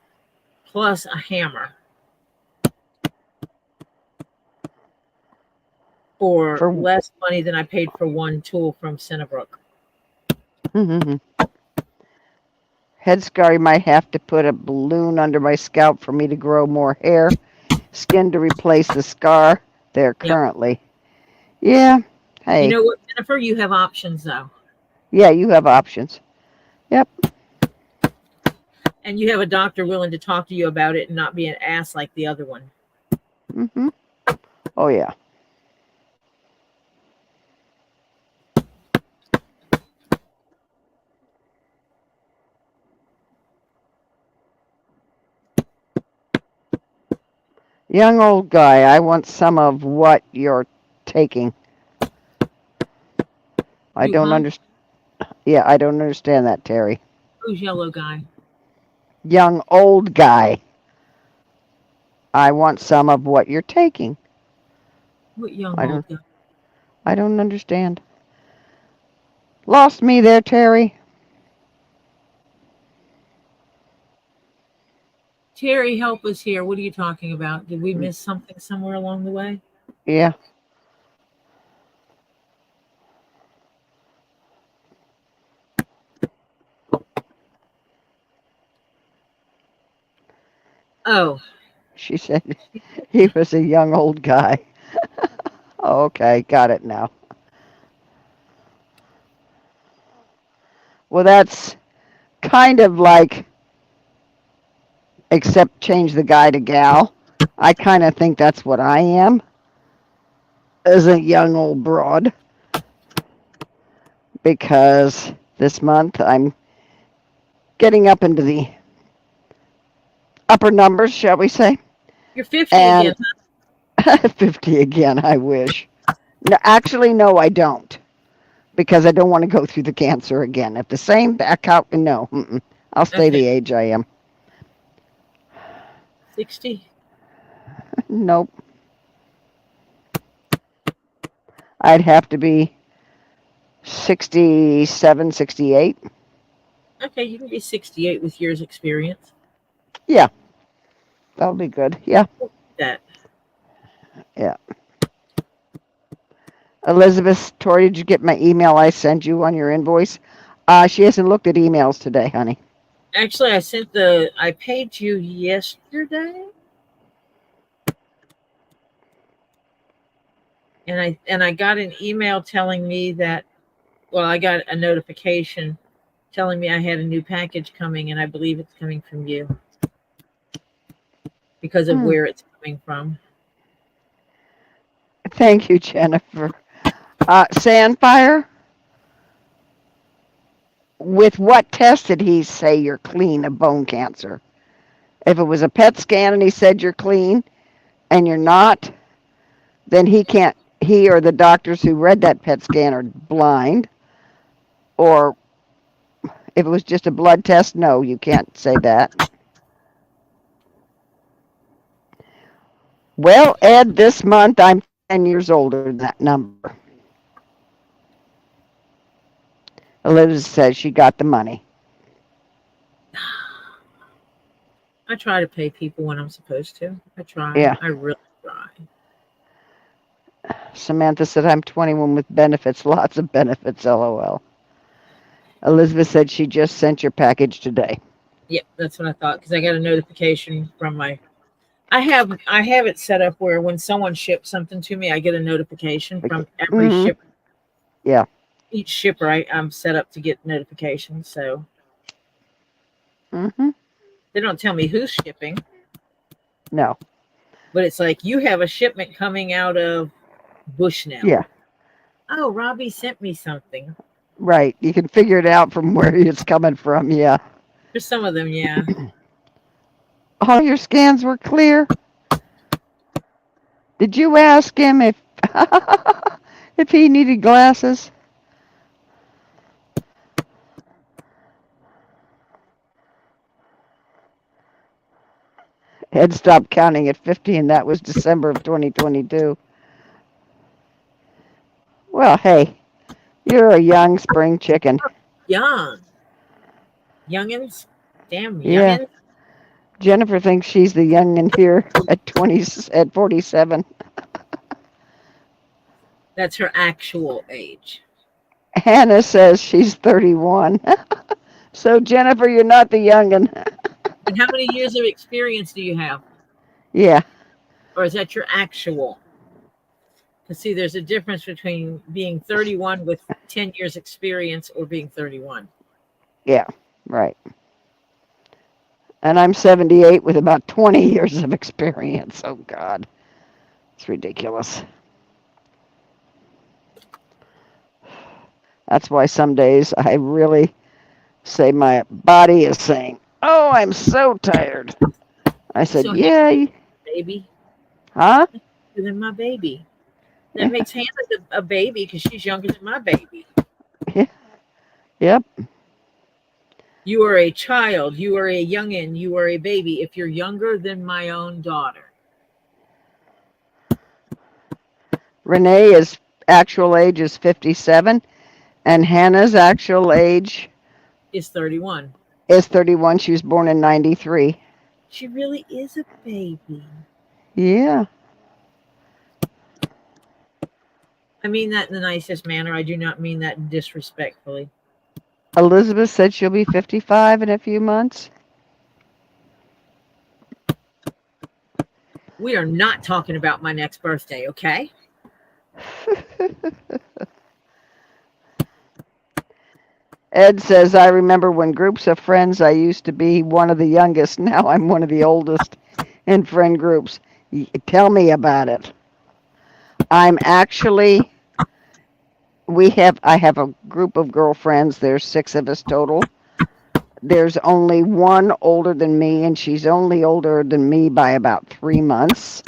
plus a hammer for less money than I paid for one tool from Cinnabrook. Headscarry might have to put a balloon under my scalp for me to grow more hair. Skin to replace the scar there currently. Yeah. Hey. You know what, Jennifer? You have options, though. Yeah, you have options. Yep. And you have a doctor willing to talk to you about it and not be an ass like the other one. Oh, yeah. Young old guy, I want some of what you're taking. I don't understand. Yeah, I don't understand that, Terry. Who's yellow guy? Young old guy. I want some of what you're taking. What young old guy? I don't understand. Lost me there, Terry. Terry, help us here. What are you talking about? Did we miss something somewhere along the way? Yeah. Oh. She said he was a young old guy. Okay, got it now. Well, that's kind of like, except change the guy to gal. I kind of think that's what I am, as a young old broad. Because this month I'm getting up into the upper numbers, shall we say. You're 50 again, huh? 50 again, I wish. No, actually, no, I don't. Because I don't want to go through the cancer again. If the same back out, no. I'll stay the age I am. 60? Nope. I'd have to be 67, 68. Okay, you can be 68 with years experience. Yeah. That'll be good. Yeah. That. Yeah. Elizabeth, Tori, did you get my email I sent you on your invoice? She hasn't looked at emails today, honey. Actually, I paid you yesterday. And I got an email telling me that, well, I got a notification telling me I had a new package coming, and I believe it's coming from you because of where it's coming from. Thank you, Jennifer. Sandfire? With what test did he say you're clean of bone cancer? If it was a PET scan and he said you're clean and you're not, then he or the doctors who read that PET scan are blind. Or if it was just a blood test, no, you can't say that. Well, Ed, this month I'm 10 years older than that number. Elizabeth says she got the money. I try to pay people when I'm supposed to. I try. Yeah. I really try. Samantha said I'm 21 with benefits, lots of benefits, LOL. Elizabeth said she just sent your package today. Yep, that's what I thought, because I got a notification from my. I have it set up where when someone ships something to me, I get a notification from every shipper. Yeah. Each shipper, I'm set up to get notifications. So they don't tell me who's shipping. No. But it's like, you have a shipment coming out of Bushnell. Yeah. Oh, Robbie sent me something. Right. You can figure it out from where it's coming from. Yeah. For some of them, yeah. All your scans were clear? Did you ask him if if he needed glasses? Ed stopped counting at 50, and that was December of 2022. Well, hey, you're a young spring chicken. Young. Youngins? Damn Yeah, youngins. Jennifer thinks she's the youngin here at 20, at 47. That's her actual age. Hannah says she's 31. So Jennifer, you're not the youngin. And how many years of experience do you have? Yeah, Or is that your actual? Because see, there's a difference between being 31 with 10 years experience or being 31. yeah, right. And I'm 78 with about 20 years of experience. Oh, God. It's ridiculous. That's why some days I really say my body is saying, "Oh, I'm so tired." I said, So "Yeah, baby, huh?" younger than my baby. That Yeah, makes Hannah a baby because she's younger than my baby. yeah, yep. You are a child. You are a youngin. You are a baby. If you're younger than my own daughter, Renee's actual age is 57, and Hannah's actual age is 31. is 31. She was born in 93. She really is a baby. Yeah. I mean that in the nicest manner. I do not mean that disrespectfully. Elizabeth said she'll be 55 in a few months. We are not talking about my next birthday, okay? Ed says, I remember when groups of friends, I used to be one of the youngest. Now I'm one of the oldest in friend groups. Tell me about it. I'm actually, I have a group of girlfriends. There's 6 of us total. There's only one older than me, and she's only older than me by about 3 months.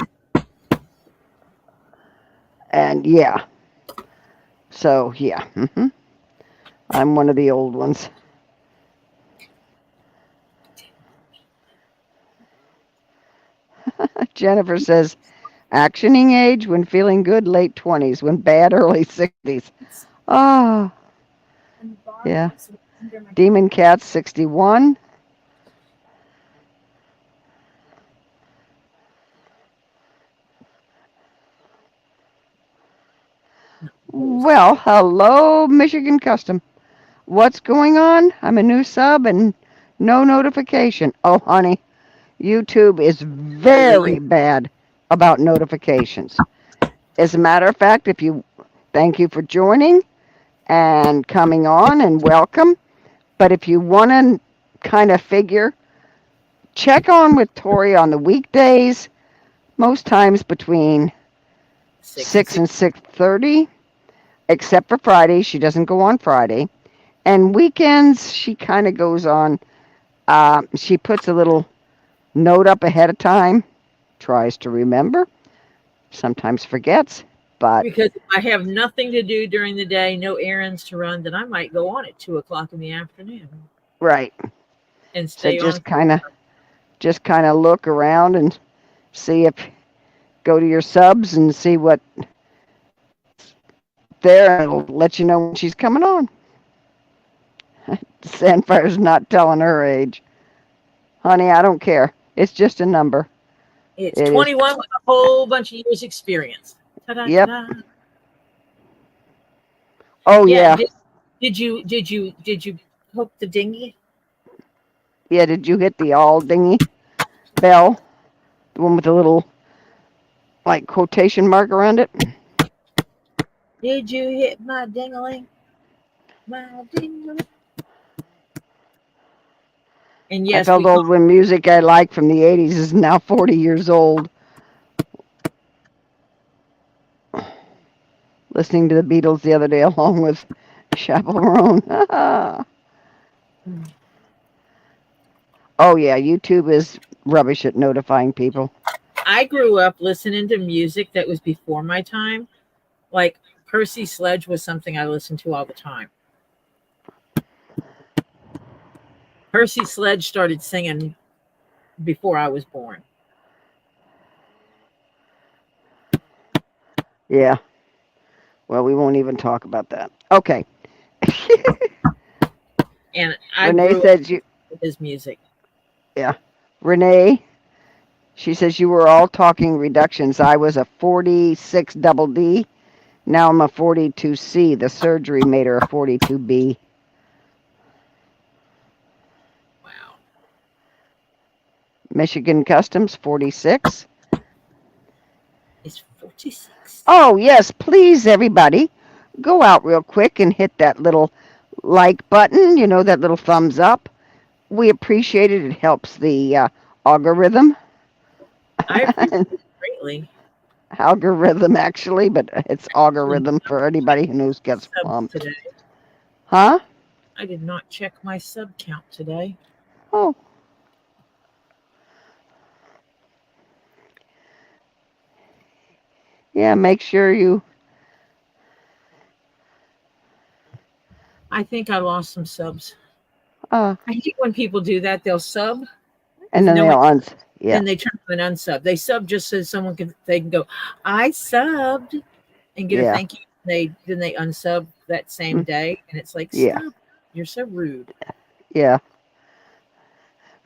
And yeah. So, yeah. I'm one of the old ones. Jennifer says, actioning age when feeling good, late 20s. When bad, early 60s. Ah, yeah. Demon Cat, 61. Well, hello, Michigan Custom. What's going on? I'm a new sub and no notification. Oh, honey, YouTube is very bad about notifications. As a matter of fact, thank you for joining and coming on and welcome. But if you want to kind of figure, check on with Tori on the weekdays, most times between 6 and 6:30, except for Friday. She doesn't go on Friday. And weekends, she kind of goes on. She puts a little note up ahead of time, tries to remember, sometimes forgets, but Because if I have nothing to do during the day, no errands to run, then I might go on at 2 o'clock in the afternoon right. and So stay on. just kind of look around and see if go to your subs and see what there, and it'll let you know when she's coming on. Sandfire's not telling her age. Honey, I don't care. It's just a number. It's It is. 21 with a whole bunch of years experience. Ta-da, Yep. ta-da. Oh Yeah. yeah. Did you hook the dinghy? Yeah, did you hit the all dingy bell? The one with the little like quotation mark around it? Did you hit my dingling? My dingling. And I yes, felt old when music I liked from the 80s is now 40 years old. Listening to the Beatles the other day along with Chaperone. Oh yeah, YouTube is rubbish at notifying people. I grew up listening to music that was before my time. Like Percy Sledge was something I listened to all the time. Percy Sledge started singing before I was born. Yeah. Well, we won't even talk about that. Okay. And I Renee grew up says you. with his music. Yeah. Renee. She says you were all talking reductions. I was a 46 double D. Now I'm a 42C. The surgery made her a 42B. Wow. Michigan Customs 46. He's 46. Oh, yes, please, everybody, go out real quick and hit that little like button, that little thumbs up. We appreciate it. It helps the algorithm. I appreciate it greatly. Algorithm, actually, but it's Actually, algorithm for anybody who knows gets subs pumped. today. Huh? I did not check my sub count today. Oh. Yeah, make sure you. I think I lost some subs. Uh, I hate when people do that. They'll sub and with then no they'll yeah. then they turn on an unsub. They sub just so they can go, I subbed and get a Yeah. thank you. Then they unsub that same day, and it's like, Yeah. stop! You're so rude. Yeah.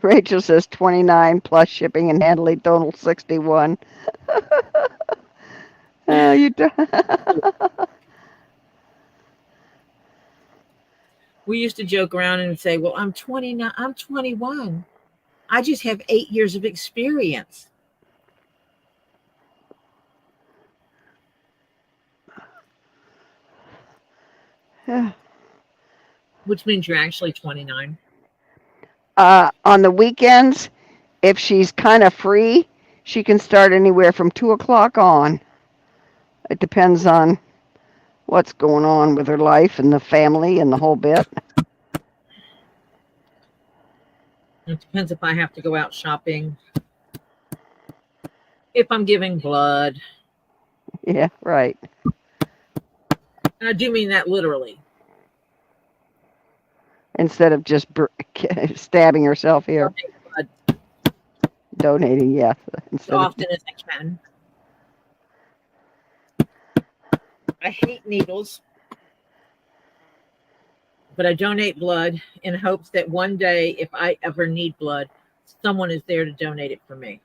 Rachel says 29 plus shipping and handling total 61. You do. We used to joke around and say, well, I'm 29, I'm 21. I just have 8 years of experience. Which means you're actually 29. On the weekends, if she's kind of free, she can start anywhere from 2 o'clock on. It depends on what's going on with her life and the family and the whole bit. It depends if I have to go out shopping, if I'm giving blood. Yeah, right. And I do mean that literally. Instead of just stabbing herself here. Blood Donating, yeah. as often as I can. I hate needles, but I donate blood in hopes that one day, if I ever need blood, someone is there to donate it for me.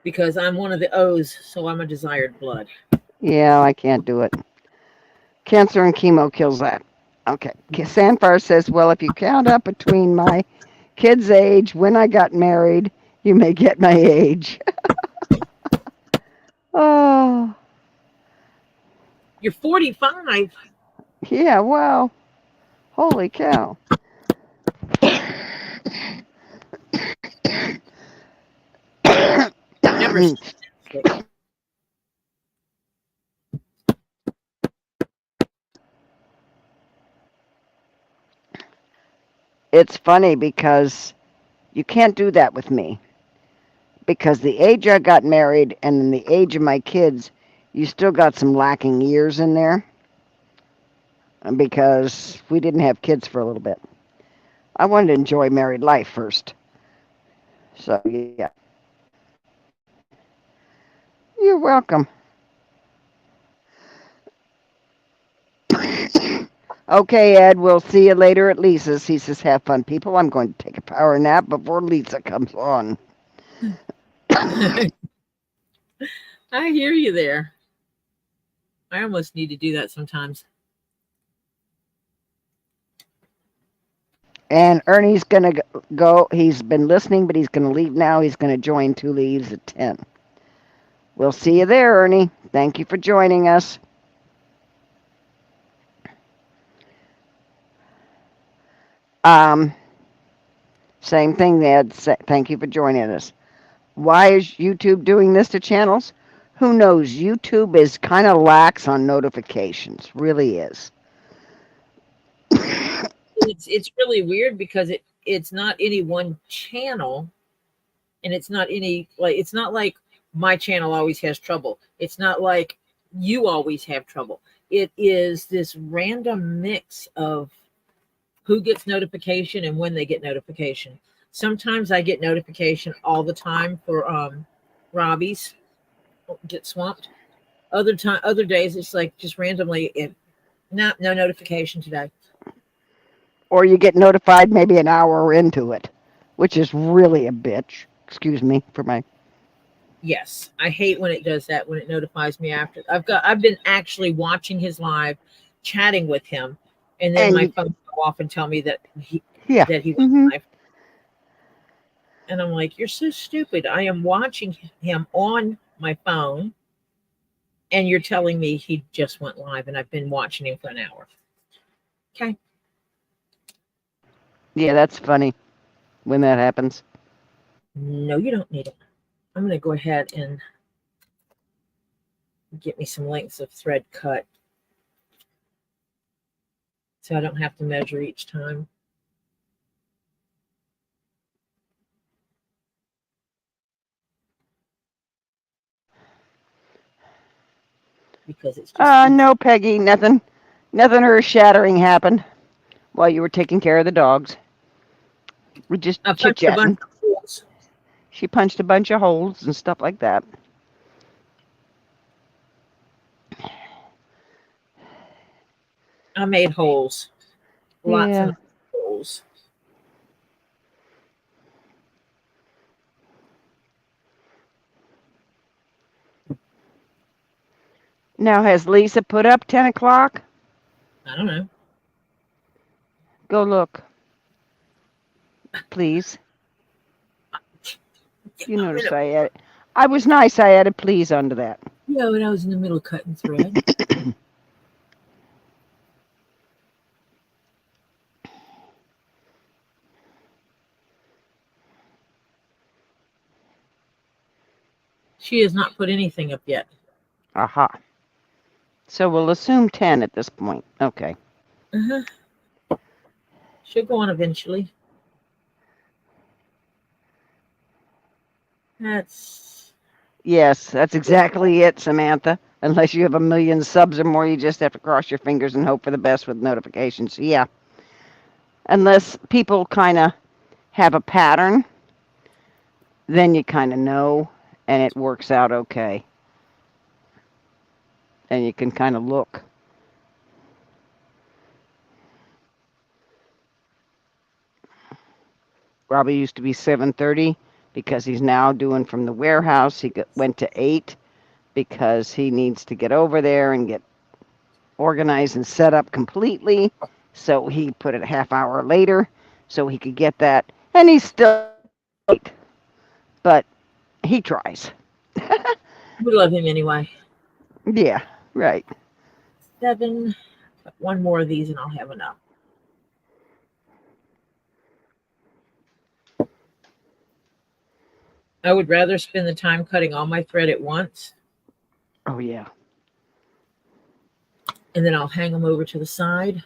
Because I'm one of the O's, so I'm a desired blood. Yeah, I can't do it. Cancer and chemo kills that. Okay. Sandfire says, well, if you count up between my kid's age, when I got married, you may get my age. Oh. You're 45. Yeah, wow. Holy cow. Never seen that. It's funny because you can't do that with me. Because the age I got married and then the age of my kids, you still got some lacking years in there. Because we didn't have kids for a little bit. I wanted to enjoy married life first. So, yeah. You're welcome. Okay, Ed, we'll see you later at Lisa's. He says, have fun, people. I'm going to take a power nap before Lisa comes on. I hear you there. I almost need to do that sometimes. And Ernie's going to go. He's been listening, but he's going to leave now. He's going to join Two Leaves at 10. We'll see you there, Ernie. Thank you for joining us. Same thing, Ed. Thank you for joining us. Why is YouTube doing this to channels? Who knows? YouTube is kind of lax on notifications. Really is. It's really weird because it's not any one channel, and it's not like my channel always has trouble. It's not like you always have trouble. It is this random mix of who gets notification and when they get notification. Sometimes I get notification all the time for Robbie's get swamped. Other days it's like just randomly no notification today. Or you get notified maybe an hour into it, which is really a bitch. Excuse me for my. Yes, I hate when it does that, when it notifies me after. I've been actually watching his live, chatting with him, and then And my you, phone will go off and tell me yeah. that he went Hmm. live. And I'm like, you're so stupid. I am watching him on my phone, and you're telling me he just went live, and I've been watching him for an hour. Okay. Yeah, that's funny when that happens. No, you don't need it. I'm going to go ahead and get me some lengths of thread cut so I don't have to measure each time. Because it's just easy. No, Peggy, nothing earth shattering happened while you were taking care of the dogs. We just I chit punched a bunch chatting. of holes. She punched a bunch of holes and stuff like that. I made holes. Lots Yeah. and lots of holes. Now, has Lisa put up 10 o'clock? I don't know. Go look, please. You notice I added. I was nice. I added please onto that. Yeah, when I was in the middle cutting thread. She has not put anything up yet. Aha. So we'll assume 10 at this point. Okay. Uh-huh. She'll go on eventually. That's Yes, that's exactly it, Samantha. Unless you have a million subs or more, you just have to cross your fingers and hope for the best with notifications. Yeah. Unless people kind of have a pattern, then you kind of know and it works out okay. And you can kind of look. Robbie used to be 7:30 because he's now doing from the warehouse. Went to 8 because he needs to get over there and get organized and set up completely. So he put it a half hour later so he could get that. And he's still late, but he tries. we love him anyway. Yeah, right. 7. One more of these and I'll have enough. I would rather spend the time cutting all my thread at once, Oh, yeah. and then I'll hang them over to the side,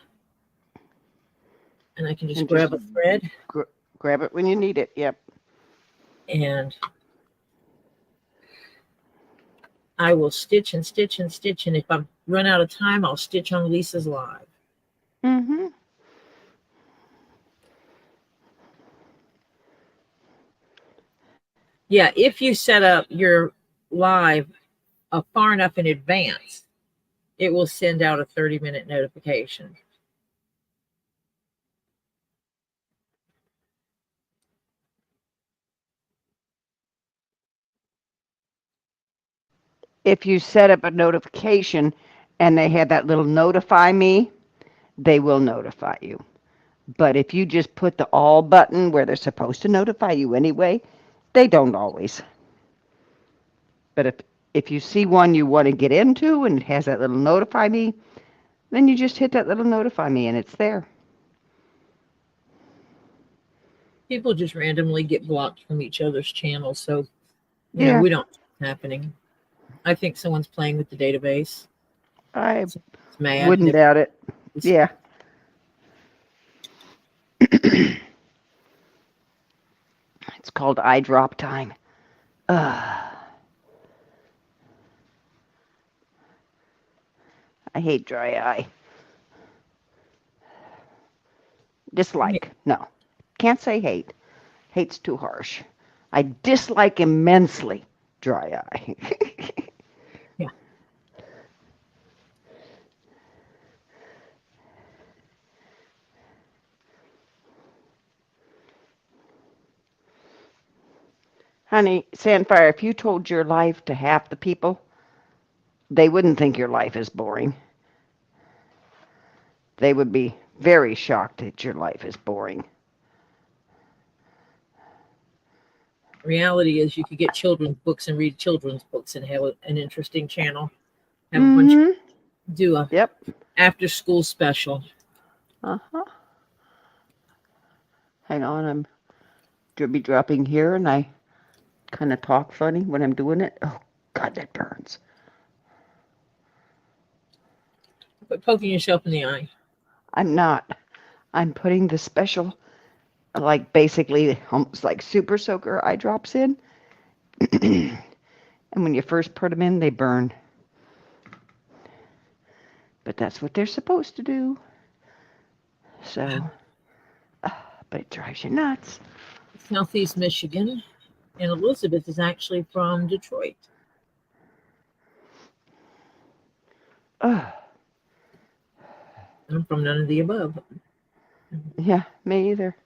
and I can just And grab just a thread grab it when you need it. Yep. and I will stitch and stitch and stitch. And if I run out of time, I'll stitch on Lisa's live. Mm-hmm. Yeah, if you set up your live far enough in advance, it will send out a 30-minute notification. If you set up a notification and they have that little notify me, they will notify you. But if you just put the all button where they're supposed to notify you anyway, they don't always. But if you see one you want to get into and it has that little notify me, then you just hit that little notify me and it's there. People just randomly get blocked from each other's channels, so Yeah, we don't know what's happening. I think someone's playing with the database. I It's mad. wouldn't doubt it. Yeah. It's called eye drop time. I hate dry eye. Dislike. No. Can't say hate. Hate's too harsh. I dislike immensely dry eye. Yeah. Honey, Sandfire, if you told your life to half the people, they wouldn't think your life is boring. They would be very shocked that your life is boring. Reality is you could get children's books and read children's books and have an interesting channel. Have a bunch Mm-hmm. do a Yep. after school special. Uh-huh. Hang on, I'm be dropping here, and I kind of talk funny when I'm doing it. Oh, God, that burns. Quit poking yourself in the eye. I'm not. I'm putting the special, like basically almost like super soaker eye drops in. And when you first put them in, they burn. But that's what they're supposed to do. So, but it drives you nuts. Southeast Michigan, and Elizabeth is actually from Detroit. Oh, I'm from none of the above. yeah, me either.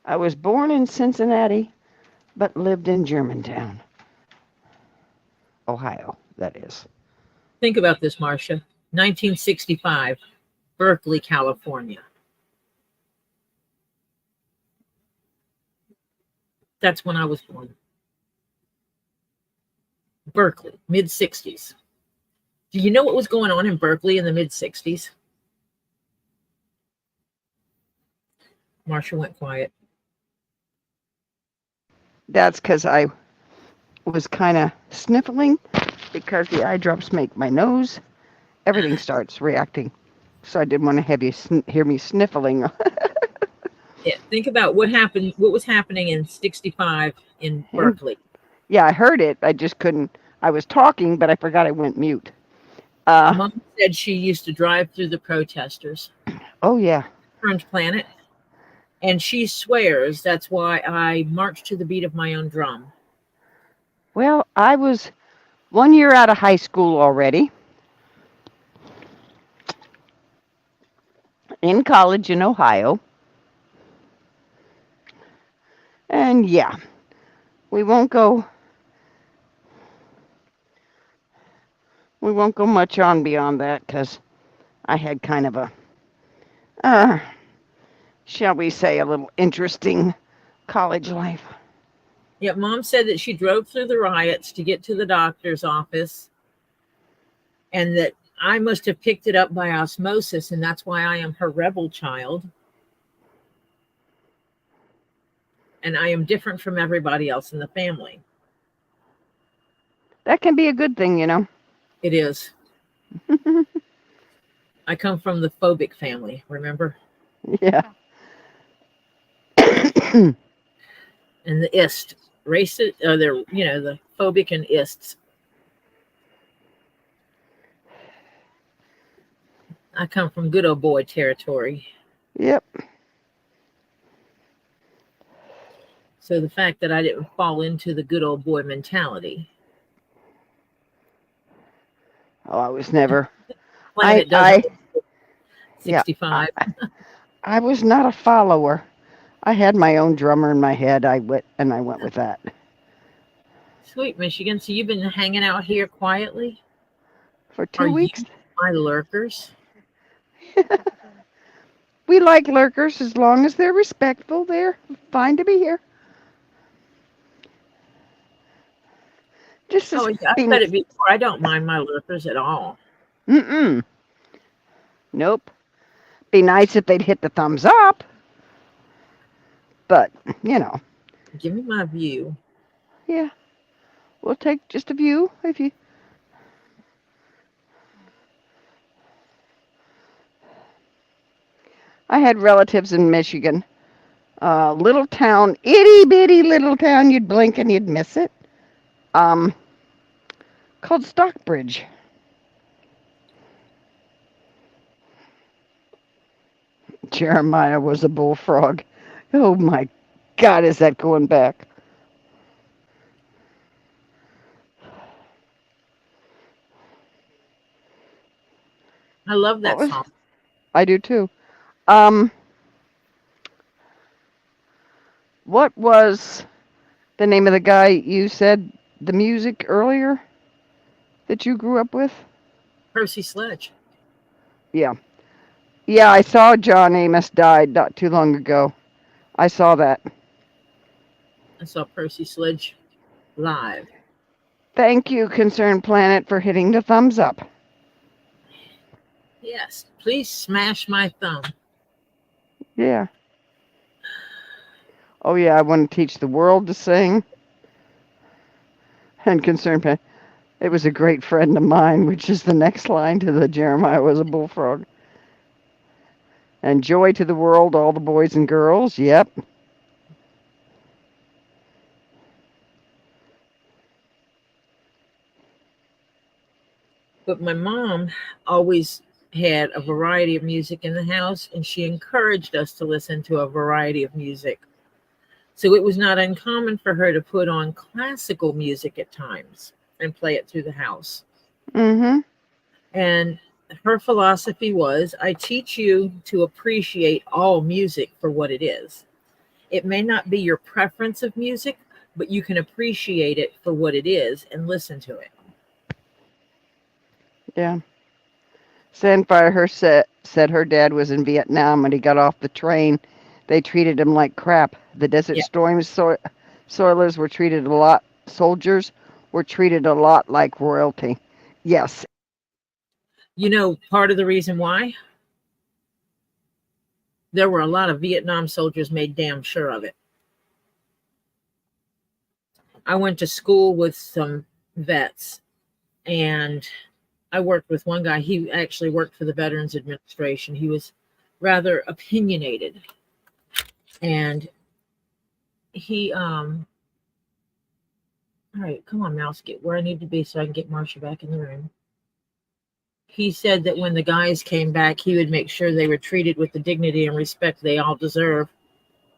I was born in Cincinnati, but lived in Germantown, Ohio, that is. Think about this, Marcia. 1965, Berkeley, California. That's when I was born. Berkeley, mid 60s. Do you know what was going on in Berkeley in the mid 60s? Marcia went quiet. That's because I was kind of sniffling because the eye drops make my nose. Everything starts reacting. So I didn't want to have you hear me sniffling. Yeah, think about what happened. What was happening in 65 in Berkeley? Yeah, I heard it. I just couldn't. I was talking, but I forgot I went mute. Mom said she used to drive through the protesters. Oh, yeah. Orange Planet. And she swears that's why I marched to the beat of my own drum. Well, I was 1 year out of high school already. In college in Ohio. And yeah, we won't go much on beyond that because I had kind of a, shall we say, a little interesting college life. Yeah, Mom said that she drove through the riots to get to the doctor's office and that I must have picked it up by osmosis, and that's why I am her rebel child. And I am different from everybody else in the family. That can be a good thing, you know. It is. I come from the phobic family, remember? Yeah. And the ist. Racist, they're, the phobic and ists. I come from good old boy territory. Yep. So the fact that I didn't fall into the good old boy mentality. Oh, I was never. Planet doesn't. 65. Yeah, I was not a follower. I had my own drummer in my head. I went with that. Sweet Michigan. So you've been hanging out here quietly? For 2 weeks. My lurkers. We like lurkers as long as they're respectful. They're fine to be here. Just as I've said it before. I don't mind my lurkers at all. Nope. Be nice if they'd hit the thumbs up. But, Give me my view. Yeah. We'll take just a view if you. I had relatives in Michigan. Little town, itty bitty little town, you'd blink and you'd miss it. Called Stockbridge. Jeremiah was a bullfrog. Oh my God, is that going back? I love What that was? song. I do too. Um, what was the name of the guy you said the music earlier that you grew up with? Percy Sledge. Yeah. Yeah, I saw John Amos died not too long ago. I saw that. I saw Percy Sledge live. Thank you, Concerned Planet, for hitting the thumbs up. Yes, please smash my thumb. Yeah. Oh, yeah, I want to teach the world to sing. And Concerned Planet, it was a great friend of mine, which is the next line to the Jeremiah was a bullfrog. And joy to the world, all the boys and girls. Yep. But my mom always had a variety of music in the house, and she encouraged us to listen to a variety of music. So it was not uncommon for her to put on classical music at times and play it through the house. Mm-hmm. And her philosophy was, I teach you to appreciate all music for what it is. It may not be your preference of music, but you can appreciate it for what it is and listen to it. Yeah. Sandfire her said her dad was in Vietnam when he got off the train. They treated him like crap. The Desert Yeah. Storm soilers were treated a lot. Soldiers were treated a lot like royalty. Yes. You know, part of the reason why there were a lot of Vietnam soldiers made damn sure of it. I went to school with some vets, and I worked with one guy. He actually worked for the Veterans Administration. He was rather opinionated, and he all right, come on, mouse, get where I need to be so I can get Marcia back in the room. He said that when the guys came back, he would make sure they were treated with the dignity and respect they all deserve,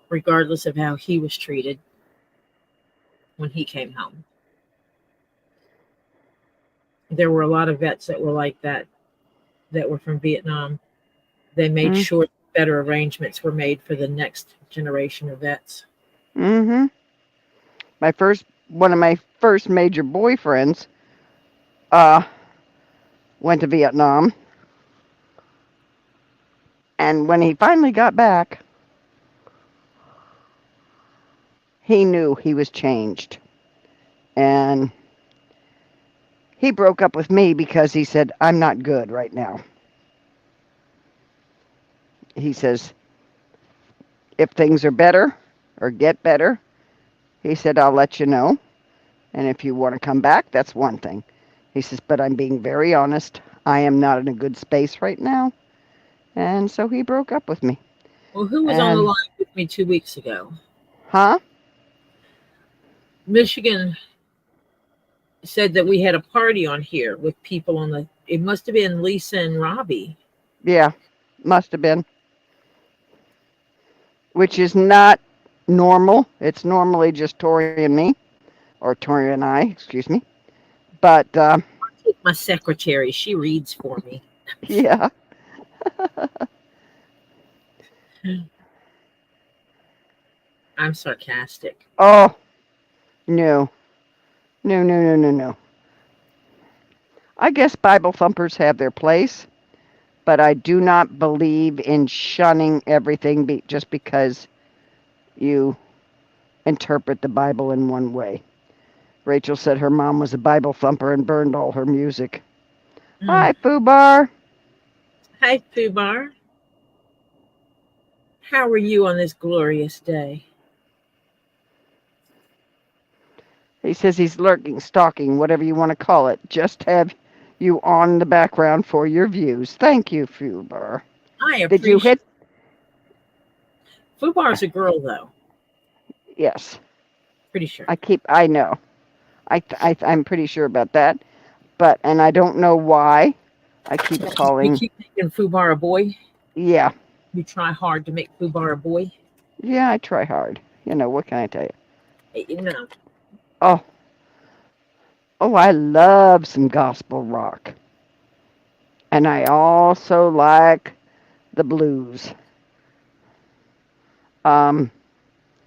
regardless of how he was treated when he came home. There were a lot of vets that were like that were from Vietnam. They made Mm, sure better arrangements were made for the next generation of vets. mm-hmm. One of my first major boyfriends, uh, went to Vietnam, and when he finally got back, he knew he was changed, and he broke up with me because he said I'm not good right now. He says if things are better or get better, he said I'll let you know. And if you want to come back, that's one thing. He says, but I'm being very honest. I am not in a good space right now. And so he broke up with me. Well, who was on the And, line with me 2 weeks ago? huh? Michigan said that we had a party on here with people on the. It must have been Lisa and Robbie. Yeah, must have been. Which is not normal. It's normally just Tori and me, or Tori and I, excuse me. But, My secretary, she reads for me. yeah. I'm sarcastic. Oh, no. No, no, no, no, no. I guess Bible thumpers have their place, but I do not believe in shunning everything just because you interpret the Bible in one way. Rachel said her mom was a Bible thumper and burned all her music. Hi, Fubar. Hi, Fubar. How are you on this glorious day? He says he's lurking, stalking, whatever you want to call it. Just have you on the background for your views. Thank you, Fubar. I Did you appreciate. hit? Fubar's a girl, though. Yes. Pretty sure. I know. I'm pretty sure about that. And I don't know why. I keep You calling. keep making Fubar a boy. Yeah. You try hard to make Fubar a boy. Yeah, I try hard. You know, what can I tell you? You know, Oh, oh, I love some gospel rock. And I also like the blues. Um,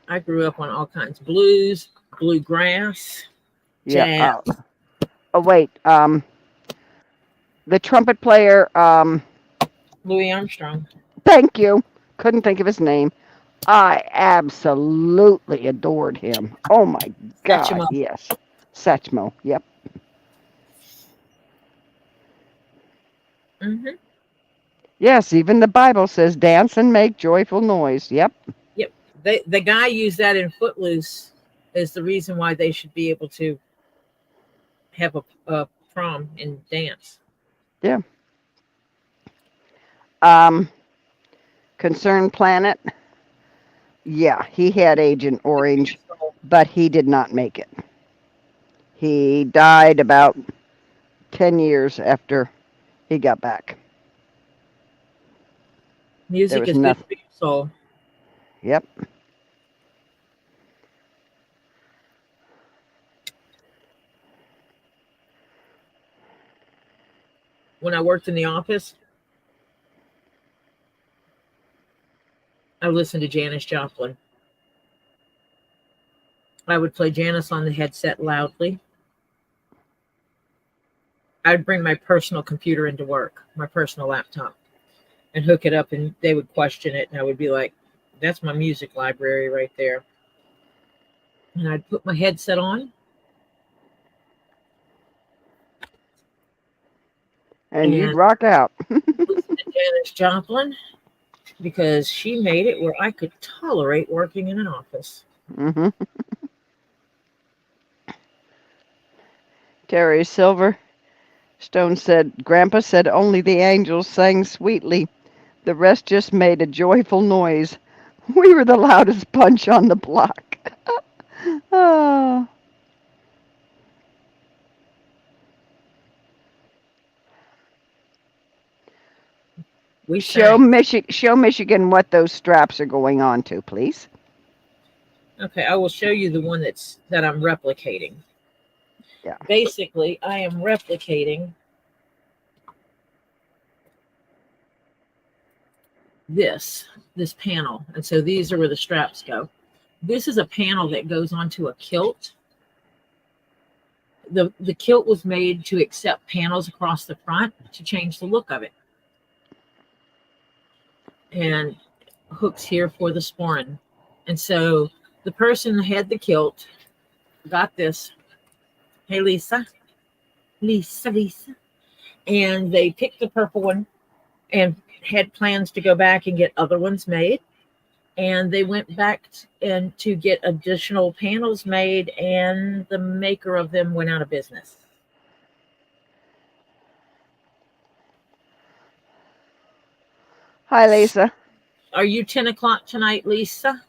I grew up on all kinds of blues, bluegrass, yeah. jazz. Oh, wait. The trumpet player. Louis Armstrong. Thank you. Couldn't think of his name. I absolutely adored him. Oh my God, Satchmo. yes. Satchmo. Yep. Mm-hmm. Yes, even the Bible says dance and make joyful noise. Yep. Yep. The guy used that in Footloose as the reason why they should be able to have a prom and dance. Yeah. Um, Concerned Planet. Yeah, he had Agent Orange, but he did not make it. He died about 10 years after he got back. There Music was is good nothing. for your soul. Yep. When I worked in the office, I listened to Janis Joplin. I would play Janis on the headset loudly. I'd bring my personal computer into work, my personal laptop, and hook it up, and they would question it, and I would be like, that's my music library right there. And I'd put my headset on And you'd and rock out. listen to Janis Joplin because she made it where I could tolerate working in an office. Hmm. Terry Silverstone said, Grandpa said only the angels sang sweetly. The rest just made a joyful noise. We were the loudest bunch on the block. Oh. We Show, sang. Show Michigan what those straps are going on to, please. Okay, I will show you the one that I'm replicating. Yeah. Basically, I am replicating this panel, and so these are where the straps go. This is a panel that goes onto a kilt. The kilt was made to accept panels across the front to change the look of it, and hooks here for the sporran. And so the person that had the kilt got this. Hey, Lisa, and they picked the purple one and had plans to go back and get other ones made. And they went back and to get additional panels made, and the maker of them went out of business. Hi, Lisa. Are you 10 o'clock tonight, Lisa?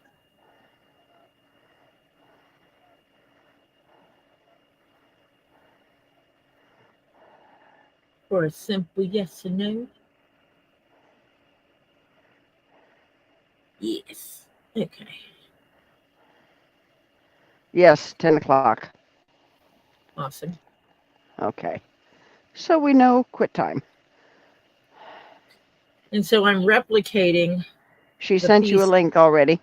For a simple yes or no? Yes. Okay. Yes, 10 o'clock. Awesome. Okay. So we know quit time. And so I'm replicating She the sent you a piece link already.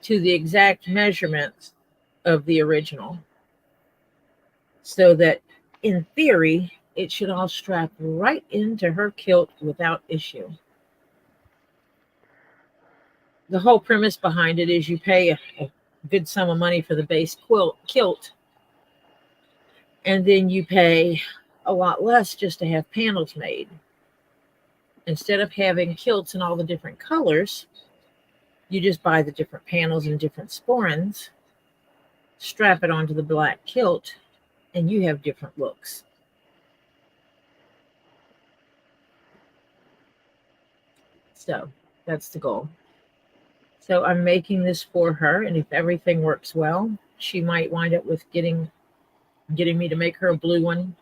to the exact measurements of the original, so that in theory it should all strap right into her kilt without issue. The whole premise behind it is you pay a good sum of money for the base kilt, and then you pay a lot less just to have panels made. Instead of having kilts in all the different colors, you just buy the different panels and different sporrans, strap it onto the black kilt, and you have different looks. So that's the goal. So I'm making this for her, and if everything works well, she might wind up with getting me to make her a blue one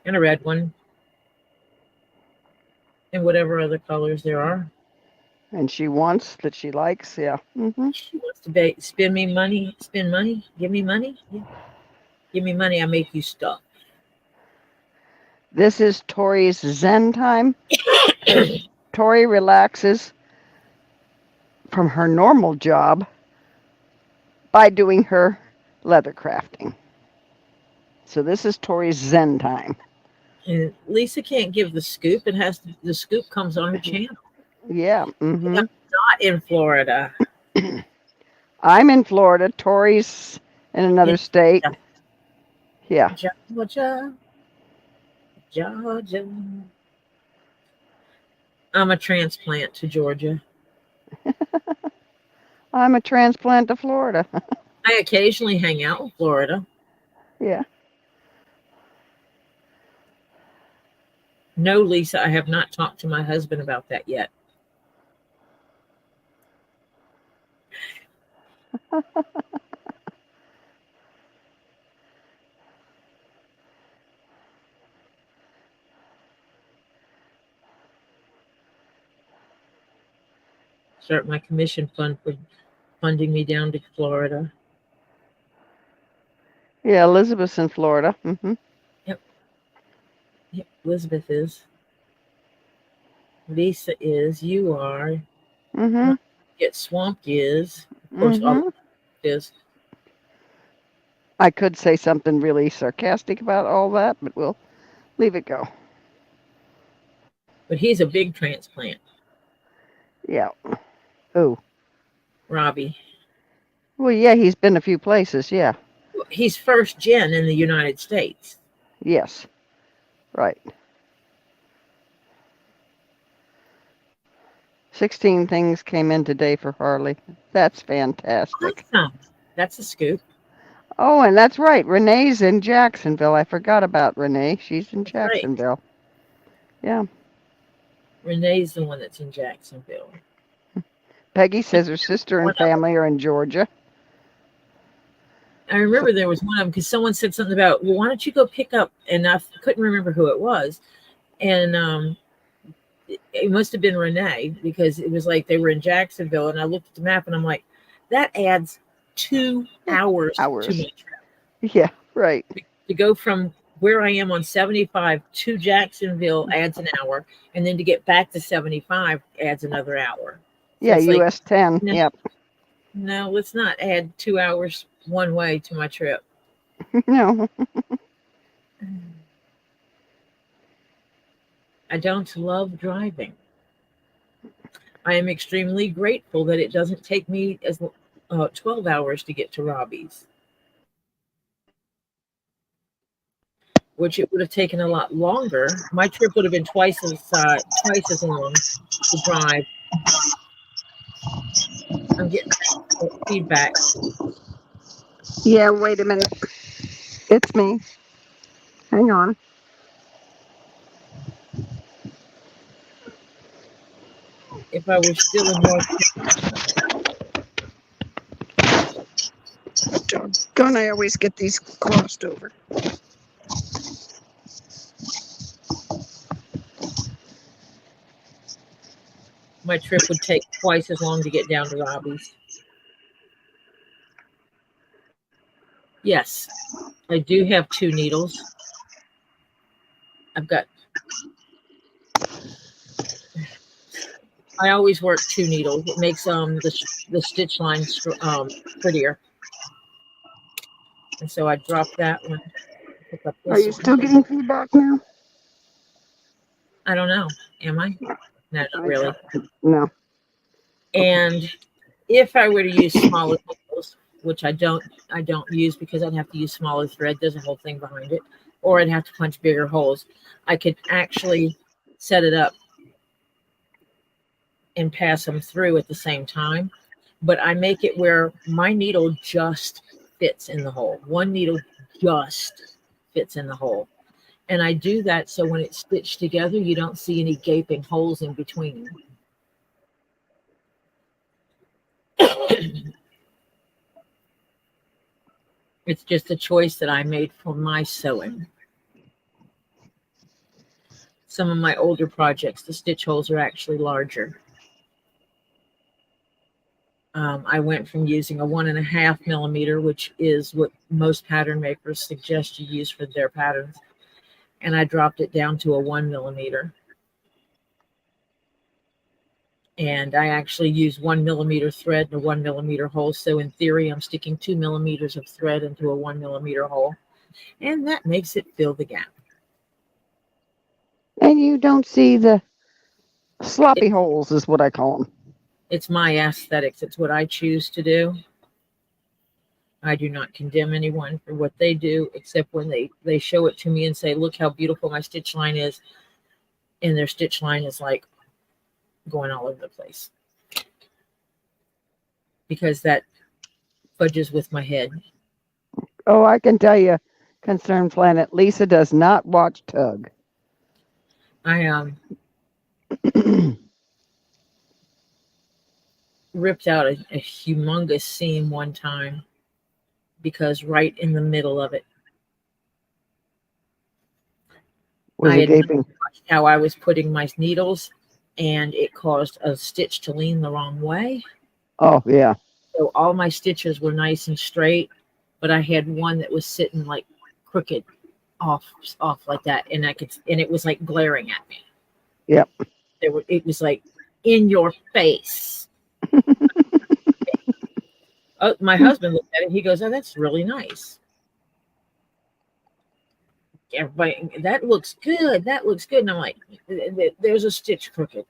and a red one and whatever other colors there are. And she wants that she likes, yeah. She wants to spend money, give me money. Yeah. Give me money, I make you stuff. This is Tori's Zen time. Tori relaxes from her normal job by doing her leather crafting. So this is Tori's Zen time. And Lisa can't give the scoop. The scoop comes on her channel. Yeah. I'm not in Florida. I'm in Florida. Tori's in another state. Yeah. Georgia. I'm a transplant to Georgia. I'm a transplant to Florida. I occasionally hang out in Florida. Yeah. No, Lisa, I have not talked to my husband about that yet. Start my commission fund for funding me down to Florida. Yeah, Elizabeth's in Florida. Yep, Elizabeth is. Lisa is. You are. Get swamped is. Of course, all is. I could say something really sarcastic about all that, but we'll leave it go. But he's a big transplant. Yeah. Oh. Robbie. Well, yeah, he's been a few places, yeah. He's first gen in the United States. Yes. Right. 16 things came in today for Harley. That's fantastic. Awesome. That's a scoop. Oh, and that's right. Renee's in Jacksonville. I forgot about Renee. She's in Jacksonville. Right. Yeah. Renee's the one that's in Jacksonville. Peggy says her sister and family are in Georgia. I remember there was one of them because someone said something about, well, why don't you go pick up? And I couldn't remember who it was. And it must have been Renee because it was like they were in Jacksonville. And I looked at the map and I'm like, that adds 2 hours to my trip. Yeah, right. To go from where I am on 75 to Jacksonville adds an hour. And then to get back to 75 adds another hour. So yeah, US 10. No, yep. No, let's not add 2 hours one way to my trip. No. I don't love driving. I am extremely grateful that it doesn't take me as 12 hours to get to Robbie's, which it would have taken a lot longer. My trip would have been twice as long to drive. I'm getting feedback. Yeah, wait a minute. It's me. Hang on. If I were still in North Doggone, I always get these crossed over. My trip would take twice as long to get down to Robbie's. Yes, I do have 2 needles. I always work 2 needles. It makes the stitch line prettier. And so I dropped that one. Pick up this. Are you still getting feedback now? I don't know. Am I? No, not really. No. And if I were to use smaller needles, which I don't use because I'd have to use smaller thread. There's a whole thing behind it. Or I'd have to punch bigger holes. I could actually set it up and pass them through at the same time. But I make it where my needle just fits in the hole. One needle just fits in the hole. And I do that so when it's stitched together, you don't see any gaping holes in between. It's just a choice that I made for my sewing. Some of my older projects, the stitch holes are actually larger. I went from using a 1.5 millimeter, which is what most pattern makers suggest you use for their patterns, and I dropped it down to a 1 millimeter. And I actually use 1 millimeter thread and a 1 millimeter hole. So in theory, I'm sticking 2 millimeters of thread into a 1 millimeter hole, and that makes it fill the gap. And you don't see the sloppy holes, is what I call them. It's my aesthetics. It's what I choose to do. I do not condemn anyone for what they do, except when they show it to me and say, look how beautiful my stitch line is. And their stitch line is like going all over the place. Because that fudges with my head. Oh, I can tell you, Concerned Planet, Lisa does not watch Tug. I ripped out a humongous seam one time because right in the middle of it, Was I it had gaping? watched how I was putting my needles, and it caused a stitch to lean the wrong way. Oh, yeah. So all my stitches were nice and straight, but I had one that was sitting like crooked off like that, and it was like glaring at me. Yep. It was like in your face. Oh, my husband looked at it. He goes, "Oh, that's really nice." Everybody, that looks good. That looks good. And I'm like, there's a stitch crooked.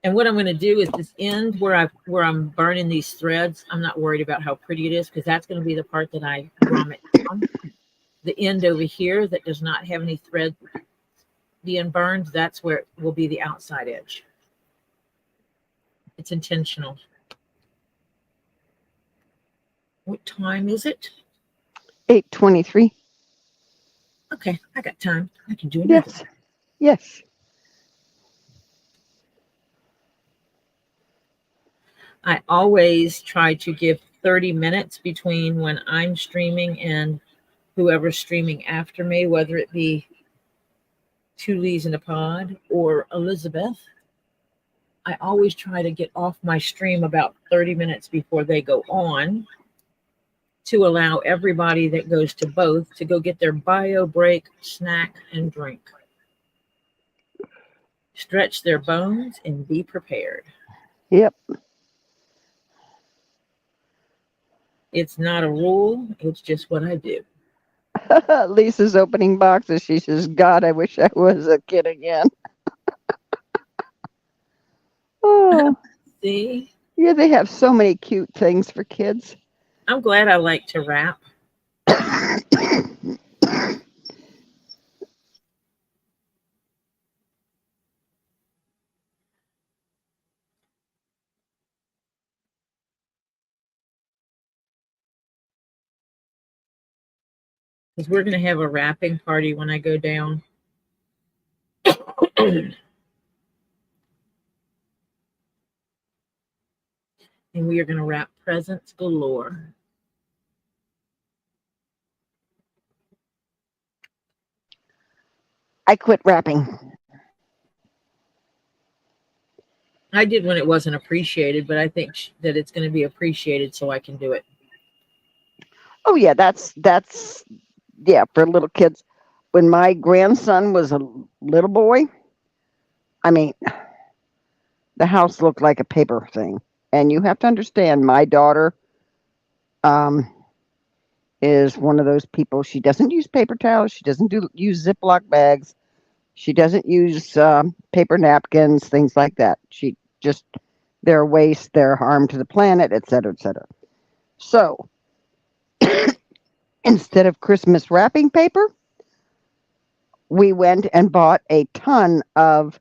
And what I'm going to do is this end where I'm burning these threads. I'm not worried about how pretty it is because that's going to be the part that I grommet down. The end over here that does not have any thread being burned, that's where it will be the outside edge. It's intentional. What time is it? 8:23. Okay, I got time. I can do it. Yes. Yes. I always try to give 30 minutes between when I'm streaming and whoever's streaming after me, whether it be Two Lees in a Pod or Elizabeth. I always try to get off my stream about 30 minutes before they go on to allow everybody that goes to both to go get their bio break, snack, and drink. Stretch their bones and be prepared. Yep. It's not a rule. It's just what I do. Lisa's opening boxes. She says, God, I wish I was a kid again. Oh. See? Yeah, they have so many cute things for kids. I'm glad I like to wrap. Because we're going to have a wrapping party when I go down. And we are going to wrap presents galore. I quit wrapping. I did when it wasn't appreciated, but I think that it's going to be appreciated so I can do it. Oh yeah, that's yeah, for little kids. When my grandson was a little boy, I mean, the house looked like a paper thing. And you have to understand, my daughter is one of those people. She doesn't use paper towels. She doesn't use Ziploc bags. She doesn't use paper napkins, things like that. She just, they're waste, they're harm to the planet, et cetera, et cetera. So instead of Christmas wrapping paper, we went and bought a ton of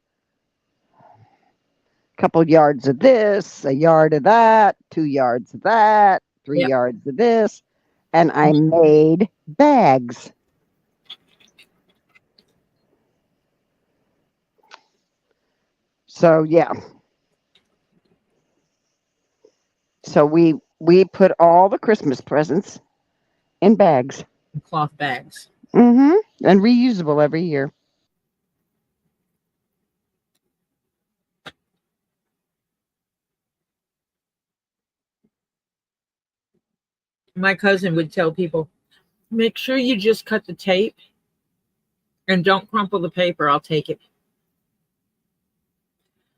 couple yards of this, a yard of that, 2 yards of that, 3 Yep. yards of this, and I made bags. So yeah. So we put all the Christmas presents in bags. Cloth bags. And reusable every year. My cousin would tell people, make sure you just cut the tape and don't crumple the paper. I'll take it.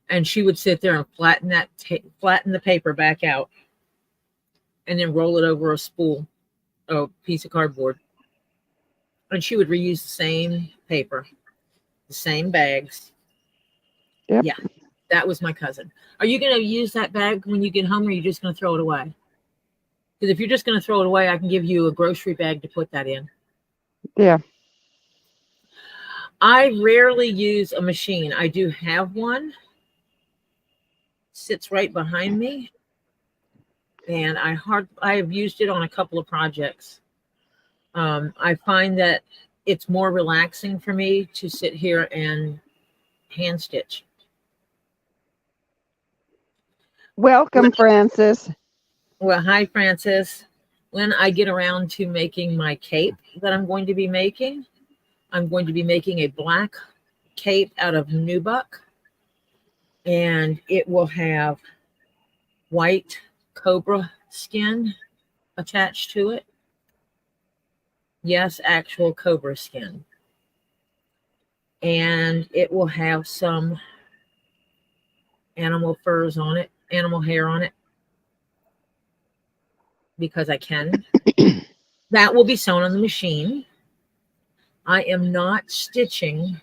And she would sit there and flatten the paper back out, and then roll it over a piece of cardboard. And she would reuse the same paper, the same bags. Yep. Yeah, that was my cousin. Are you going to use that bag when you get home, or are you just going to throw it away? Because if you're just going to throw it away, I can give you a grocery bag to put that in. Yeah. I rarely use a machine. I do have one. Sits right behind me. And I have used it on a couple of projects. I find that it's more relaxing for me to sit here and hand stitch. Welcome, Francis. Well, hi, Francis. When I get around to making my cape that I'm going to be making a black cape out of nubuck, and it will have white cobra skin attached to it. Yes, actual cobra skin. And it will have some animal furs on it, animal hair on it, because I can. That will be sewn on the machine. I am not stitching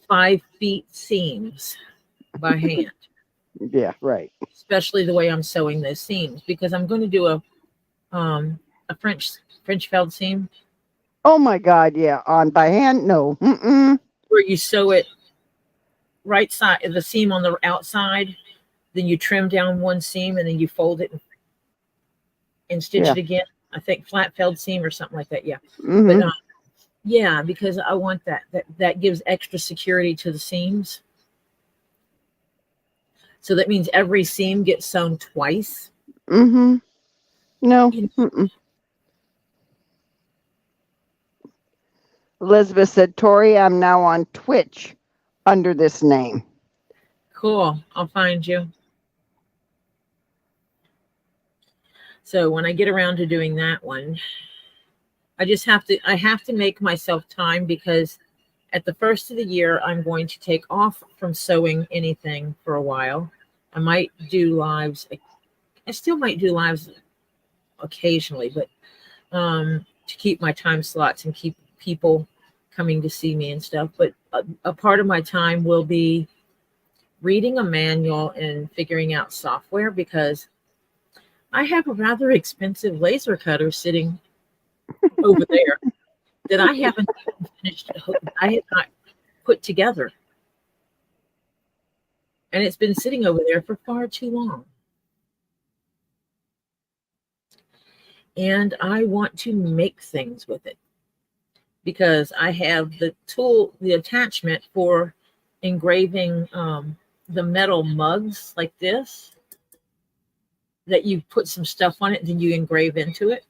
5 feet seams by hand, Yeah, right. especially the way I'm sewing those seams, because I'm going to do a French felled seam Oh my God, yeah. On by hand? No. where you sew it right side, the seam on the outside, then you trim down one seam and then you fold it and stitch Yeah. it again. I think flat felled seam or something like that. Yeah. Mm-hmm. But yeah, because I want that gives extra security to the seams. So that means every seam gets sewn twice. Mm-hmm. No. You Mm-mm. Elizabeth said, Tori, I'm now on Twitch under this name. Cool. I'll find you. So when I get around to doing that one, I have to make myself time, because at the first of the year, I'm going to take off from sewing anything for a while. I might do lives. I still might do lives occasionally, but to keep my time slots and keep people coming to see me and stuff. But a part of my time will be reading a manual and figuring out software, because I have a rather expensive laser cutter sitting over there that I haven't even finished. I have not put together. And it's been sitting over there for far too long. And I want to make things with it, because I have the attachment for engraving the metal mugs like this, that you put some stuff on it, then you engrave into it.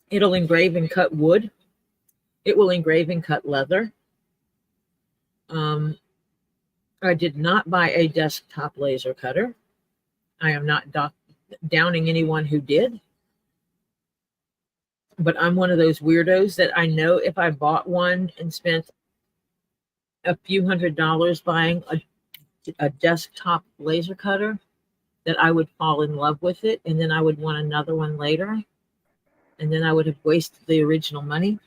It'll engrave and cut wood. It will engrave and cut leather. I did not buy a desktop laser cutter. I am not downing anyone who did. But I'm one of those weirdos that I know if I bought one and spent a few $100s buying a desktop laser cutter, that I would fall in love with it, and then I would want another one later, and then I would have wasted the original money,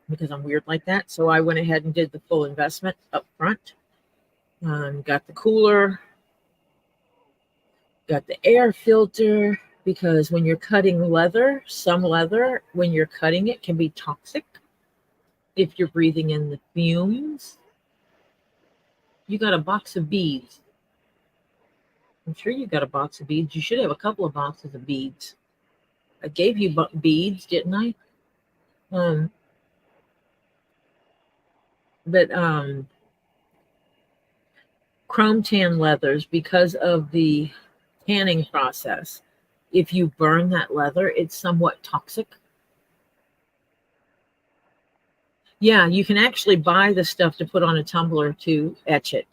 because I'm weird like that. So I went ahead and did the full investment up front. Got the cooler, got the air filter, because when you're cutting leather, some leather, when you're cutting it, can be toxic if you're breathing in the fumes. You got a box of beads. I'm sure you got a box of beads. You should have a couple of boxes of beads. I gave you beads, didn't I? But chrome tan leathers, because of the tanning process. If you burn that leather, it's somewhat toxic. Yeah, you can actually buy the stuff to put on a tumbler to etch it.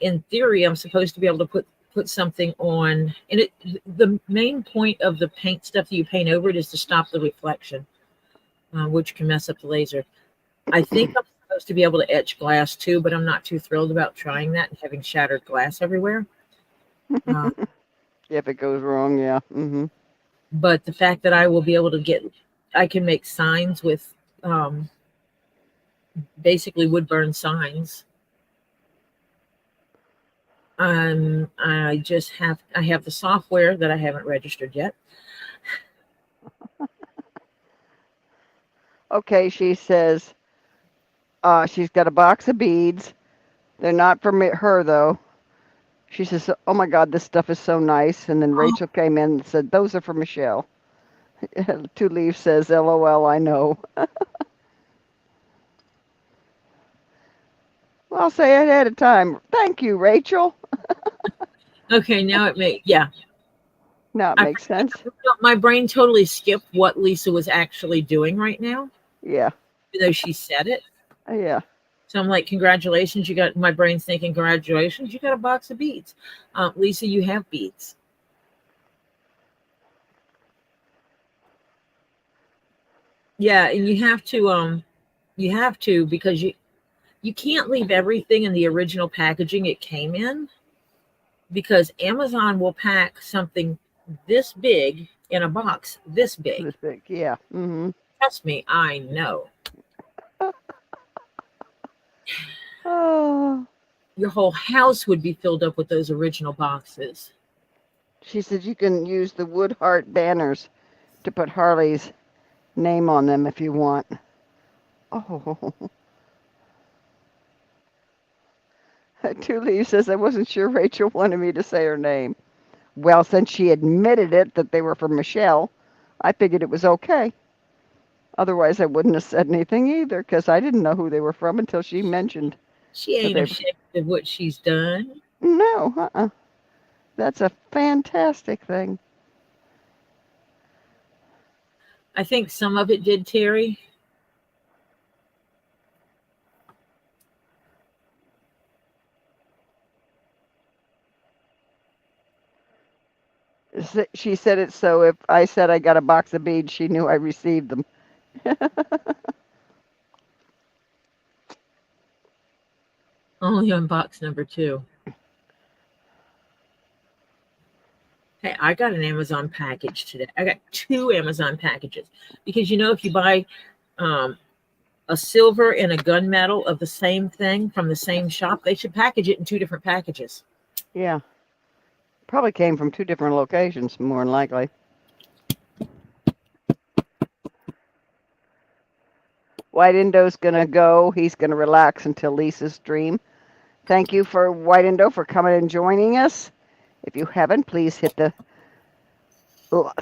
In theory, I'm supposed to be able to put something on, and the main point of the paint stuff that you paint over it is to stop the reflection, which can mess up the laser. I think I'm supposed to be able to etch glass too, but I'm not too thrilled about trying that and having shattered glass everywhere. If it goes wrong, yeah. But the fact that I will be able to I can make signs with basically wood burn signs. I have the software that I haven't registered yet. Okay, she says she's got a box of beads. They're not for her, though. She says, oh my God, this stuff is so nice. And then Rachel came in and said, those are for Michelle. Two Leaves says, LOL, I know. Well, I'll say it ahead of time. Thank you, Rachel. Okay, now it makes, yeah. Now it makes sense. My brain totally skipped what Lisa was actually doing right now. Yeah. Even though she said it. Yeah. So I'm like, congratulations, my brain's thinking, congratulations, you got a box of beads. Lisa, you have beads. Yeah, and you have to because you can't leave everything in the original packaging it came in, because Amazon will pack something this big in a box this big. This big, yeah. Trust me, I know. Oh. Your whole house would be filled up with those original boxes. She said you can use the wood heart banners to put Harley's name on them if you want. Oh. Two Leaves says, I wasn't sure Rachel wanted me to say her name. Well, since she admitted it, that they were for Michelle, I figured it was okay. Otherwise, I wouldn't have said anything either, because I didn't know who they were from until she mentioned. She ain't ashamed of what she's done. No, That's a fantastic thing. I think some of it did, Terry. She said it so if I said I got a box of beads, she knew I received them. Only on box number 2. Hey, I got an Amazon package today. I got 2 Amazon packages. Because, if you buy a silver and a gunmetal of the same thing from the same shop, they should package it in 2 different packages. Yeah. Probably came from 2 different locations, more than likely. White Indo's going to go. He's going to relax until Lisa's stream. Thank you for White Indo for coming and joining us. If you haven't, please hit the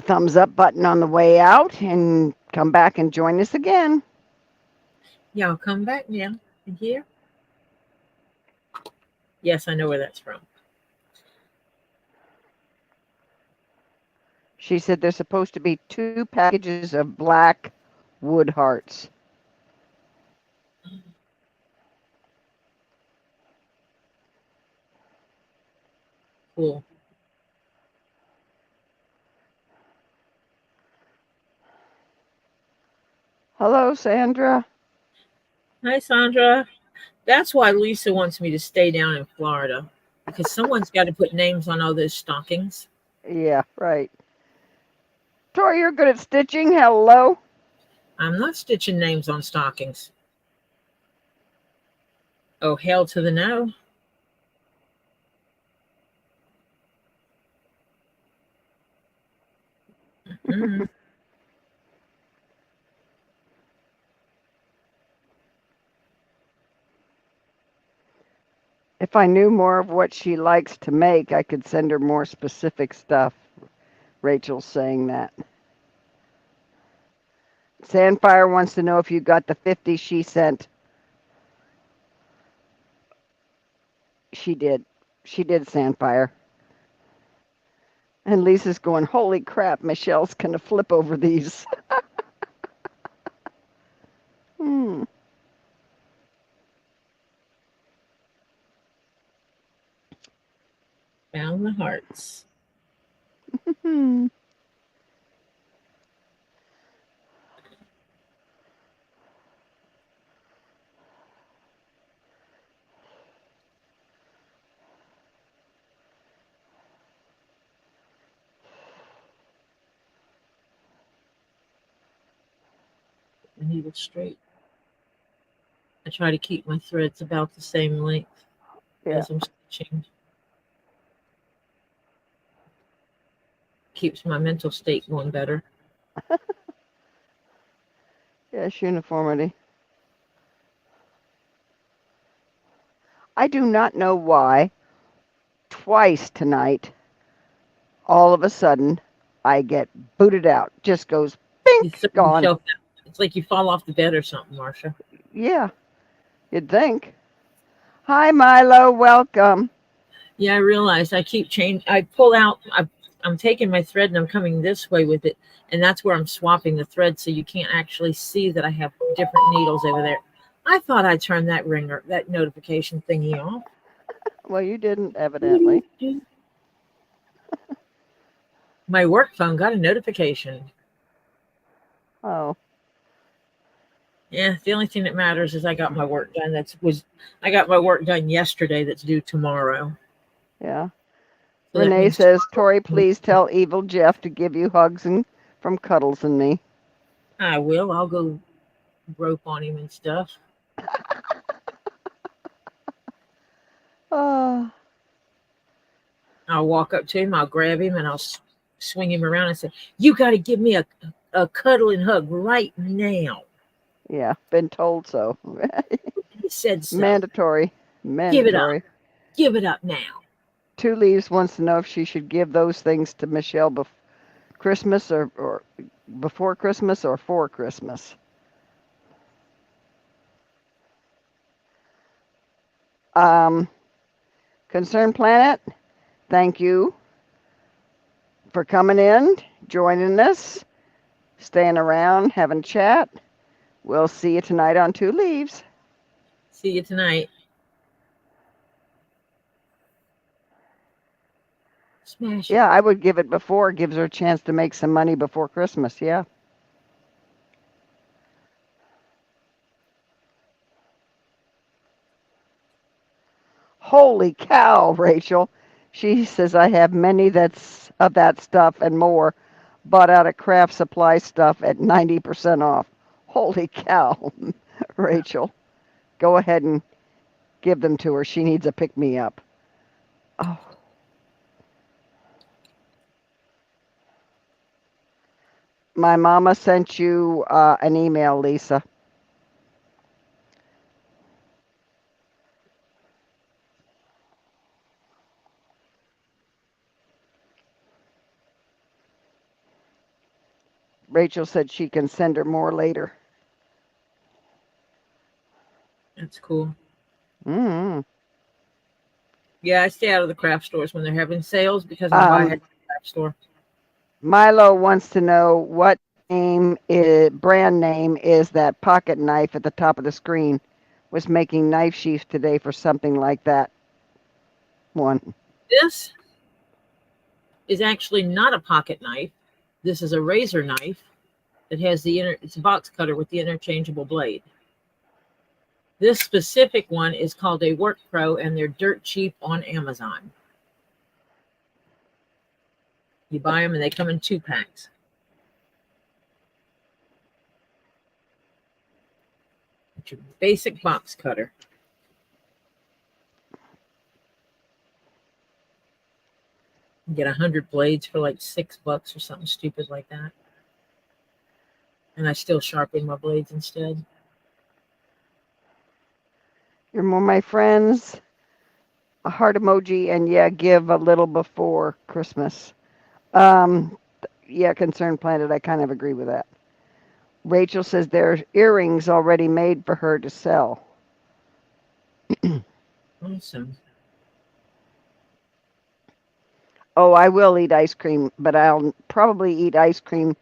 thumbs up button on the way out and come back and join us again. Yeah, I'll come back now. Here. Yes, I know where that's from. She said there's supposed to be 2 packages of black wood hearts. Cool. Hello, Sandra. Hi, Sandra. That's why Lisa wants me to stay down in Florida, because someone's got to put names on all those stockings. Yeah, right. Tori, you're good at stitching. Hello. I'm not stitching names on stockings. Oh, hell to the no. Mm-hmm. If I knew more of what she likes to make, I could send her more specific stuff. Rachel's saying that. Sandfire wants to know if you got the 50 she sent. She did. She did, Sandfire. And Lisa's going, holy crap, Michelle's going to flip over these. Hmm. Found the hearts. Hmm. The needle straight. I try to keep my threads about the same length Yeah. as I'm stitching. Keeps my mental state going better. Yes, uniformity. I do not know why. Twice tonight, all of a sudden, I get booted out. Just goes You bink, throw gone. yourself out. It's like you fall off the bed or something, Marcia. Yeah, you'd think. Hi, Milo. Welcome. Yeah, I realized I keep changing. I pull out. I'm taking my thread and I'm coming this way with it, and that's where I'm swapping the thread, so you can't actually see that I have different needles over there. I thought I turned that ringer, that notification thingy off. Well, you didn't, evidently. My work phone got a notification. Oh, Yeah, the only thing that matters is I got my work done. I got my work done yesterday. That's due tomorrow. yeah. So that Renee means says, Tori, please tell Evil Jeff to give you hugs and from Cuddles and me. I will. I'll go rope on him and stuff. Oh, I'll walk up to him. I'll grab him and I'll swing him around and say, "You got to give me a cuddle and hug right now." yeah, been told so. He said so. Mandatory. Give it up. Mandatory. Give it up now. Two Leaves wants to know if she should give those things to Michelle Christmas or before Christmas or for Christmas. Concerned Planet, thank you for coming in, joining us, staying around, having a chat. We'll see you tonight on Two Leaves. See you tonight. Smash it. Yeah, I would give it before. It gives her a chance to make some money before Christmas. Yeah. Holy cow, Rachel. She says I have many that's of that stuff and more bought out of craft supply stuff at 90% off. Holy cow, Rachel. Go ahead and give them to her. She needs a pick me up. Oh. My mama sent you an email, Lisa. Rachel said she can send her more later. That's cool. Mm-hmm. Yeah, I stay out of the craft stores when they're having sales because I'm buying at the craft store. Milo wants to know what brand name is that pocket knife at the top of the screen. Was making knife sheaths today for something like that one. This is actually not a pocket knife. This is a razor knife that has it's a box cutter with the interchangeable blade. This specific one is called a Work Pro, and they're dirt cheap on Amazon. You buy them and they come in 2-packs. It's your basic box cutter. You get 100 blades for like $6 or something stupid like that. And I still sharpen my blades instead. You're more my friends. A heart emoji and yeah, give a little before Christmas. Yeah, Concerned Planet, I kind of agree with that. Rachel says there's earrings already made for her to sell. Awesome. Oh, I will eat ice cream, but I'll probably eat ice cream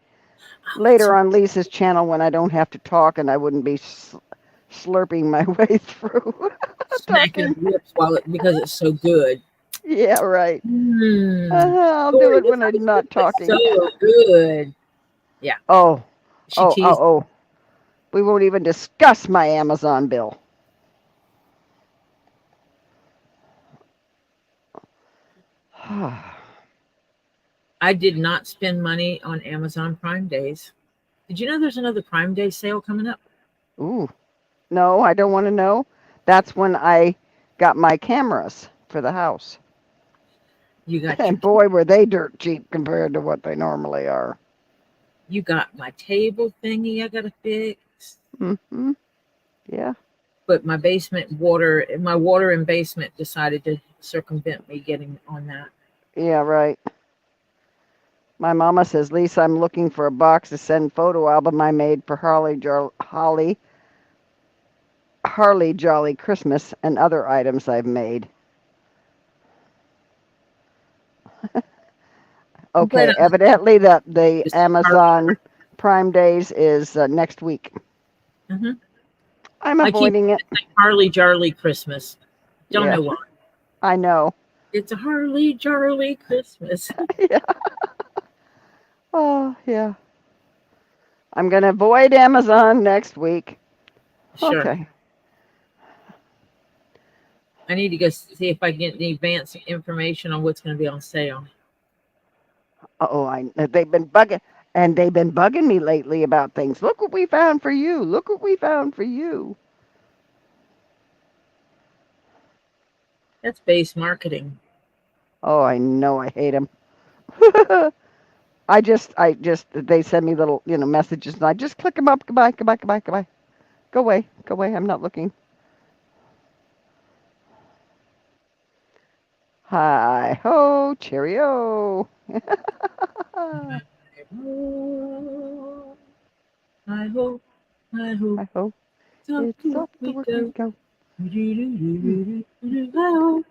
Oh, that's later on Lisa's channel when I don't have to talk and I wouldn't be slurping my way through smacking her talking. lips because it's so good. Yeah, right. Mmm. I'll do Tori, it this when I'm ice cream not is talking. so good. Yeah, Oh, she oh, oh, teased. oh. We won't even discuss my Amazon bill. I did not spend money on Amazon Prime Days. Did you know there's another Prime Day sale coming up? Ooh, no, I don't want to know. That's when I got my cameras for the house. You got your And boy, were they dirt cheap compared to what they normally are. you got my table thingy I gotta fix. Hmm. Yeah, But my water and basement decided to circumvent me getting on that. yeah, right. My mama says, Lisa, I'm looking for a box to send photo album I made for Harley Jolly Christmas and other items I've made. I'm glad Okay, I'm not evidently the just Amazon Prime Days is next week. hmm I'm I keep avoiding it. saying Harley Jarley Christmas. Don't Yeah, know why. I know. It's a Harley Jarley Christmas. Yeah. Oh, yeah. I'm going to avoid Amazon next week. Sure. Okay. I need to go see if I can get any advance information on what's going to be on sale. Oh, they've been bugging me lately about things. Look what we found for you. Look what we found for you. That's base marketing. Oh, I know. I hate them. They send me little, messages, and I just click them up. Goodbye, goodbye, goodbye, goodbye. Go away, go away. I'm not looking. Hi ho, cheerio. I hope, I hope I hope it's up it's to work off to we work we go. go. Hmm. I hope.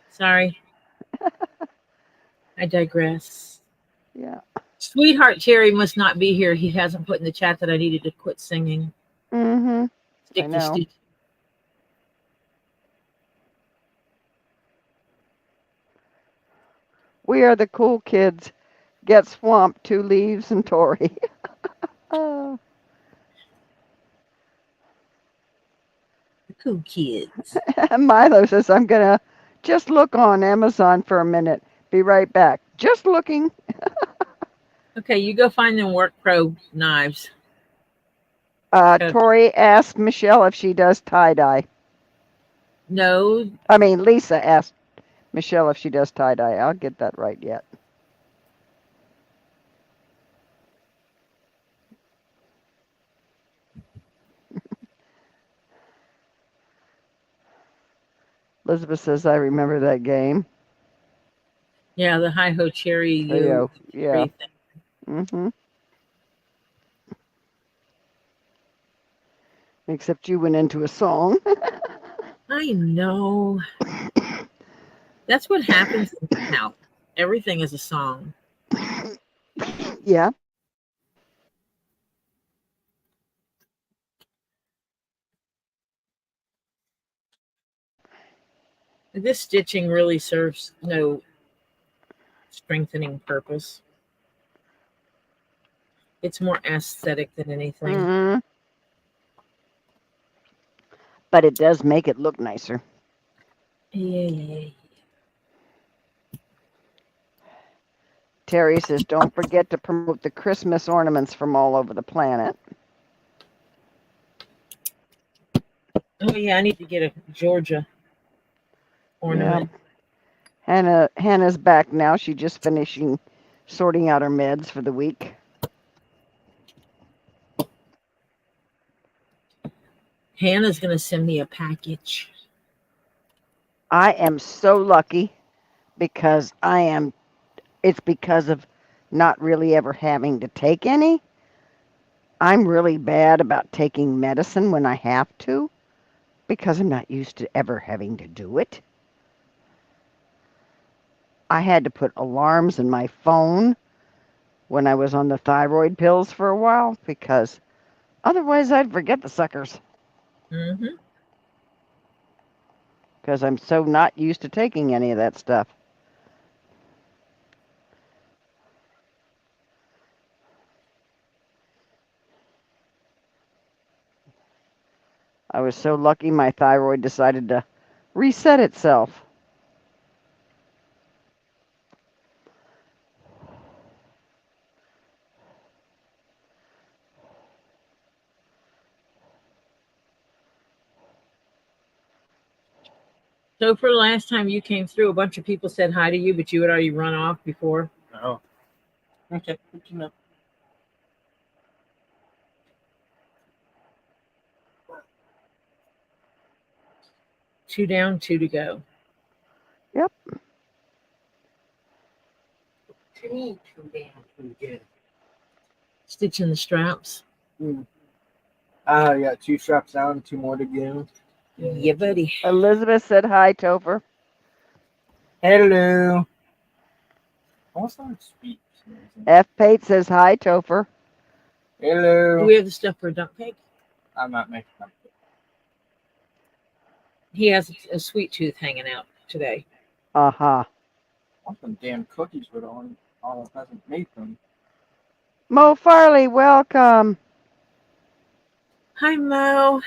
Sorry, I digress. Yeah. Sweetheart Cherry must not be here. He hasn't put in the chat that I needed to quit singing. Mm-hmm. I Stick to know. Stitch. We are the cool kids. Get swamped, two leaves, and Tori. Oh. The cool kids. Milo says, I'm going to just look on Amazon for a minute. Be right back. Just looking. Okay, you go find them Work Pro knives. Okay. Tori asked Michelle if she does tie dye. No, I mean, Lisa asked Michelle if she does tie dye. I'll get that right yet. Elizabeth says, I remember that game. yeah, the Hi Ho Cherry Oh, you yeah. thing. Mm-hmm. Except you went into a song. I know. That's what happens in my house. Everything is a song. Yeah. This stitching really serves no strengthening purpose. It's more aesthetic than anything. Mm-hmm. But it does make it look nicer. Yeah. Terry says, don't forget to promote the Christmas ornaments from all over the planet. Oh yeah, I need to get a Georgia Yeah. ornament. Hannah's back now. She's just finishing sorting out her meds for the week. Hannah's gonna send me a package. I am so lucky because it's because of not really ever having to take any. I'm really bad about taking medicine when I have to because I'm not used to ever having to do it. I had to put alarms in my phone when I was on the thyroid pills for a while because otherwise I'd forget the suckers Mm-hmm. because I'm so not used to taking any of that stuff. I was so lucky my thyroid decided to reset itself. So for the last time you came through, a bunch of people said hi to you, but you had already run off before. Oh. Okay. Good to know. Two down, two to go. Yep. Two down, two good. Stitching the straps. Yeah, 2 straps down, 2 more to go. Yeah, buddy. Elizabeth said hi, Topher. Hello. Almost not speak. F. Pate says hi, Topher. Do Hello. we have the stuff for a dump cake? I'm not making them. He has a sweet tooth hanging out today. Uh-huh. I want them damn cookies with all hasn't made them. Mo Farley, welcome. Hi, Mo.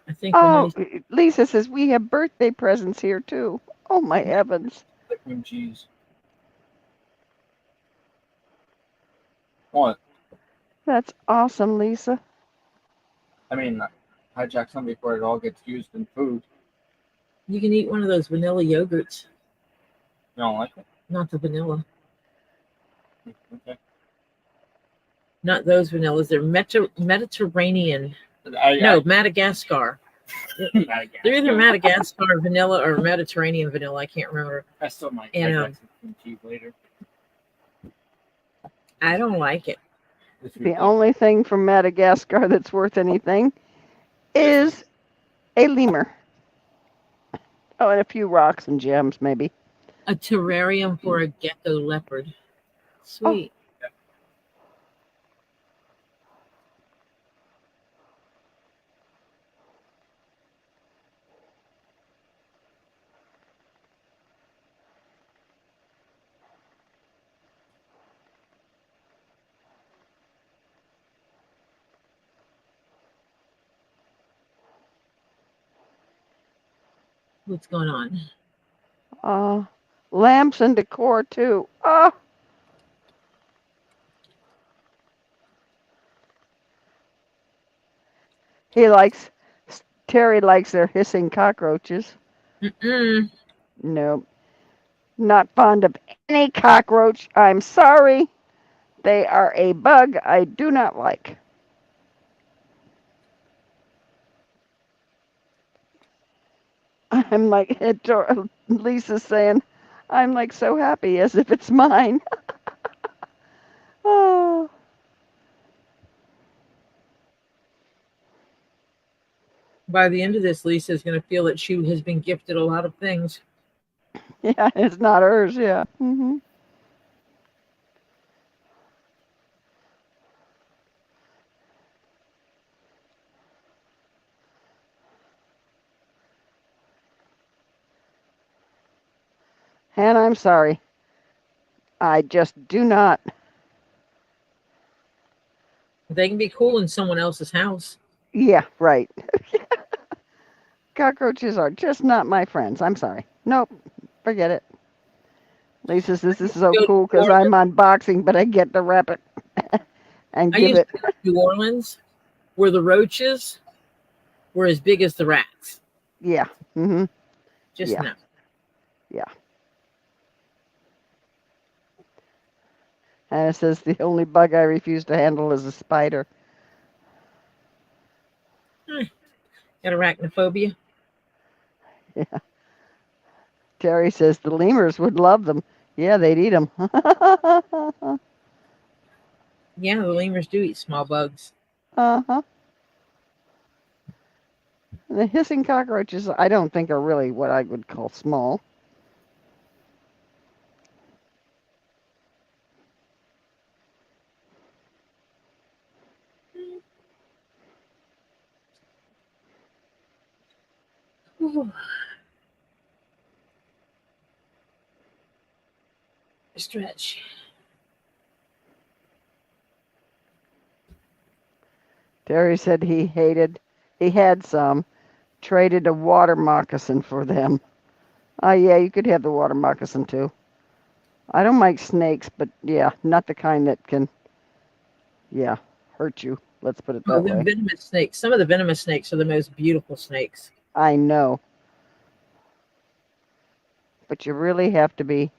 I think Oh, Renee's Lisa says we have birthday presents here too. Oh my heavens. The cream cheese. What? That's awesome, Lisa. I mean, hijack some before it all gets used in food. You can eat one of those vanilla yogurts. You don't like it? Not the vanilla. Okay. Not those vanillas. They're Mediterranean. No. Madagascar. They're either Madagascar vanilla or Mediterranean vanilla. I can't remember. I still might And, hijack some cream cheese later. I don't like it. The only thing from Madagascar that's worth anything is a lemur. Oh, and a few rocks and gems, maybe. A terrarium for a gecko leopard. Sweet. What's going on? Lamps and decor too. Oh, Terry likes their hissing cockroaches. Mm-mm. Nope. Not fond of any cockroach. I'm sorry. They are a bug I do not like. I'm like, Lisa's saying, I'm like so happy as if it's mine. Oh, By the end of this, Lisa is going to feel that she has been gifted a lot of things. yeah, it's not hers, yeah. And I'm sorry. I just do not. They can be cool in someone else's house. Yeah, right. Cockroaches are just not my friends. I'm sorry. Nope, forget it. Lisa says this is so Go to cool because New I'm unboxing, but I get to wrap it and I give used it. to go to New Orleans where the roaches were as big as the rats. Yeah. Mm-hmm. Just Yeah. no. Yeah. And it says the only bug I refuse to handle is a spider. Got arachnophobia? Yeah. Terry says the lemurs would love them. Yeah, they'd eat them. Yeah, the lemurs do eat small bugs. Uh-huh. The hissing cockroaches, I don't think are really what I would call small. Ooh. Stretch. Terry said he had some, traded a water moccasin for them. Oh, yeah, you could have the water moccasin too. I don't like snakes, but yeah, not the kind that can, yeah, hurt you. Let's put it Oh, that the way. venomous snakes. Some of the venomous snakes are the most beautiful snakes. I know. But you really have to be,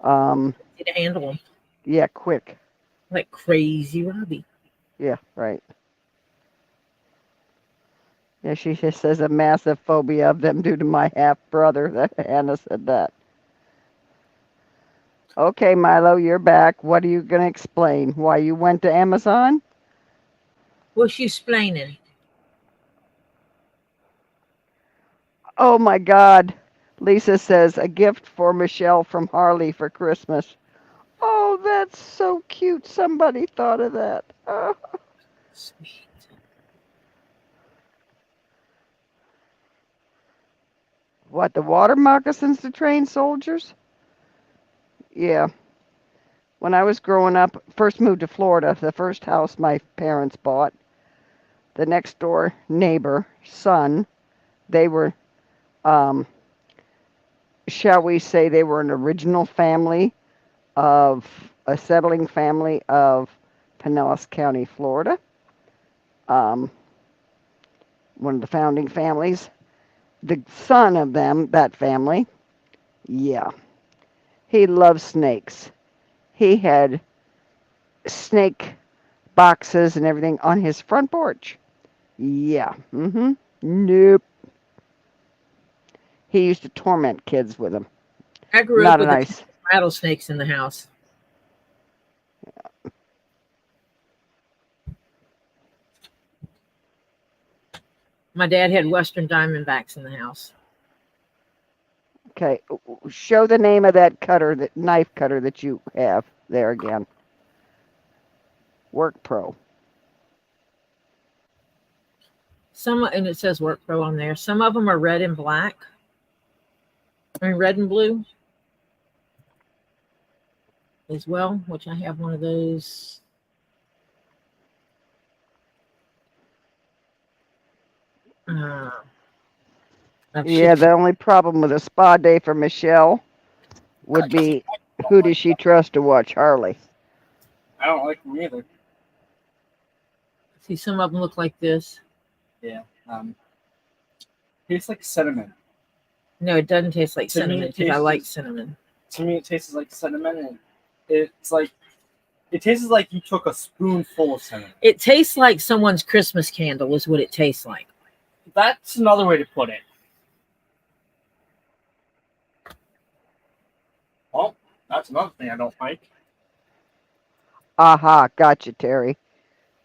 You to handle them yeah, quick. like crazy Robbie. Yeah, right. Yeah, she just says a massive phobia of them due to my half brother. Hannah said that. Okay, Milo, you're back. What are you going to explain? Why you went to Amazon? What's you explaining? Oh my God. Lisa says a gift for Michelle from Harley for Christmas. Oh, that's so cute. Somebody thought of that. Oh. Sweet. What, the water moccasins to train soldiers? Yeah. When I was growing up, first moved to Florida, the first house my parents bought, the next door neighbor, son, they were, um, shall we say, they were an original family of a settling family of Pinellas County, Florida. Um, one of the founding families. The son of them, that family, yeah, he loves snakes. He had snake boxes and everything on his front porch. Yeah. Nope. He used to torment kids with them. I grew up Not a with the nice. rattlesnakes in the house. My dad had Western Diamondbacks in the house. Okay. Show the name of that cutter, that knife cutter that you have there again. Work Pro. And it says Work Pro on there. Some of them are red and black. I mean, red and blue as well, which I have one of those. Yeah, the only problem with a spa day for Michelle would be who does she trust to watch Harley? I don't like them either. See, some of them look like this. Yeah. Tastes like cinnamon. No, it doesn't taste like To me, cinnamon it because I tastes- like cinnamon. To me, it tastes like cinnamon, and it's like it tastes like you took a spoonful of cinnamon. It tastes like someone's Christmas candle is what it tastes like. That's another way to put it. Well, that's another thing I don't like. Aha, gotcha, Terry.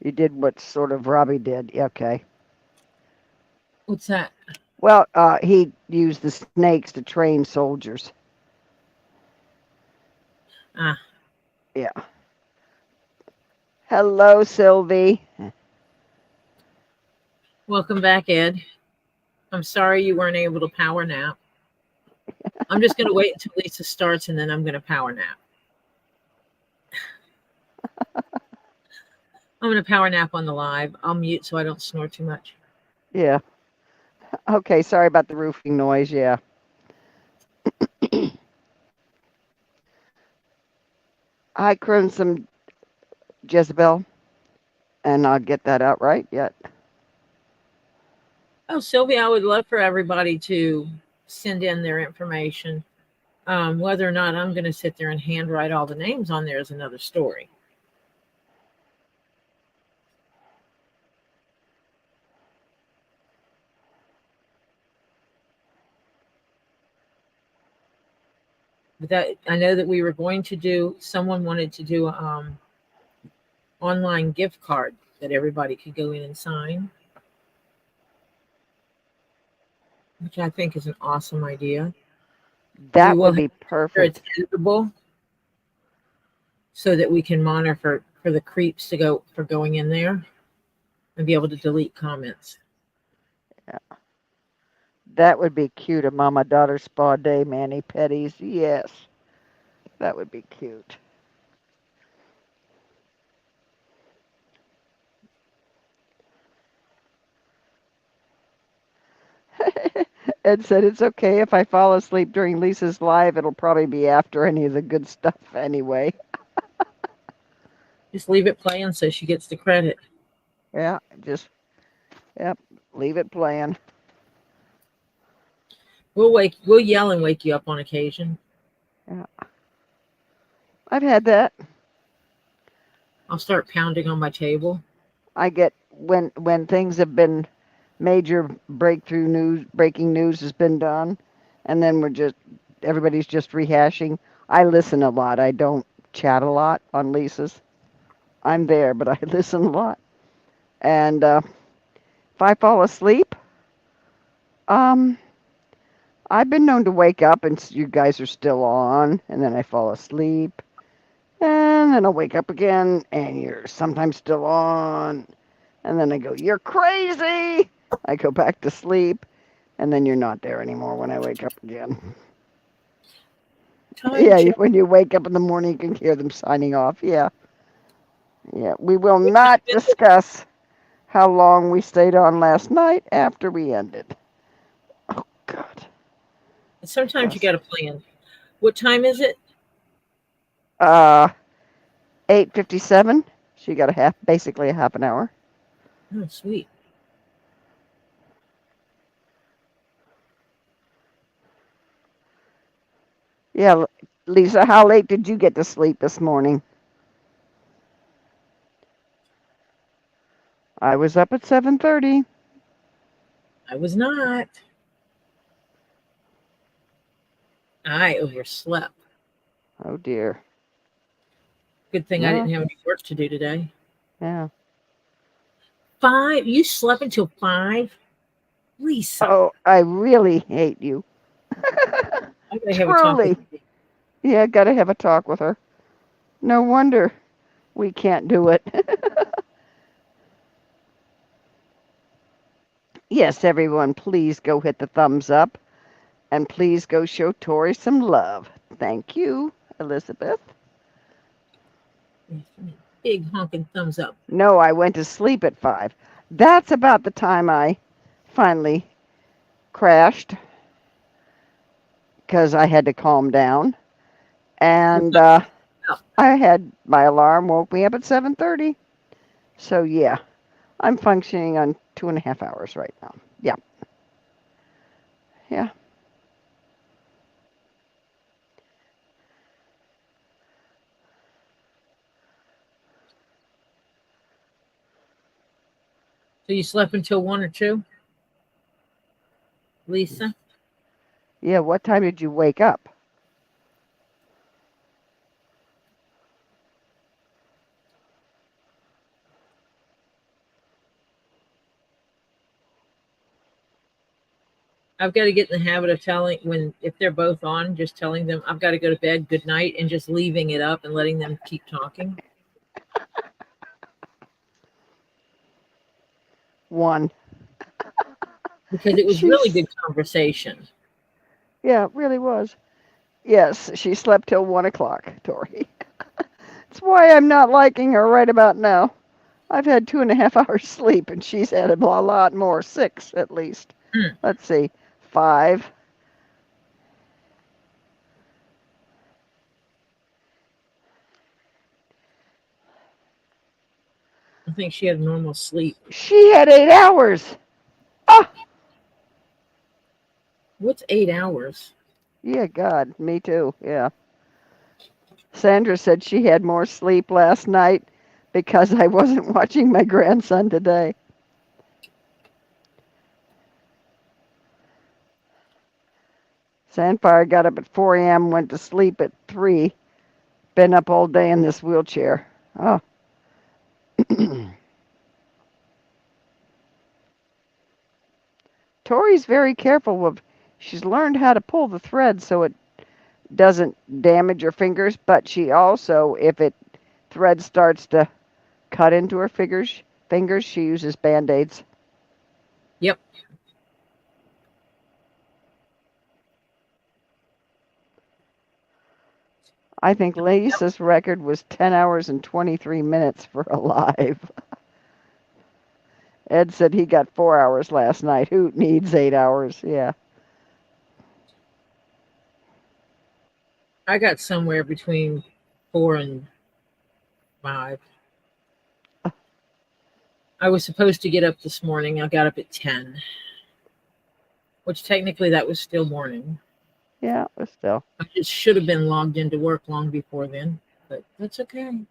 You did what sort of Robbie did. Okay. What's that? Well, he used the snakes to train soldiers. Ah. Yeah. Hello, Sylvie. Welcome back, Ed. I'm sorry you weren't able to power nap. I'm just going to wait until Lisa starts and then I'm going to power nap. I'm going to power nap on the live. I'll mute so I don't snore too much. Yeah. Okay, sorry about the roofing noise. Yeah. Hi, Crimson Jezebel. And I'll get that out right yet. Oh, Sylvia, I would love for everybody to send in their information. Whether or not I'm going to sit there and handwrite all the names on there is another story. But that I know that we were going to do. Someone wanted to do online gift card that everybody could go in and sign. which I think is an awesome idea. That will would be sure it's perfect. editable so that we can monitor for the creeps to go for going in there and be able to delete comments. Yeah. That would be cute. A mama daughter spa day, mani pedis. Yes, that would be cute. Ed said it's okay if I fall asleep during Lisa's live. It'll probably be after any of the good stuff anyway. Just leave it playing so she gets the credit. Yeah, just yep, leave it playing. We'll yell and wake you up on occasion. Yeah, I've had that. I'll start pounding on my table. I get when things have been major breaking news has been done, and then everybody's just rehashing. I listen a lot. I don't chat a lot on Lisa's. I'm there, but I listen a lot. And if I fall asleep, um, I've been known to wake up and you guys are still on, and then I fall asleep, and then I'll wake up again, and you're sometimes still on, and then I go, "You're crazy!" I go back to sleep, and then you're not there anymore when I wake up again. Time Yeah, check. when you wake up in the morning, you can hear them signing off. Yeah, yeah. We will not discuss how long we stayed on last night after we ended. Oh God. Sometimes you Yes. got to plan. What time is it? Uh, 8:57. She got basically a half an hour. Oh, sweet. Yeah, Lisa, how late did you get to sleep this morning? I was up at 7:30. I was not. I overslept. Oh dear. Good thing I No. didn't have any work to do today. Yeah. 5? You slept until 5? Lisa, Oh, I really hate you. I gotta have a talk with Truly. you. Yeah, gotta have a talk with her. No wonder we can't do it. Yes, everyone, please go hit the thumbs up and please go show Tori some love. Thank you, Elizabeth. Big honking thumbs up. No, I went to sleep at 5. That's about the time I finally crashed because I had to calm down. What And time did you wake up? I had my alarm woke me up at 7:30. So yeah, I'm functioning on 2.5 hours right now. Yeah, yeah. So you slept until 1 or 2, Lisa? Yeah, what time did you wake up? I've got to get in the habit of telling if they're both on, just telling them I've got to go to bed, good night, and just leaving it up and letting them keep talking. 1. Because it was really She's good conversation. Yeah, it really was. Yes, she slept till 1 o'clock, Tori. That's why I'm not liking her right about now. I've had 2.5 hours sleep, and she's had a lot more, 6 at least. Hmm. Let's see, 5. I think she had a normal sleep. She had 8 hours. Ah, What's 8 hours? yeah, God, me too. Yeah. Sandra said she had more sleep last night because I wasn't watching my grandson today. Sandfire got up at 4 a.m., went to sleep at 3, been up all day in this wheelchair. Oh. Tori's very careful of. She's learned how to pull the thread so it doesn't damage her fingers, but she also, if it thread starts to cut into her fingers, she uses Band-Aids. Yep. I think Lisa's record was 10 hours and 23 minutes for a live. Ed said he got 4 hours last night. Who needs 8 hours? Yeah. I got somewhere between 4 and 5. I was supposed to get up this morning. I got up at 10, which technically that was still morning. Yeah, but still. I just should have been logged into work long before then, but that's okay.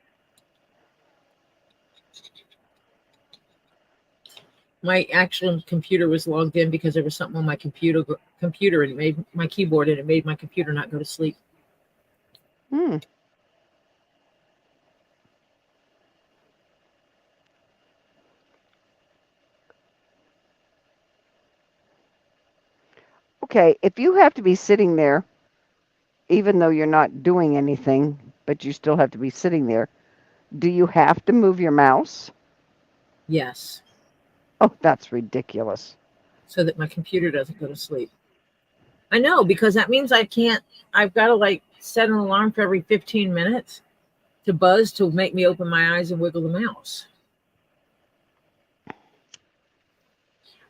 My actual computer was logged in because there was something on my computer and it made my keyboard and it made my computer not go to sleep. Hmm. Okay, if you have to be sitting there, even though you're not doing anything, but you still have to be sitting there, do you have to move your mouse? Yes, Oh, that's ridiculous. so that my computer doesn't go to sleep. I know, because that means I've got to like set an alarm for every 15 minutes to buzz to make me open my eyes and wiggle the mouse.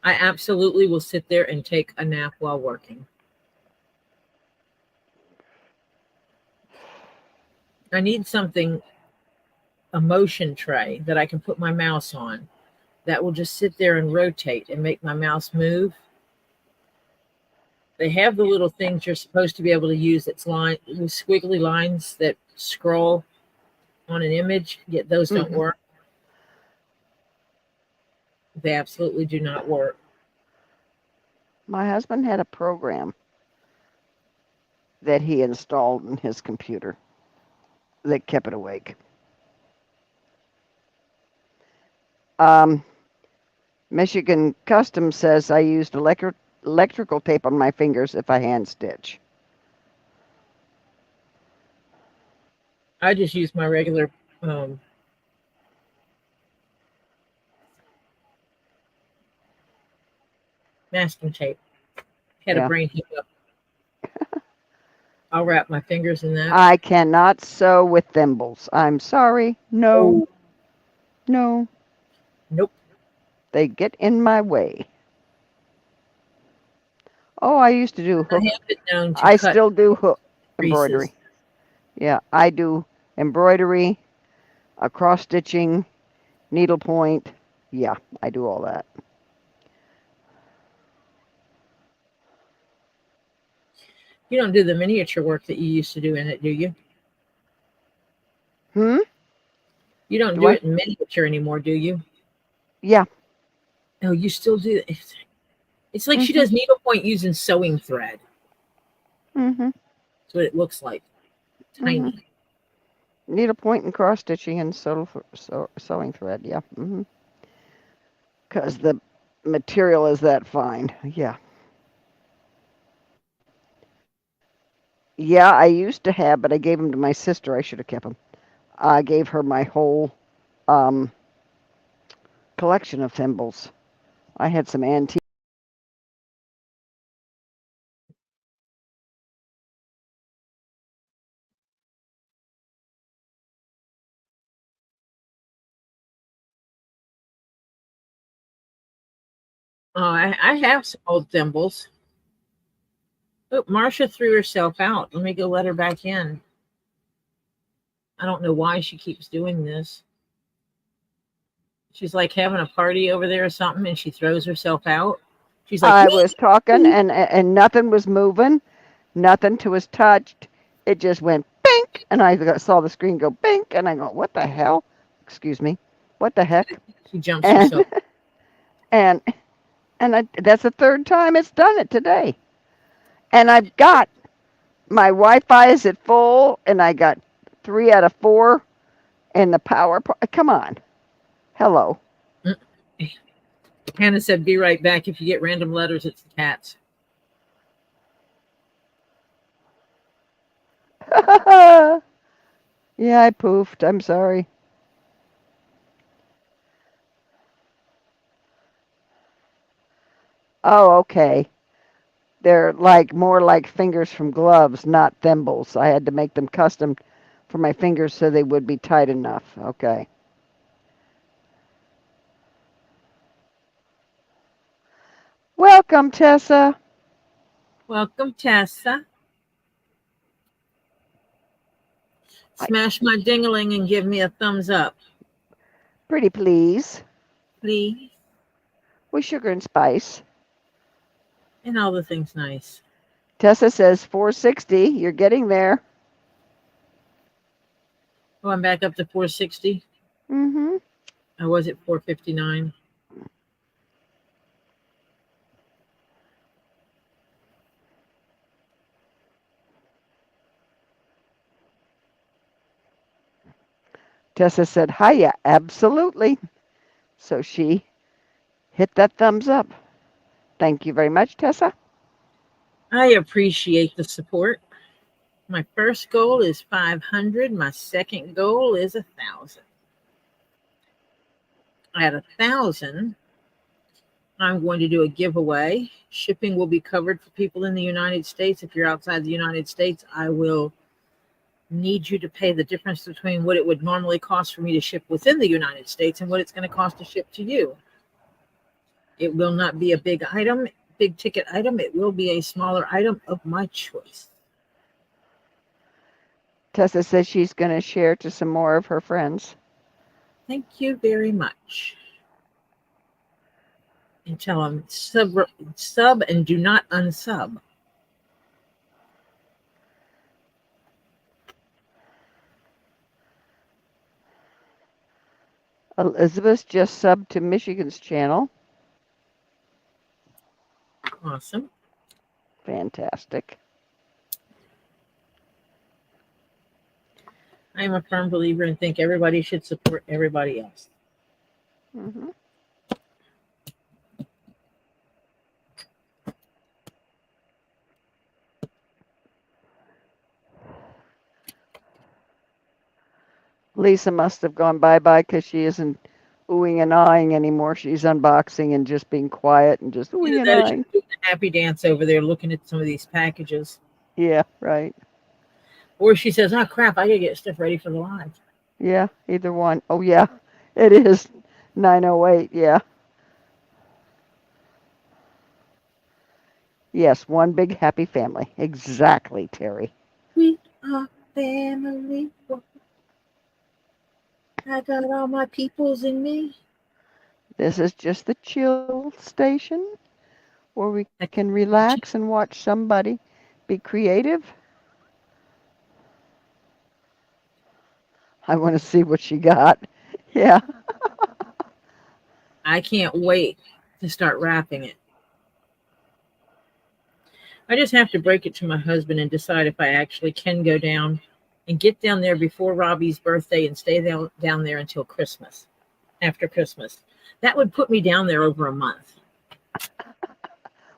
I absolutely will sit there and take a nap while working. I need something, a motion tray that I can put my mouse on that will just sit there and rotate and make my mouse move. They have the little things you're supposed to be able to use. It's squiggly lines that scroll on an image, yet those don't work. They absolutely do not work. My husband had a program that he installed in his computer that kept it awake. Michigan Custom says I used electrical tape on my fingers if I hand stitch. I just use my regular masking tape. Had a brain hiccup. I'll wrap my fingers in that. I cannot sew with thimbles. I'm sorry. No. No. Nope. They get in my way. Oh, I used to do hook. I have been known to I cut still do hook creases. embroidery. Yeah, I do embroidery, cross stitching, needlepoint. Yeah, I do all that. You don't do the miniature work that you used to do in it, do you? You don't do it in miniature anymore, do you? Yeah. No, you still do. It's like she does needlepoint using sewing thread. Mm-hmm. That's what it looks like. Tiny. Needlepoint and cross stitching and sewing thread. Yeah. Because the material is that fine. Yeah. Yeah, I used to have, but I gave them to my sister. I should have kept them. I gave her my whole collection of thimbles. I had some antique. Oh, I have some old thimbles. Oh, Marcia threw herself out. Let me go let her back in. I don't know why she keeps doing this. She's like having a party over there or something, and she throws herself out. She's like, I was talking, and nothing was moving. Nothing was touched. It just went bink, and I saw the screen go bink, and I go, what the hell? Excuse me. What the heck? She jumps herself. And that's the third time it's done it today. And I've got my Wi-Fi is at full, and I got 3 out of 4, and the power. Come on. Hello. Hannah said, be right back. If you get random letters, it's the cats. Yeah, I poofed. I'm sorry. Oh, okay. They're like more like fingers from gloves, not thimbles. I had to make them custom for my fingers so they would be tight enough. Okay. Welcome, Tessa. Welcome, Tessa. I, Smash my ding-a-ling and give me a thumbs up, pretty please. please. With sugar and spice. And all the things nice. Tessa says 460. You're getting there. Oh, I'm back up to 460. Mm-hmm. I was at 459. Tessa said, hiya, absolutely. So she hit that thumbs up. Thank you very much, Tessa. I appreciate the support. My first goal is 500. My second goal is 1,000. At 1,000, I'm going to do a giveaway. Shipping will be covered for people in the United States. If you're outside the United States, I will need you to pay the difference between what it would normally cost for me to ship within the United States and what it's going to cost to ship to you. It will not be a big item, big ticket item. It will be a smaller item of my choice. Tessa says she's going to share to some more of her friends. Thank you very much. And tell them sub and do not unsub. Elizabeth just subbed to Michigan's channel. Awesome. Fantastic. I am a firm believer and think everybody should support everybody else. Mm-hmm. Lisa must have gone bye-bye because she isn't oohing and eyeing anymore. She's unboxing and just being quiet and just oohing and That is eyeing. doing a happy dance over there looking at some of these packages. Yeah, right. Or she says, oh, crap, I got to get stuff ready for the live. Yeah, either one. Oh, yeah, it is 9:08. Yeah. Yes, one big happy family. Exactly, Terry. We are family. I got all my peoples in me. This is just the chill station where we can relax and watch somebody be creative. I want to see what she got. Yeah. I can't wait to start wrapping it. I just have to break it to my husband and decide if I actually can go down and get down there before Robbie's birthday and stay down there until Christmas, after Christmas. That would put me down there over a month.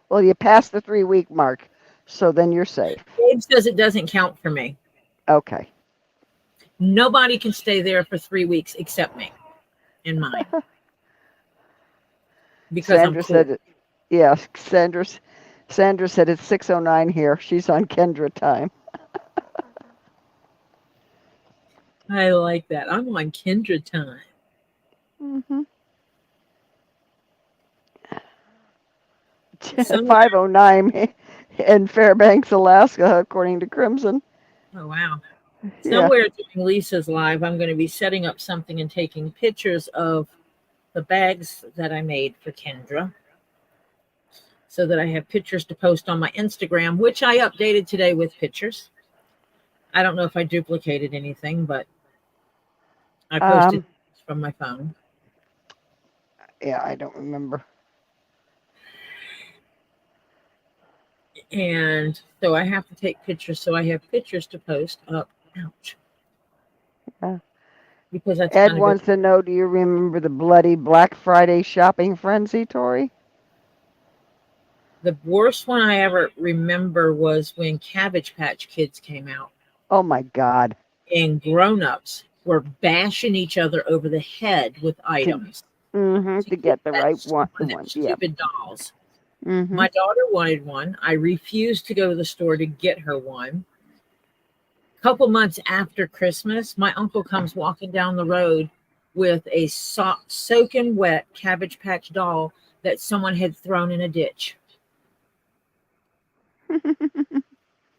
Well, you passed the 3-week mark, so then you're safe. Dave says it doesn't count for me. Okay. Nobody can stay there for 3 weeks except me and mine. Because Sandra I'm cool. said, yeah, Sandra said it's 6:09 here. She's on Kendra time. I like that. I'm on Kendra time. Mm-hmm. Somewhere, 5:09 in Fairbanks, Alaska, according to Crimson. oh, wow. Yeah. Somewhere during Lisa's live, I'm going to be setting up something and taking pictures of the bags that I made for Kendra so that I have pictures to post on my Instagram, which I updated today with pictures. I don't know if I duplicated anything, but I posted from my phone. Yeah, I don't remember. And so I have to take pictures, so I have pictures to post up. Ouch. Yeah. because that's Ed kind of wants to know, do you remember the bloody Black Friday shopping frenzy, Tori? the worst one I ever remember was when Cabbage Patch Kids came out, Oh my God. and grown-ups were bashing each other over the head with items to To get get the that right one. The them one. Yeah. stupid dolls. Mm-hmm. My daughter wanted one. I refused to go to the store to get her one. A couple months after Christmas, my uncle comes walking down the road with a soaking wet Cabbage Patch doll that someone had thrown in a ditch.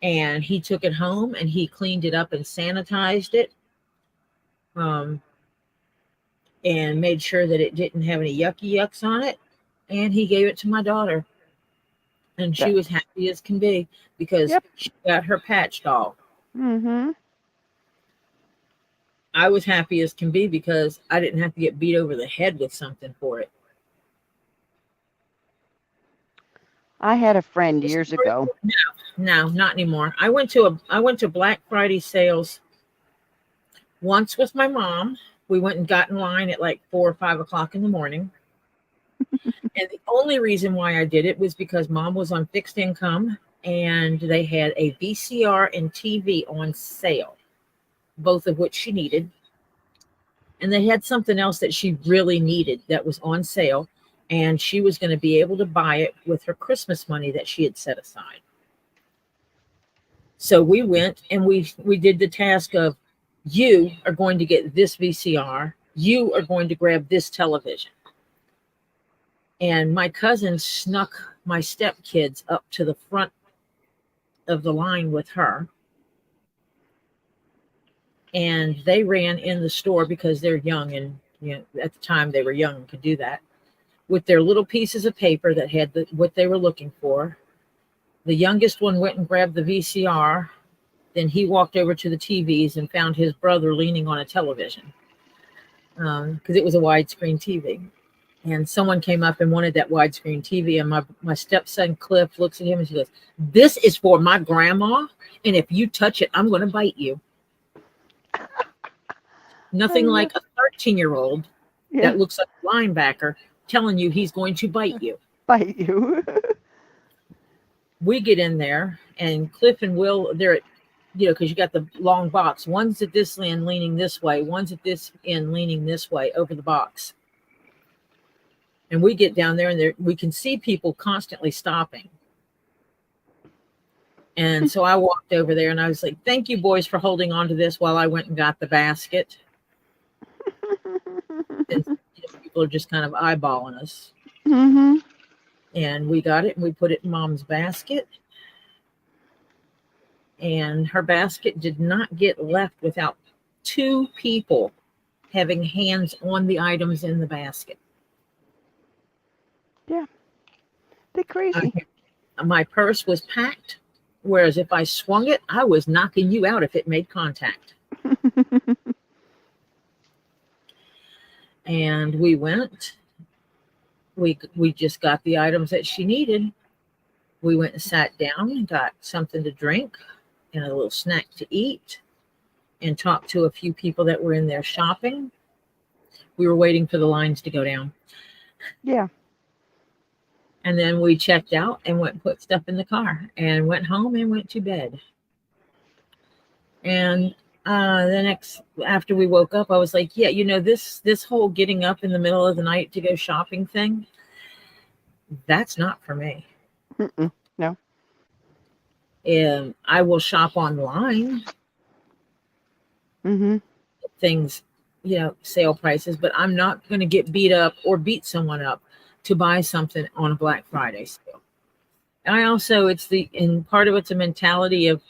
And he took it home and he cleaned it up and sanitized it, um, and made sure that it didn't have any yucky yucks on it. And he gave it to my daughter. And she That- was happy as can be because Yep. she got her patch doll. Mm-hmm. I was happy as can be because I didn't have to get beat over the head with something for it. I had a friend years ago. No, not anymore. I went to Black Friday sales once with my mom. We went and got in line at like 4 or 5 o'clock in the morning. And the only reason why I did it was because mom was on fixed income and they had a VCR and TV on sale, both of which she needed. And they had something else that she really needed that was on sale, and she was going to be able to buy it with her Christmas money that she had set aside. So we went and we did the task of, you are going to get this VCR, you are going to grab this television. And my cousin snuck my stepkids up to the front of the line with her. And they ran in the store because they're young, and at the time they were young and could do that, with their little pieces of paper that had what they were looking for. The youngest one went and grabbed the VCR. Then he walked over to the TVs and found his brother leaning on a television, because it was a widescreen TV. And someone came up and wanted that widescreen TV. And my stepson, Cliff, looks at him and she goes, "This is for my grandma. And if you touch it, I'm going to bite you." Nothing like a 13-year-old Yeah. that looks like a linebacker telling you he's going to bite you. Bite you. We get in there, and Cliff and Will, they're at, because you got the long box. One's at this end leaning this way. One's at this end leaning this way over the box. And we get down there, and we can see people constantly stopping. And so I walked over there, and I was like, "Thank you, boys, for holding on to this while I went and got the basket." And people are just kind of eyeballing us. Mm-hmm. And we got it, and we put it in Mom's basket. And her basket did not get left without 2 people having hands on the items in the basket. Yeah. They're crazy. My purse was packed, whereas if I swung it, I was knocking you out if it made contact. And we went. We just got the items that she needed. We went and sat down and got something to drink and a little snack to eat, and talked to a few people that were in there shopping. We were waiting for the lines to go down. Yeah. And then we checked out and went and put stuff in the car and went home and went to bed. And after we woke up, I was like, yeah, this whole getting up in the middle of the night to go shopping thing, that's not for me. No. I will shop online, Mm-hmm. things, sale prices, but I'm not going to get beat up or beat someone up to buy something on a Black Friday sale. And I also, part of it's a mentality of,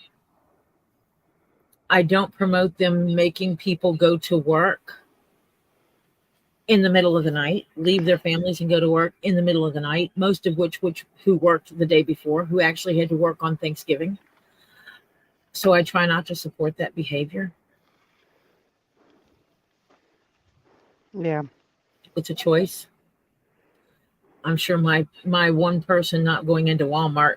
I don't promote them making people go to work in the middle of the night, leave their families and go to work in the middle of the night, most of which who worked the day before, who actually had to work on Thanksgiving. So I try not to support that behavior. Yeah. It's a choice. I'm sure my one person not going into Walmart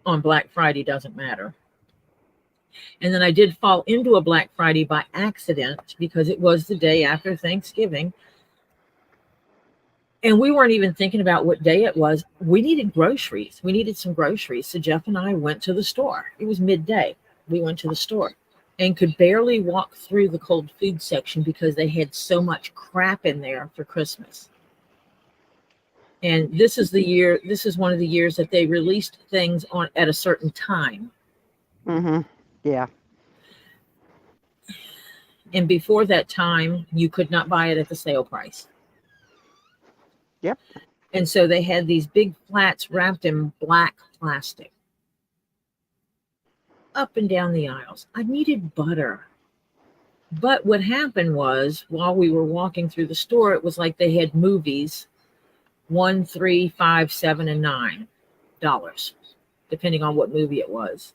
on Black Friday doesn't matter. And then I did fall into a Black Friday by accident because it was the day after Thanksgiving. And we weren't even thinking about what day it was. We needed groceries. We needed some groceries. So Jeff and I went to the store. It was midday. We went to the store and could barely walk through the cold food section because they had so much crap in there for Christmas. And this is one of the years that they released things on at a certain time. Mm-hmm. Yeah. And before that time, you could not buy it at the sale price. Yep. And so they had these big flats wrapped in black plastic up and down the aisles. I needed butter. But what happened was, while we were walking through the store, it was like they had movies, $1, $3, $5, $7, and $9, depending on what movie it was.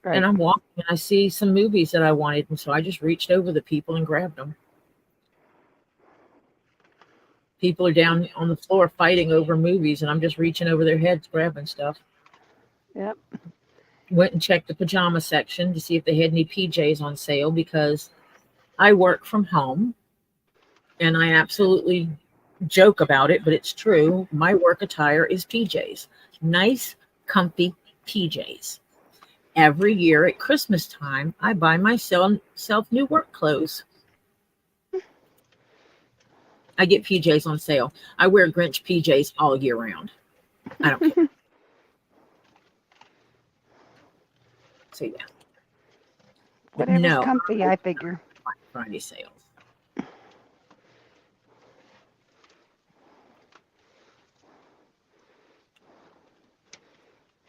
Right. And I'm walking and I see some movies that I wanted. And so I just reached over the people and grabbed them. People are down on the floor fighting over movies, and I'm just reaching over their heads, grabbing stuff. Yep. Went and checked the pajama section to see if they had any PJs on sale because I work from home and I absolutely joke about it, but it's true. My work attire is PJs, nice, comfy PJs. Every year at Christmas time, I buy myself new work clothes. I get PJs on sale. I wear Grinch PJs all year round. I don't care. So yeah. But Whatever's no, comfy, I figure. Black Friday sales.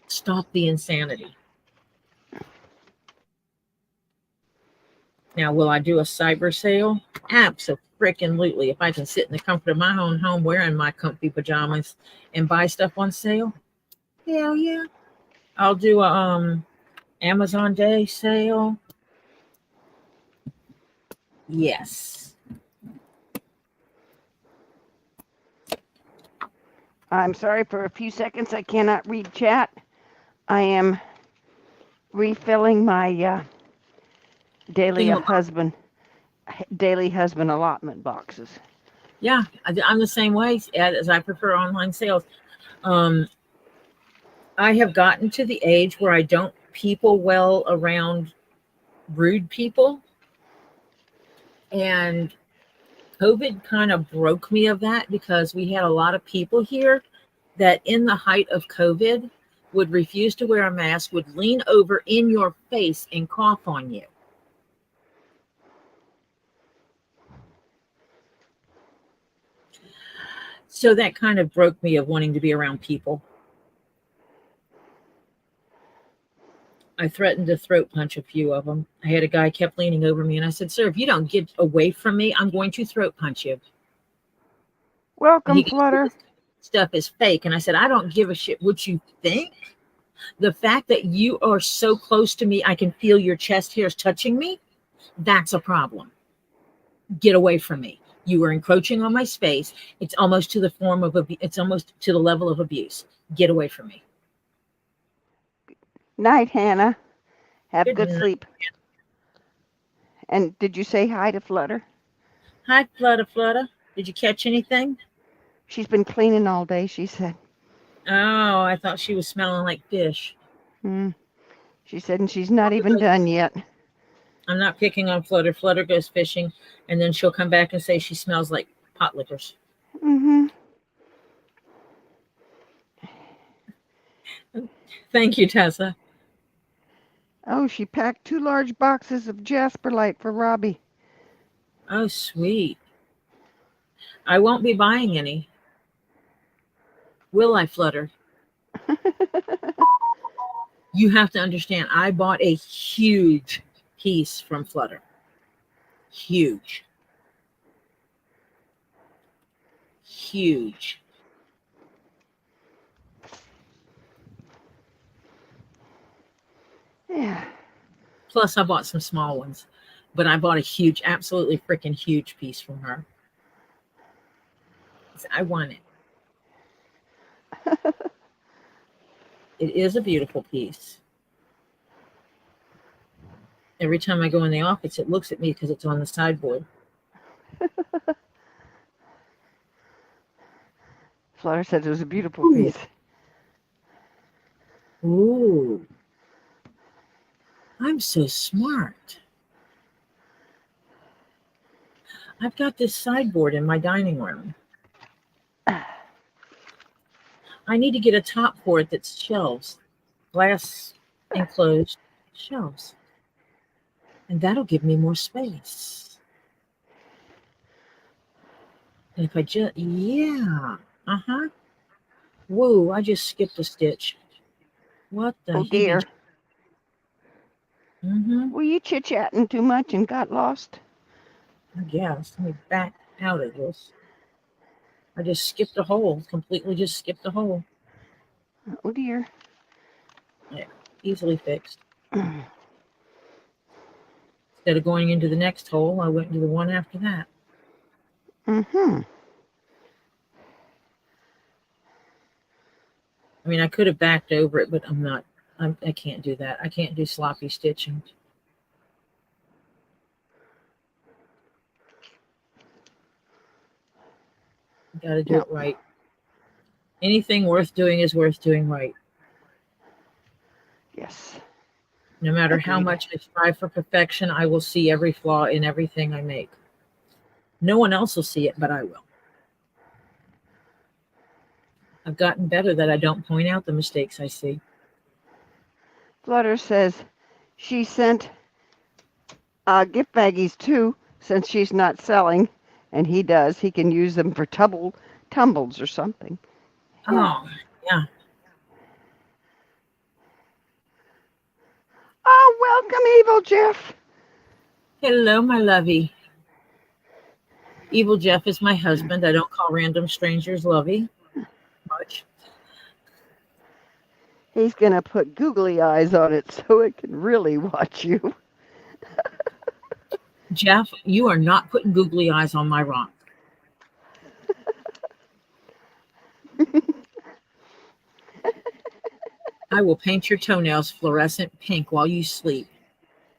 Stop the insanity. Now, will I do a cyber sale? Absolutely. If I can sit in the comfort of my own home wearing my comfy pajamas and buy stuff on sale, hell yeah. I'll do a Amazon Day sale. Yes. I'm sorry for a few seconds. I cannot read chat. I am refilling my daily husband allotment boxes. Yeah, I'm the same way as I prefer online sales. I have gotten to the age where I don't people well around rude people. And COVID kind of broke me of that because we had a lot of people here that in the height of COVID would refuse to wear a mask, would lean over in your face and cough on you. So that kind of broke me of wanting to be around people. I threatened to throat punch a few of them. I had a guy kept leaning over me and I said, "Sir, if you don't get away from me, I'm going to throat punch you." Welcome, Flutter. Stuff is fake. And I said, "I don't give a shit what you think. The fact that you are so close to me, I can feel your chest hairs touching me. That's a problem. Get away from me. You are encroaching on my space. It's almost to the level of abuse. Get away from me." Night, Hannah. Have Good good night. sleep. And did you say hi to Flutter? Hi, Flutter. Did you catch anything? She's been cleaning all day, she said. Oh, I thought she was smelling like fish. She said, and she's not even done yet. I'm not picking on Flutter. Flutter goes fishing, and then she'll come back and say she smells like pot lickers. Mm-hmm. Thank you, Tessa. Oh, she packed 2 large boxes of Jasper Light for Robbie. Oh, sweet. I won't be buying any. Will I, Flutter? You have to understand, I bought a huge piece from Flutter. Huge. Yeah. Plus, I bought some small ones, but I bought a huge, absolutely freaking huge piece from her. I want it. It is a beautiful piece. Every time I go in the office, it looks at me because it's on the sideboard. Flutter said it was a beautiful Ooh. piece. Ooh. I'm so smart. I've got this sideboard in my dining room. I need to get a top for it that's shelves, glass enclosed shelves. And that'll give me more space. And if I just, yeah, Whoa, I just skipped a stitch. What the Oh heebie? dear. Mm-hmm. Were you chit-chatting too much and got lost? I guess. Let me back out of this. I just skipped a hole. Completely just skipped a hole. Oh dear. Yeah, easily fixed. Instead of going into the next hole, I went into the one after that. Mm-hmm. I mean, I could have backed over it, but I'm not. I can't do that. I can't do sloppy stitching. Got to do it right. Anything worth doing is worth doing right. Yes. No matter how Agreed. much I strive for perfection, I will see every flaw in everything I make. No one else will see it, but I will. I've gotten better that I don't point out the mistakes I see. Flutter says she sent gift baggies too, since she's not selling, and he does. He can use them for tumbles or something. Yeah. Oh, yeah. Oh, welcome, Evil Jeff. Hello, my lovey. Evil Jeff is my husband. I don't call random strangers lovey much. He's going to put googly eyes on it so it can really watch you. Jeff, you are not putting googly eyes on my rock. I will paint your toenails fluorescent pink while you sleep.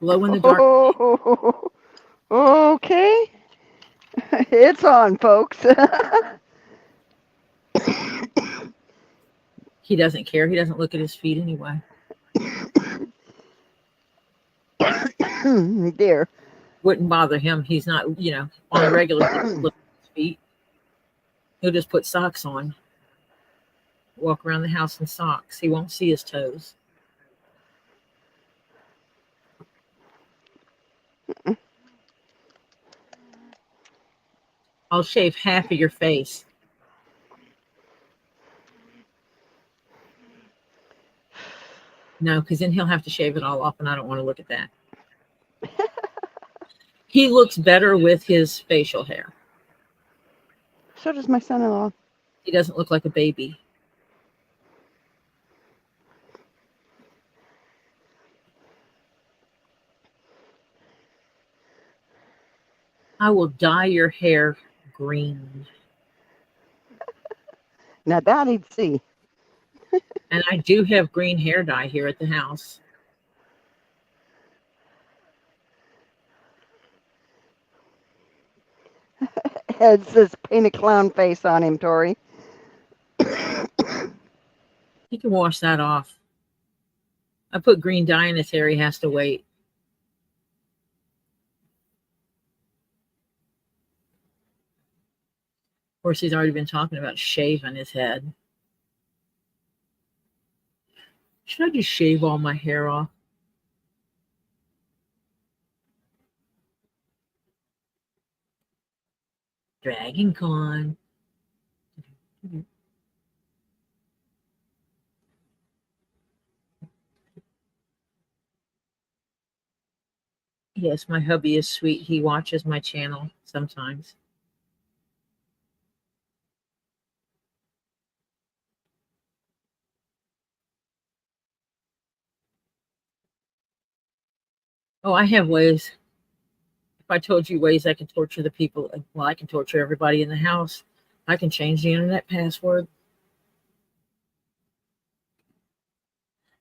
Glow in the dark. Oh, okay. It's on, folks. He doesn't care. He doesn't look at his feet anyway. Dear. Wouldn't bother him. He's not, on a regular look at his feet. He'll just put socks on. Walk around the house in socks. He won't see his toes. I'll shave half of your face. No, because then he'll have to shave it all off, and I don't want to look at that. He looks better with his facial hair. So does my son-in-law. He doesn't look like a baby. I will dye your hair green. Now that he'd see. And I do have green hair dye here at the house. Ed says paint a clown face on him, Tori. He can wash that off. I put green dye in his hair. He has to wait. Of course, he's already been talking about shaving his head. Should I just shave all my hair off? Dragon Con. Yes, my hubby is sweet. He watches my channel sometimes. Oh, I have ways. If I told you ways I can torture the people, well, I can torture everybody in the house. I can change the internet password.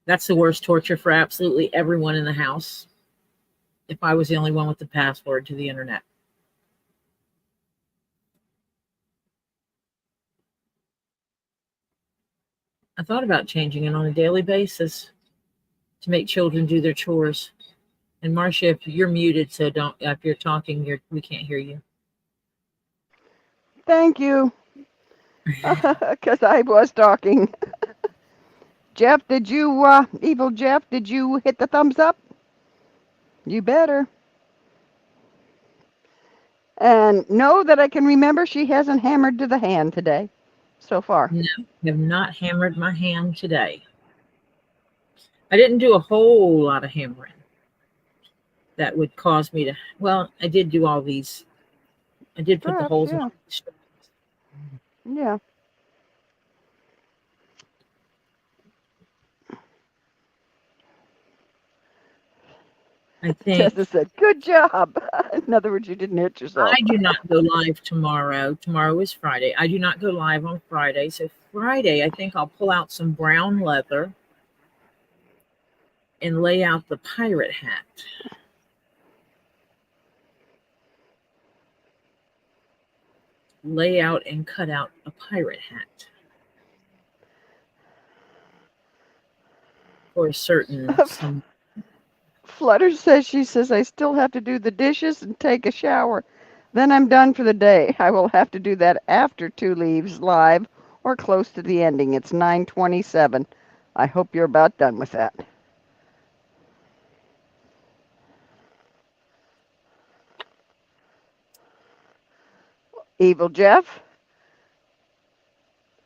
That's the worst torture for absolutely everyone in the house. if I was the only one with the password to the internet. I thought about changing it on a daily basis to make children do their chores. And Marcia, if you're muted, so don't. If you're talking, we can't hear you. Thank you. Because I was talking. Jeff, did you, Evil Jeff, did you hit the thumbs up? You better. And know that I can remember she hasn't hammered to the hand today so far. No, I have not hammered my hand today. I didn't do a whole lot of hammering. That would cause me to, well, I did do all these. I did put the Perhaps, holes yeah. in all these. Yeah. I think Jessica said, good job. In other words, you didn't hit yourself. I do not go live tomorrow. Tomorrow is Friday. I do not go live on Friday. So Friday, I think I'll pull out some brown leather and lay out the pirate hat. Lay out and cut out a pirate hat for a certain some. Flutter says, I still have to do the dishes and take a shower. Then I'm done for the day. I will have to do that after 2 leaves live or close to the ending. It's 9:27. I hope you're about done with that. Evil Jeff,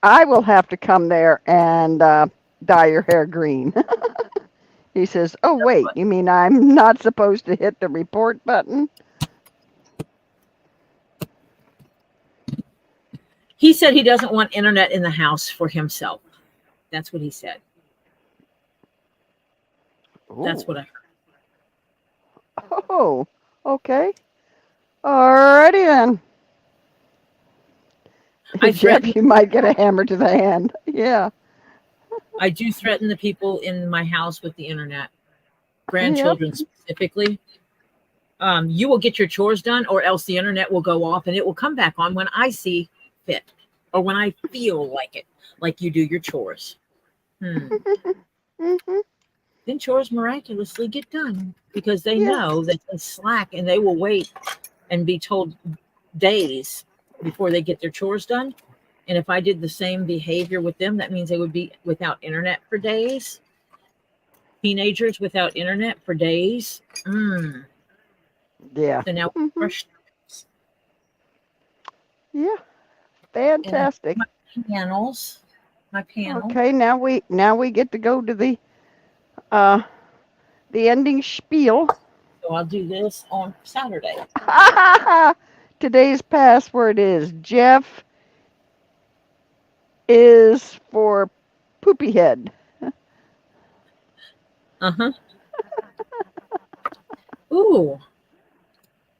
I will have to come there and dye your hair green. He says, oh, wait, you mean I'm not supposed to hit the report button? He said he doesn't want internet in the house for himself. That's what he said. Ooh. That's what I heard. Oh, okay. Alrighty then. Jeff, you might get a hammer to the hand. Yeah. I do threaten the people in my house with the internet, grandchildren specifically. You will get your chores done, or else the internet will go off and it will come back on when I see fit or when I feel like it, like you do your chores. Mm-hmm. Then chores miraculously get done because they know that they slack and they will wait and be told days before they get their chores done. And if I did the same behavior with them, that means they would be without internet for days. Teenagers without internet for days. Yeah. So now Yeah. Fantastic. My panel. Okay, now we get to go to the ending spiel. So I'll do this on Saturday. Today's password is Jeff is for poopy head. Ooh.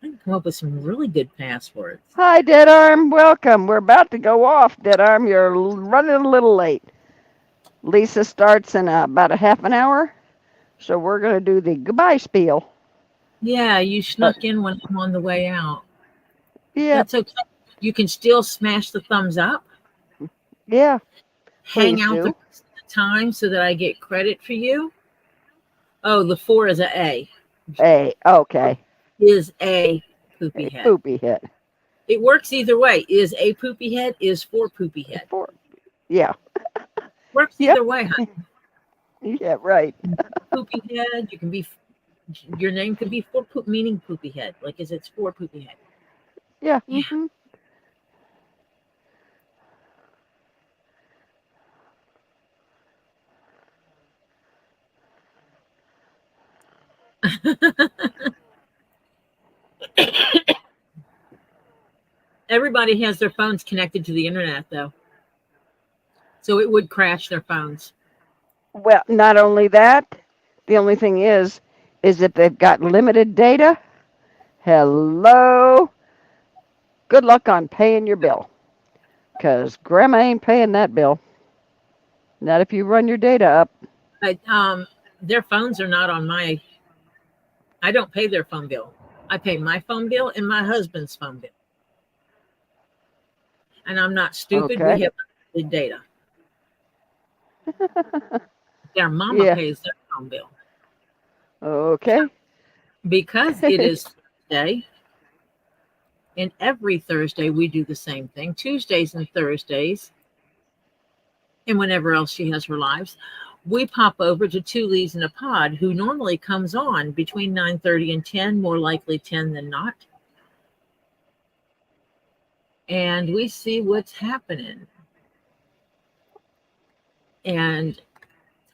I can come up with some really good passwords. Hi, Dead Arm. Welcome. We're about to go off, Dead Arm. You're running a little late. Lisa starts in about a half an hour, so we're going to do the goodbye spiel. Yeah, you snuck in when I'm on the way out. Yeah. That's okay. You can still smash the thumbs up. Yeah. Hang out the time so that I get credit for you. Oh, the 4 is a A. A. Okay. Is a poopy head. Poopy head. It works either way. Is a poopy head, is for poopy head. Yeah. Works either way, honey. Yeah, right. Poopy head, you can be, your name could be for poop, meaning poopy head. Like, is it's for poopy head. Yeah. Yeah. Mm-hmm. Everybody has their phones connected to the internet, though. So it would crash their phones. Well, not only that, the only thing is if they've got limited data, hello, good luck on paying your bill. Because Grandma ain't paying that bill. Not if you run your data up. But their phones are not on my I don't pay their phone bill. I pay my phone bill and my husband's phone bill. And I'm not stupid. Okay. We have unlimited data. Their mama Yeah. pays their phone bill. Okay. Because it is Thursday, and every Thursday we do the same thing. Tuesdays and Thursdays, and whenever else she has her lives, we pop over to Two Leaves in a Pod, who normally comes on between 9:30 and 10, more likely 10 than not. And we see what's happening. And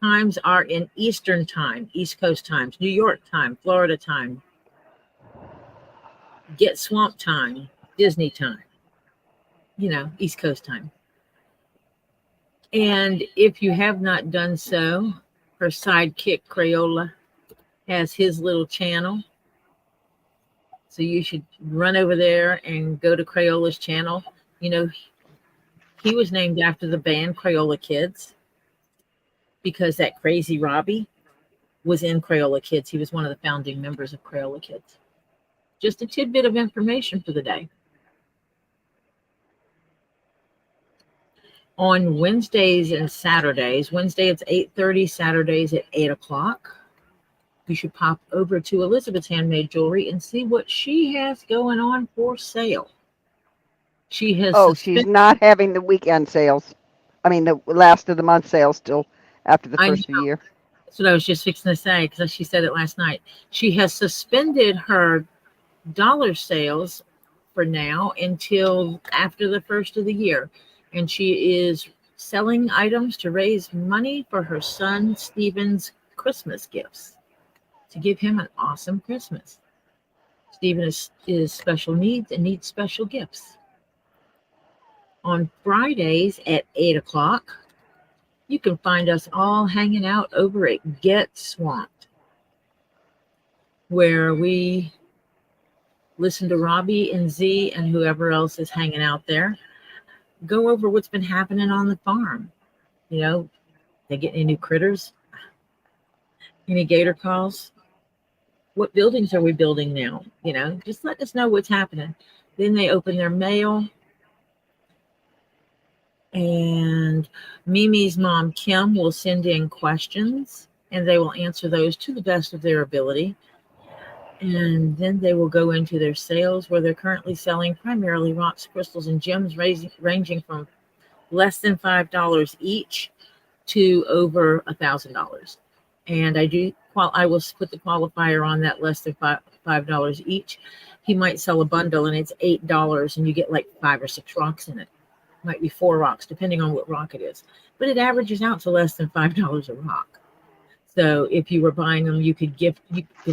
times are in Eastern time, East Coast times, New York time, Florida time, Get Swamp time, Disney time, East Coast time. And if you have not done so, her sidekick Crayola has his little channel. So you should run over there and go to Crayola's channel. He was named after the band Crayola Kids because that crazy Robbie was in Crayola Kids. He was one of the founding members of Crayola Kids. Just a tidbit of information for the day. On Wednesdays and Saturdays, Wednesday it's 8:30, Saturdays at 8 o'clock. You should pop over to Elizabeth's Handmade Jewelry and see what she has going on for sale. She has She's not having the weekend sales. I mean, the last of the month sales still after the first of the year. That's what I was just fixing to say because she said it last night. She has suspended her dollar sales for now until after the first of the year. And she is selling items to raise money for her son Stephen's Christmas gifts, to give him an awesome Christmas. Stephen is special needs and needs special gifts. On Fridays at 8 o'clock, you can find us all hanging out over at Get Swamped, where we listen to Robbie and Z and whoever else is hanging out there. Go over what's been happening on the farm. They get any new critters? Any gator calls? What buildings are we building now? Just let us know what's happening. Then they open their mail. And Mimi's mom, Kim, will send in questions, and they will answer those to the best of their ability. And then they will go into their sales, where they're currently selling primarily rocks, crystals, and gems ranging from less than $5 each to over $1,000. And I will put the qualifier on that, less than $5 each. He might sell a bundle and it's $8 and you get like 5 or 6 rocks in it. Might be 4 rocks, depending on what rock it is. But it averages out to less than $5 a rock. So if you were buying them, you could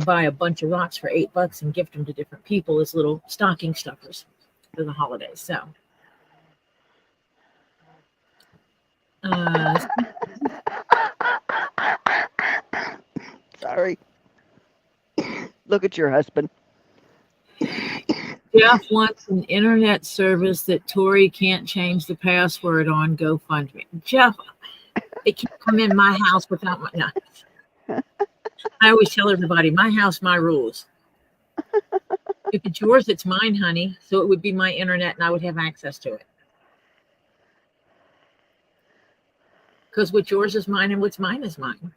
buy a bunch of rocks for $8 and gift them to different people as little stocking stuffers for the holidays. So Sorry. Look at your husband. Jeff wants an internet service that Tori can't change the password on GoFundMe. Jeff, it can't come in my house without my... No. I always tell everybody, my house, my rules. If it's yours, it's mine, honey. So it would be my internet and I would have access to it. Because what's yours is mine and what's mine is mine.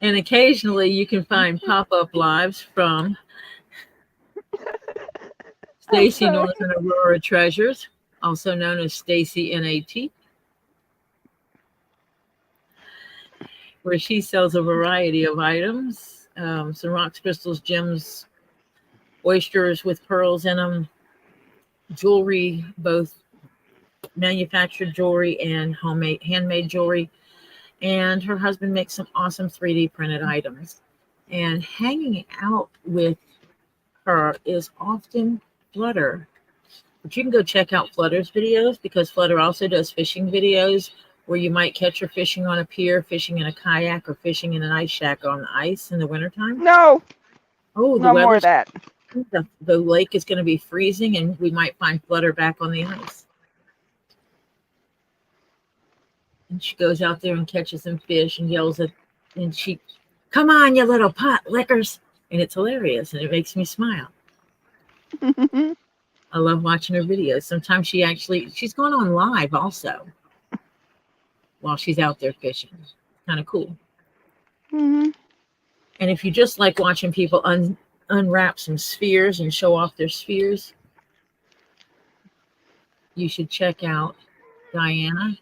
And occasionally you can find pop-up lives from Stacy Northern Aurora Treasures, also known as Stacy NAT, where she sells a variety of items, some rocks, crystals, gems, oysters with pearls in them, jewelry, both manufactured jewelry and handmade jewelry. And her husband makes some awesome 3D printed items. And hanging out with her is often Flutter. But you can go check out Flutter's videos, because Flutter also does fishing videos where you might catch her fishing on a pier, fishing in a kayak, or fishing in an ice shack on the ice in the wintertime. No. Oh, no more of that. The lake is going to be freezing, and we might find Flutter back on the ice. And she goes out there and catches some fish and yells at, and she, come on, you little pot lickers. And it's hilarious and it makes me smile. I love watching her videos. Sometimes she's going on live also while she's out there fishing. Kind of cool. Mhm. And if you just like watching people unwrap some spheres and show off their spheres, you should check out Diana.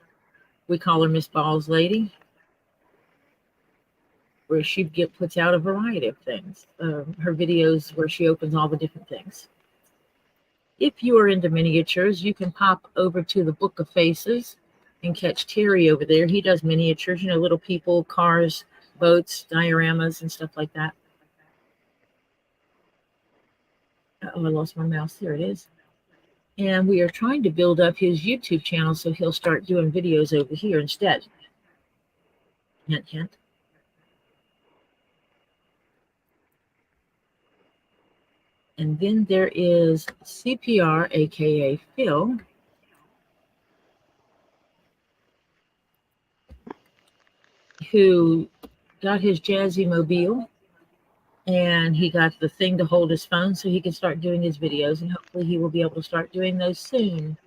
We call her Miss Balls Lady, where she puts out a variety of things. Her videos where she opens all the different things. If you are into miniatures, you can pop over to the Book of Faces and catch Terry over there. He does miniatures, little people, cars, boats, dioramas, and stuff like that. Oh, I lost my mouse. There it is. And we are trying to build up his YouTube channel so he'll start doing videos over here instead. Hint, hint. And then there is CPR, aka Phil, who got his Jazzy Mobile and he got the thing to hold his phone so he can start doing his videos, and hopefully he will be able to start doing those soon.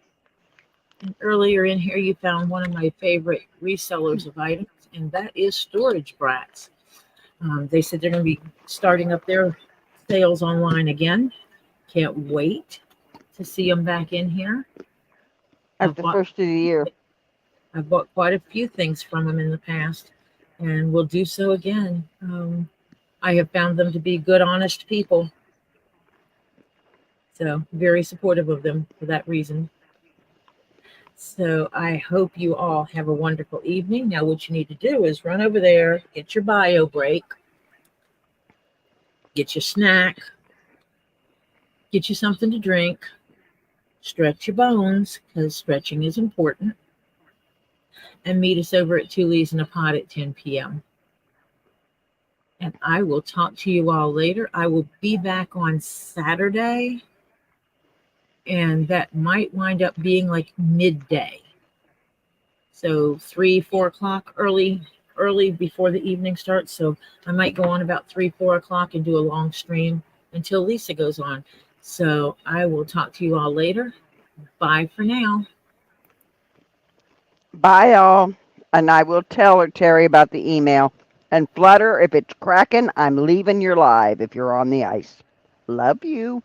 And earlier in here you found one of my favorite resellers of items, and that is Storage Brats. They said they're going to be starting up their sales online again. Can't wait to see them back in here. At the first of the year. I've bought quite a few things from them in the past and will do so again. I have found them to be good, honest people. So very supportive of them for that reason. So I hope you all have a wonderful evening. Now what you need to do is run over there, get your bio break, get your snack, get you something to drink, stretch your bones, because stretching is important, and meet us over at Two Leaves in a Pod at 10 p.m. And I will talk to you all later. I will be back on Saturday, and that might wind up being like midday. So 3, 4 o'clock, early before the evening starts. So I might go on about 3, 4 o'clock and do a long stream until Lisa goes on. So I will talk to you all later. Bye for now. Bye, all. And I will tell her, Terry, about the email. And Flutter, if it's cracking, I'm leaving your live if you're on the ice. Love you.